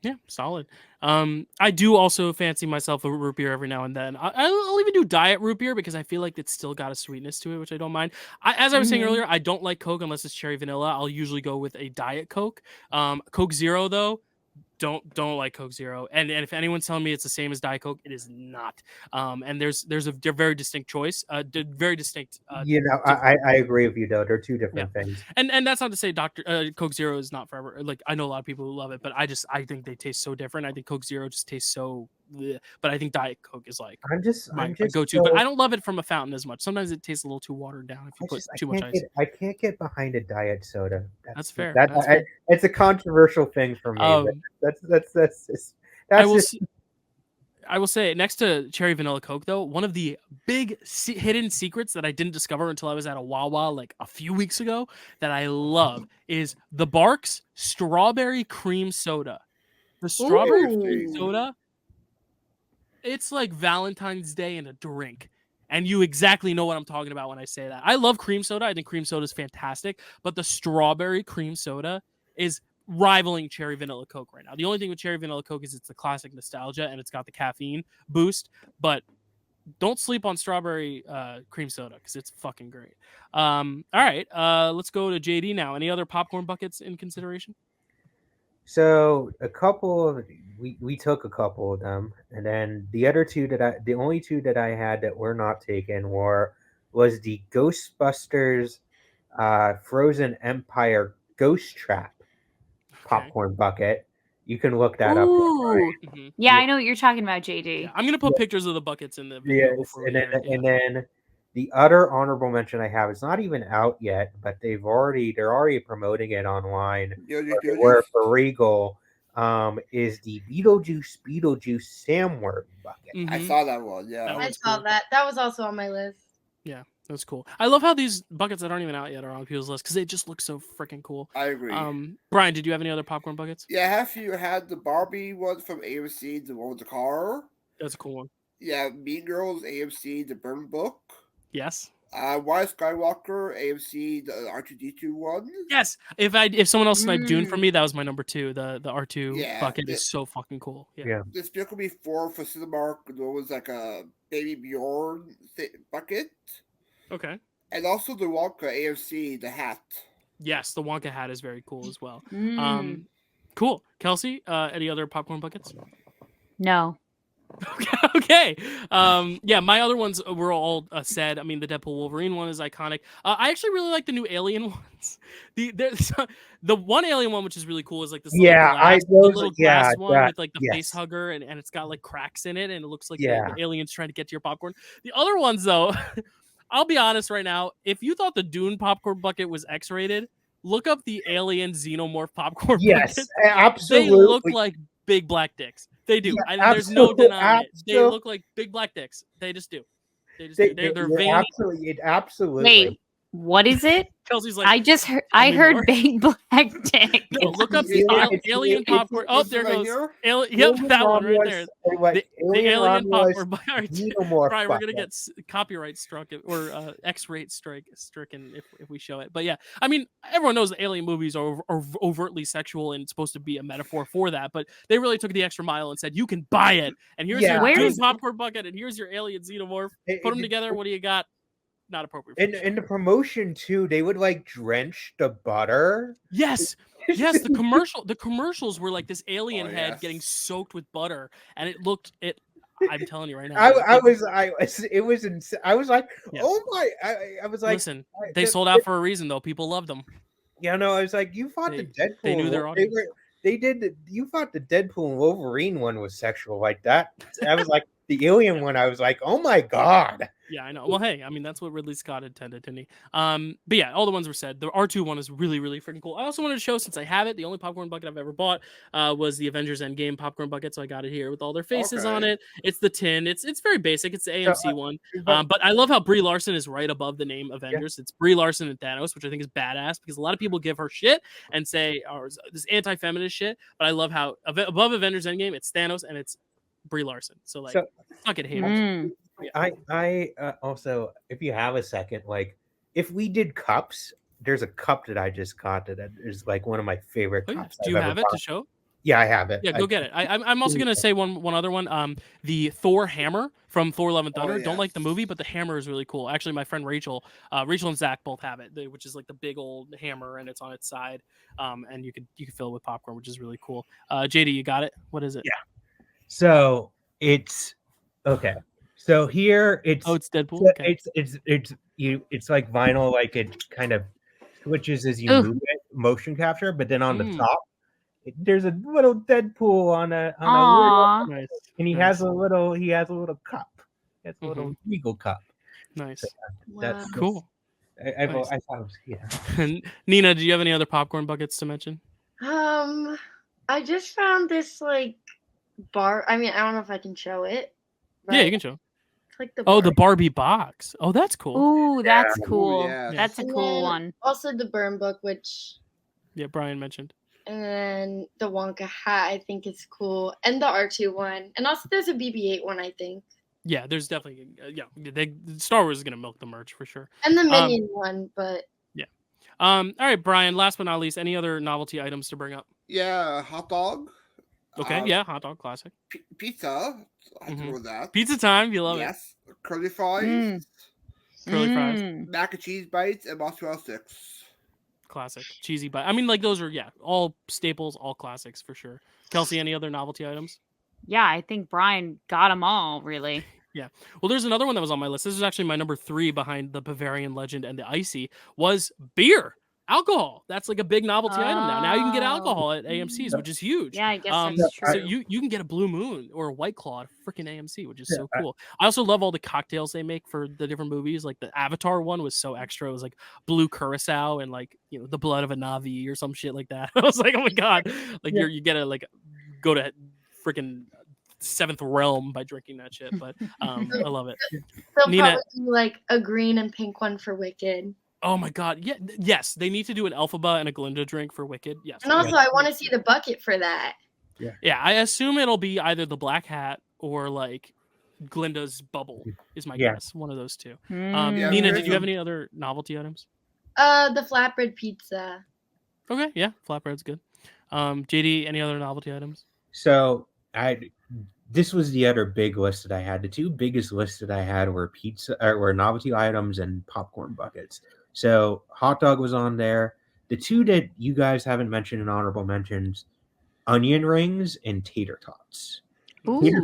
Yeah, solid. I do also fancy myself a root beer every now and then. I'll even do diet root beer because I feel like it's still got a sweetness to it, which I don't mind. As I was saying earlier, I don't like Coke unless it's cherry vanilla. I'll usually go with a diet Coke. Coke Zero though, don't like Coke Zero. And if anyone's telling me it's the same as Diet Coke, it is not. And there's a very distinct choice. Very distinct. I agree with you though. They're two different things. And that's not to say Coke Zero is not forever. Like, I know a lot of people who love it, but I think they taste so different. I think Coke Zero just tastes so. Bleh. But I think Diet Coke is like I'm just go-to. So, but I don't love it from a fountain as much. Sometimes it tastes a little too watered down if you put too much ice. I can't get behind a diet soda. That's fair. It's a controversial thing for me. I will say, next to cherry vanilla Coke, though, one of the big hidden secrets that I didn't discover until I was at a Wawa like a few weeks ago that I love is the Barks strawberry cream soda. The strawberry cream soda, it's like Valentine's Day in a drink. And you exactly know what I'm talking about when I say that. I love cream soda. I think cream soda is fantastic. But the strawberry cream soda is rivaling cherry vanilla Coke right now. The only thing with cherry vanilla Coke is it's the classic nostalgia and it's got the caffeine boost. But don't sleep on strawberry cream soda because it's fucking great. All right, let's go to JD now. Any other popcorn buckets in consideration? So a couple of we took a couple of them, and then the only two that I had that were not taken was the Ghostbusters Frozen Empire Ghost Trap popcorn bucket. You can look that up. Ooh. Mm-hmm. Yeah, I know what you're talking about, JD. Yeah, I'm gonna put pictures of the buckets in the video before we hear it. And then the other honorable mention I have is not even out yet, but they're already promoting it online. Where for Regal, is the Beetlejuice Samword bucket. Mhm. I saw that one. Yeah, I saw that. That was also on my list. Yeah, that's cool. I love how these buckets that aren't even out yet are on people's list because they just look so freaking cool. I agree. Brian, did you have any other popcorn buckets? Yeah, have you had the Barbie one from AMC, the one with the car? That's a cool one. Yeah, Mean Girls, AMC, the Burn Book. Yes. Why Skywalker, AMC, the R2D2 one. Yes. If someone else sniped Dune for me, that was my number 2. The R2 bucket is so fucking cool. Yeah. Despicable Me 4 for Cinemark. There was like a Baby Bjorn bucket. Okay. And also the Wonka AMC, the hat. Yes, the Wonka hat is very cool as well. Mm. Cool. Kelsey, any other popcorn buckets? No. Okay. Yeah, my other ones were all said. I mean, the Deadpool Wolverine one is iconic. I actually really like the new Alien ones. The one Alien one, which is really cool, is like this little glass one with like the face hugger, and it's got like cracks in it, and it looks like the alien's trying to get to your popcorn. The other ones, though, I'll be honest right now. If you thought the Dune popcorn bucket was X-rated, look up the Alien Xenomorph popcorn bucket. Yes, absolutely. They look like big black dicks. They do. Yeah, there's no denying it. They look like big black dicks. They just do. They're veiny. Absolutely. Wait, what is it? Kelsey's like, I heard big black dick. No, look up the alien popcorn. Oh, there goes. Yep, that one right there. The alien popcorn. Brian, we're gonna get copyright struck or X-rate stricken if we show it. But yeah, I mean, everyone knows the alien movies are overtly sexual and supposed to be a metaphor for that. But they really took the extra mile and said, you can buy it, and here's your Dune popcorn bucket, and here's your alien xenomorph. Put them together. What do you got? Not appropriate. In the promotion too, they would like drench the butter. Yes. The commercials were like this alien head getting soaked with butter, and it looked I'm telling you right now. I was like, oh my! I was like, listen, they sold out for a reason though. People loved them. Yeah, no, I was like, you thought the Deadpool. They knew their audience. You thought the Deadpool and Wolverine one was sexual like that. I was like, the alien one, I was like, oh my god. Yeah, I know. Well, hey, I mean, that's what Ridley Scott intended, didn't he? But yeah, all the ones were said. The R2 one is really, really freaking cool. I also wanted to show, since I have it, the only popcorn bucket I've ever bought was the Avengers Endgame popcorn bucket, so I got it here with all their faces on it. It's the tin. It's very basic. It's the AMC one. But I love how Brie Larson is right above the name Avengers. Yeah. It's Brie Larson and Thanos, which I think is badass because a lot of people give her shit and say this anti-feminist shit. But I love how above Avengers Endgame, it's Thanos and it's Brie Larson. So like, fuck it, haters. I also, if you have a second, like if we did cups, there's a cup that I just got that is like one of my favorite cups. Do you have it to show? Yeah, I have it. Yeah, go get it. I'm also gonna say one other one. The Thor hammer from Thor: Love and Thunder. Don't like the movie, but the hammer is really cool. Actually, my friend Rachel and Zach both have it, which is like the big old hammer, and it's on its side. And you can fill it with popcorn, which is really cool. JD, you got it? What is it? Yeah. So it's okay. So here it's Deadpool. Okay. It's like vinyl, like it kind of switches as you move it, motion capture. But then on the top, there's a little Deadpool on a little, and he has a little cup. It's a little Regal cup. Nice. So that's cool. I thought it was Nina, do you have any other popcorn buckets to mention? I just found this like bar. I mean, I don't know if I can show it. Yeah, you can show. Like the Barbie box. Oh, that's cool. Ooh, that's cool. Ooh, yeah. That's a cool one. Also the Burn Book, which Brian mentioned. And then the Wonka hat, I think is cool, and the R2 one, and also there's a BB-8 one, I think. Yeah, there's definitely Star Wars is gonna milk the merch for sure. And the Minion one, but yeah. All right, Brian. Last but not least, any other novelty items to bring up? Yeah, hot dog. Okay, hot dog, classic. Pizza. I have to go with that. Pizza time. You love it. Yes, curly fries, Curly fries. mac and cheese bites, and mozzarella sticks. Classic. Cheesy bite. I mean, like, those are, all staples, all classics for sure. Kelsey, any other novelty items? Yeah, I think Brian got them all, really. Yeah. Well, there's another one that was on my list. This is actually my number 3 behind the Bavarian Legend and the Icy, was beer. Alcohol. That's like a big novelty item now. Now you can get alcohol at AMC's, which is huge. Yeah, I guess that's true. So you can get a Blue Moon or a White Claw at freaking AMC, which is so cool. I also love all the cocktails they make for the different movies. Like the Avatar one was so extra. It was like blue curacao and like, the blood of a Na'vi or some shit like that. I was like, oh my god, like you get to like go to freaking seventh realm by drinking that shit. But I love it. They'll Nina, probably do like a green and pink one for Wicked. Oh my god! Yeah, yes, they need to do an Elphaba and a Glinda drink for Wicked. Yes, and also I want to see the bucket for that. Yeah, I assume it'll be either the Black Hat or like Glinda's bubble. Is my guess. One of those two. Nina, did you have any other novelty items? The flatbread pizza. Okay, yeah, flatbread's good. JD, any other novelty items? So this was the other big list that I had. The 2 biggest lists that I had were were novelty items and popcorn buckets. So hot dog was on there. The 2 that you guys haven't mentioned in honorable mentions, onion rings and tater tots. Tater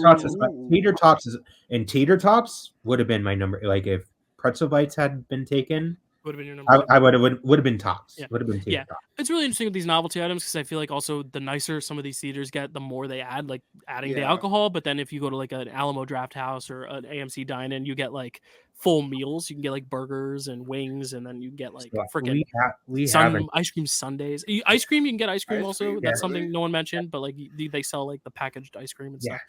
tots would have been my number. Like if pretzel bites had been taken, would have been your number. I would have been tots. Would have been tater tots. It's really interesting with these novelty items because I feel like also the nicer some of these theaters get, the more they add, like adding the alcohol. But then if you go to like an Alamo Draft House or an AMC dine-in, you get like full meals. You can get like burgers and wings, and then you get like freaking ice cream sundaes. Ice cream, you can get ice cream also. Cream, that's something no one mentioned, but like they sell like the packaged ice cream and stuff.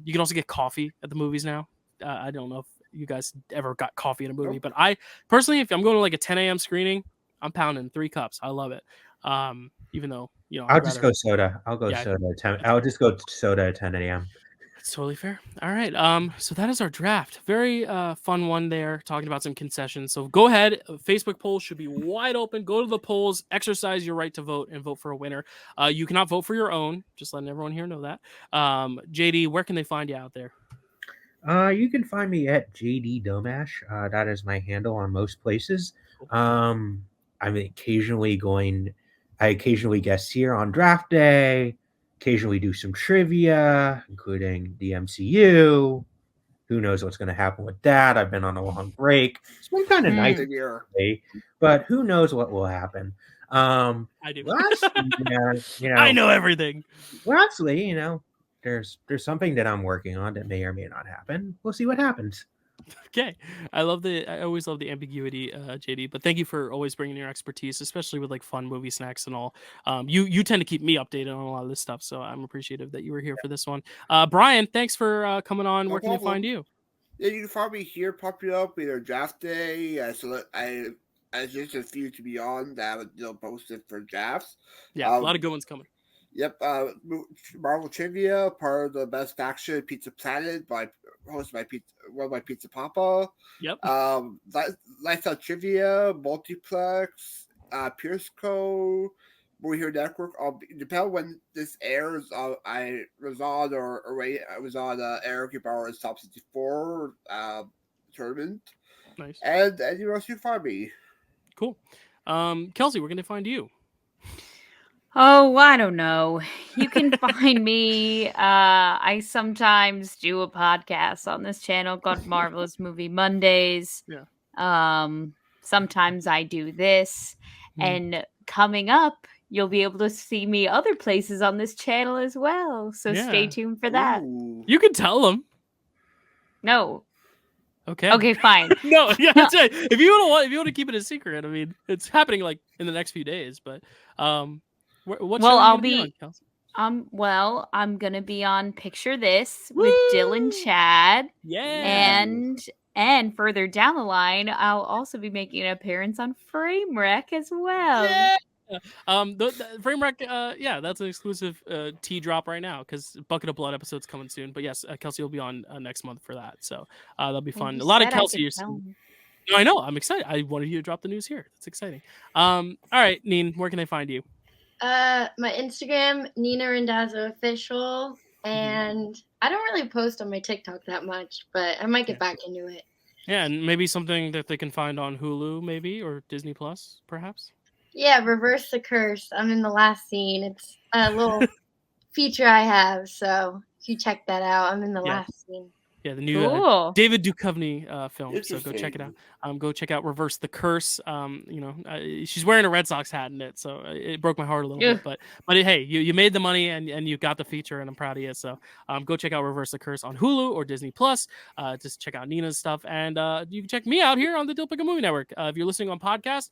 You can also get coffee at the movies now. I don't know if you guys ever got coffee in a movie, but I personally, if I'm going to like a 10 a.m. screening, I'm pounding 3 cups. I love it. Even though, I'll just go soda. I'll go soda at 10. I'll just go soda at 10 a.m. That's totally fair. All right. So that is our draft. Very fun one there, talking about some concessions. So go ahead. Facebook polls should be wide open. Go to the polls, exercise your right to vote, and vote for a winner. You cannot vote for your own. Just letting everyone here know that. JD, where can they find you out there? You can find me at JD Domash. That is my handle on most places. I occasionally guest here on draft day, occasionally do some trivia, including the MCU. Who knows what's going to happen with that? I've been on a long break. It's been kind of nice today, but who knows what will happen. I do. I know everything. Well, actually, there's something that I'm working on that may or may not happen. We'll see what happens. Okay. I always love the ambiguity, JD, but thank you for always bringing your expertise, especially with like fun movie snacks and all. You tend to keep me updated on a lot of this stuff, so I'm appreciative that you were here for this one. Brian, thanks for coming on. Where can they find you? Yeah, you can find me here, popping up either draft day. I just a few to be on that would posted for drafts. Yeah, a lot of good ones coming. Yep, Marvel Trivia, part of the Best Faction Pizza Planet, hosted by Pizza Papa. Yep. Lifestyle Trivia, Multiplex, Pierce Co, Movie Hero Network. Depending on when this airs, I was on Eric Bauer's Top 64 tournament. Nice. And anywhere else you can find me. Cool. Kelsey, where can they find you? Oh, I don't know. You can find me. I sometimes do a podcast on this channel called Marvel-ous Movie Mondays. Yeah. Sometimes I do this. And coming up, you'll be able to see me other places on this channel as well. So stay tuned for that. Ooh. You can tell them. No. Okay. Okay, fine. No, yeah, that's right. If you want to keep it a secret, I mean, it's happening like in the next few days, but I'll be on, I'm gonna be on Picture This with Dyl and Chad. Yeah. And further down the line, I'll also be making an appearance on Frame Wreck as well. Yeah. The Frame Wreck, that's an exclusive tea drop right now because Bucket of Blood episode's coming soon. But yes, Kelsey will be on next month for that, so that'll be fun. A lot of Kelsey. No, I know. I'm excited. I wanted you to drop the news here. That's exciting. All right, Neen, where can they find you? My Instagram, Nina Randazzo Official, And I don't really post on my TikTok that much, but I might get back into it. Yeah, and maybe something that they can find on Hulu, maybe, or Disney Plus, perhaps. Yeah, Reverse the Curse. I'm in the last scene. It's a little feature I have, so if you check that out, I'm in the last scene. Yeah, the new Cool. David Duchovny film. So go check it out. Interesting. Go check out Reverse the Curse. She's wearing a Red Sox hat in it, so it broke my heart a little bit. But hey, you made the money and you got the feature, and I'm proud of you. So go check out Reverse the Curse on Hulu or Disney Plus. Just check out Nina's stuff, and you can check me out here on the Dyl Pickle Movie Network. If you're listening on podcast,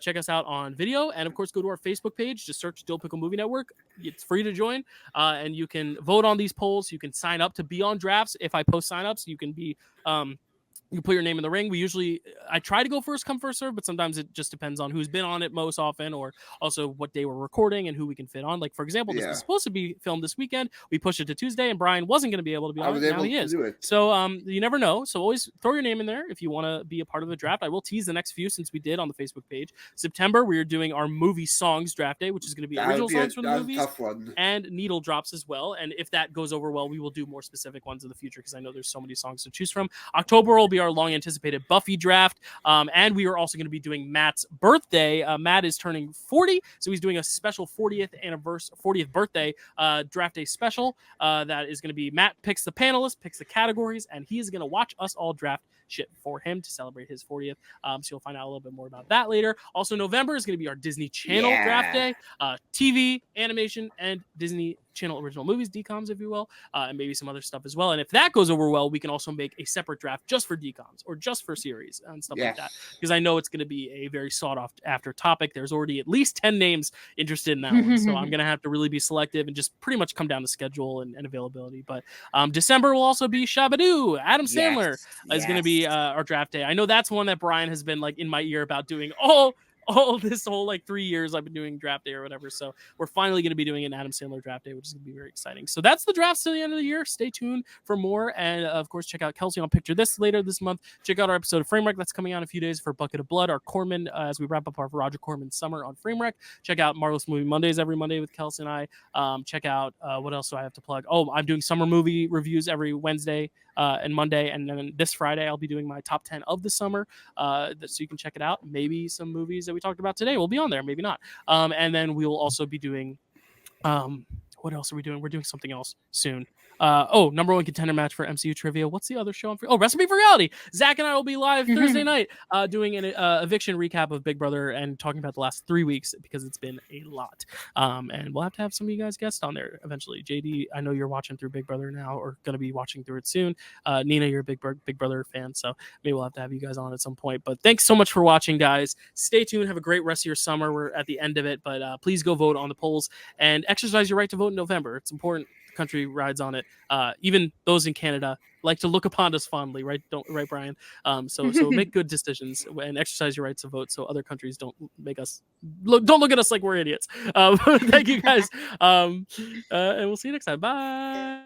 check us out on video, and of course go to our Facebook page. Just search Dyl Pickle Movie Network. It's free to join, and you can vote on these polls. You can sign up to be on drafts. If I post signups, you can be you put your name in the ring. I try to go first come first serve, but sometimes it just depends on who's been on it most often, or also what day we're recording and who we can fit on. Like, for example, this was supposed to be filmed this weekend. We pushed it to Tuesday, and Brian wasn't going to be able to be on it. Now he is. So you never know. So always throw your name in there if you want to be a part of the draft. I will tease the next few since we did on the Facebook page. September, we are doing our movie songs draft day, which is going to be original songs from the movies and needle drops as well. And if that goes over well, we will do more specific ones in the future because I know there's so many songs to choose from. October will be our long anticipated Buffy draft. And we are also going to be doing Matt's birthday. Matt is turning 40, so he's doing a special 40th birthday draft day special. That is going to be Matt picks the panelists, picks the categories, and he is going to watch us all draft shit for him to celebrate his 40th. So you'll find out a little bit more about that later. Also, November is going to be our Disney Channel draft day. TV, animation, and Disney Channel original movies, DCOMs, if you will, and maybe some other stuff as well. And if that goes over well, we can also make a separate draft just for DCOMs or just for series and stuff like that. Because I know it's going to be a very sought after topic. There's already at least 10 names interested in that one. So I'm going to have to really be selective and just pretty much come down to schedule and availability. But December will also be Shabadoo. Adam Sandler is going to be our draft day. I know that's one that Brian has been like in my ear about doing all this whole like 3 years I've been doing draft day or whatever. So we're finally going to be doing an Adam Sandler draft day, which is going to be very exciting. So that's the drafts to the end of the year. Stay tuned for more. And of course, check out Kelsey on Picture This later this month. Check out our episode of Frame Wreck that's coming out in a few days for Bucket of Blood, our Corman, as we wrap up our Roger Corman summer on Frame Wreck. Check out Marvel-ous Movie Mondays every Monday with Kelsey and I. Check out, what else do I have to plug? Oh, I'm doing summer movie reviews every Wednesday and Monday. And then this Friday, I'll be doing my top 10 of the summer. So you can check it out. Maybe some movies that we talked about today will be on there, maybe not. And then we will also be doing what else are we doing? We're doing something else soon. Number one contender match for MCU trivia. What's the other show? Recipe for Reality. Zach and I will be live Thursday night doing an eviction recap of Big Brother and talking about the last 3 weeks because it's been a lot. And we'll have some of you guys guest on there eventually. JD, I know you're watching through Big Brother now or going to be watching through it soon. Nina, you're a Big Brother fan, so maybe we'll have to have you guys on at some point. But thanks so much for watching, guys. Stay tuned. Have a great rest of your summer. We're at the end of it, but please go vote on the polls and exercise your right to vote in November. It's important. The country rides on it. Even those in Canada like to look upon us fondly, right? Right, Brian? So make good decisions and exercise your rights to vote, so other countries don't make us don't look at us like we're idiots. Thank you guys, and we'll see you next time. Bye.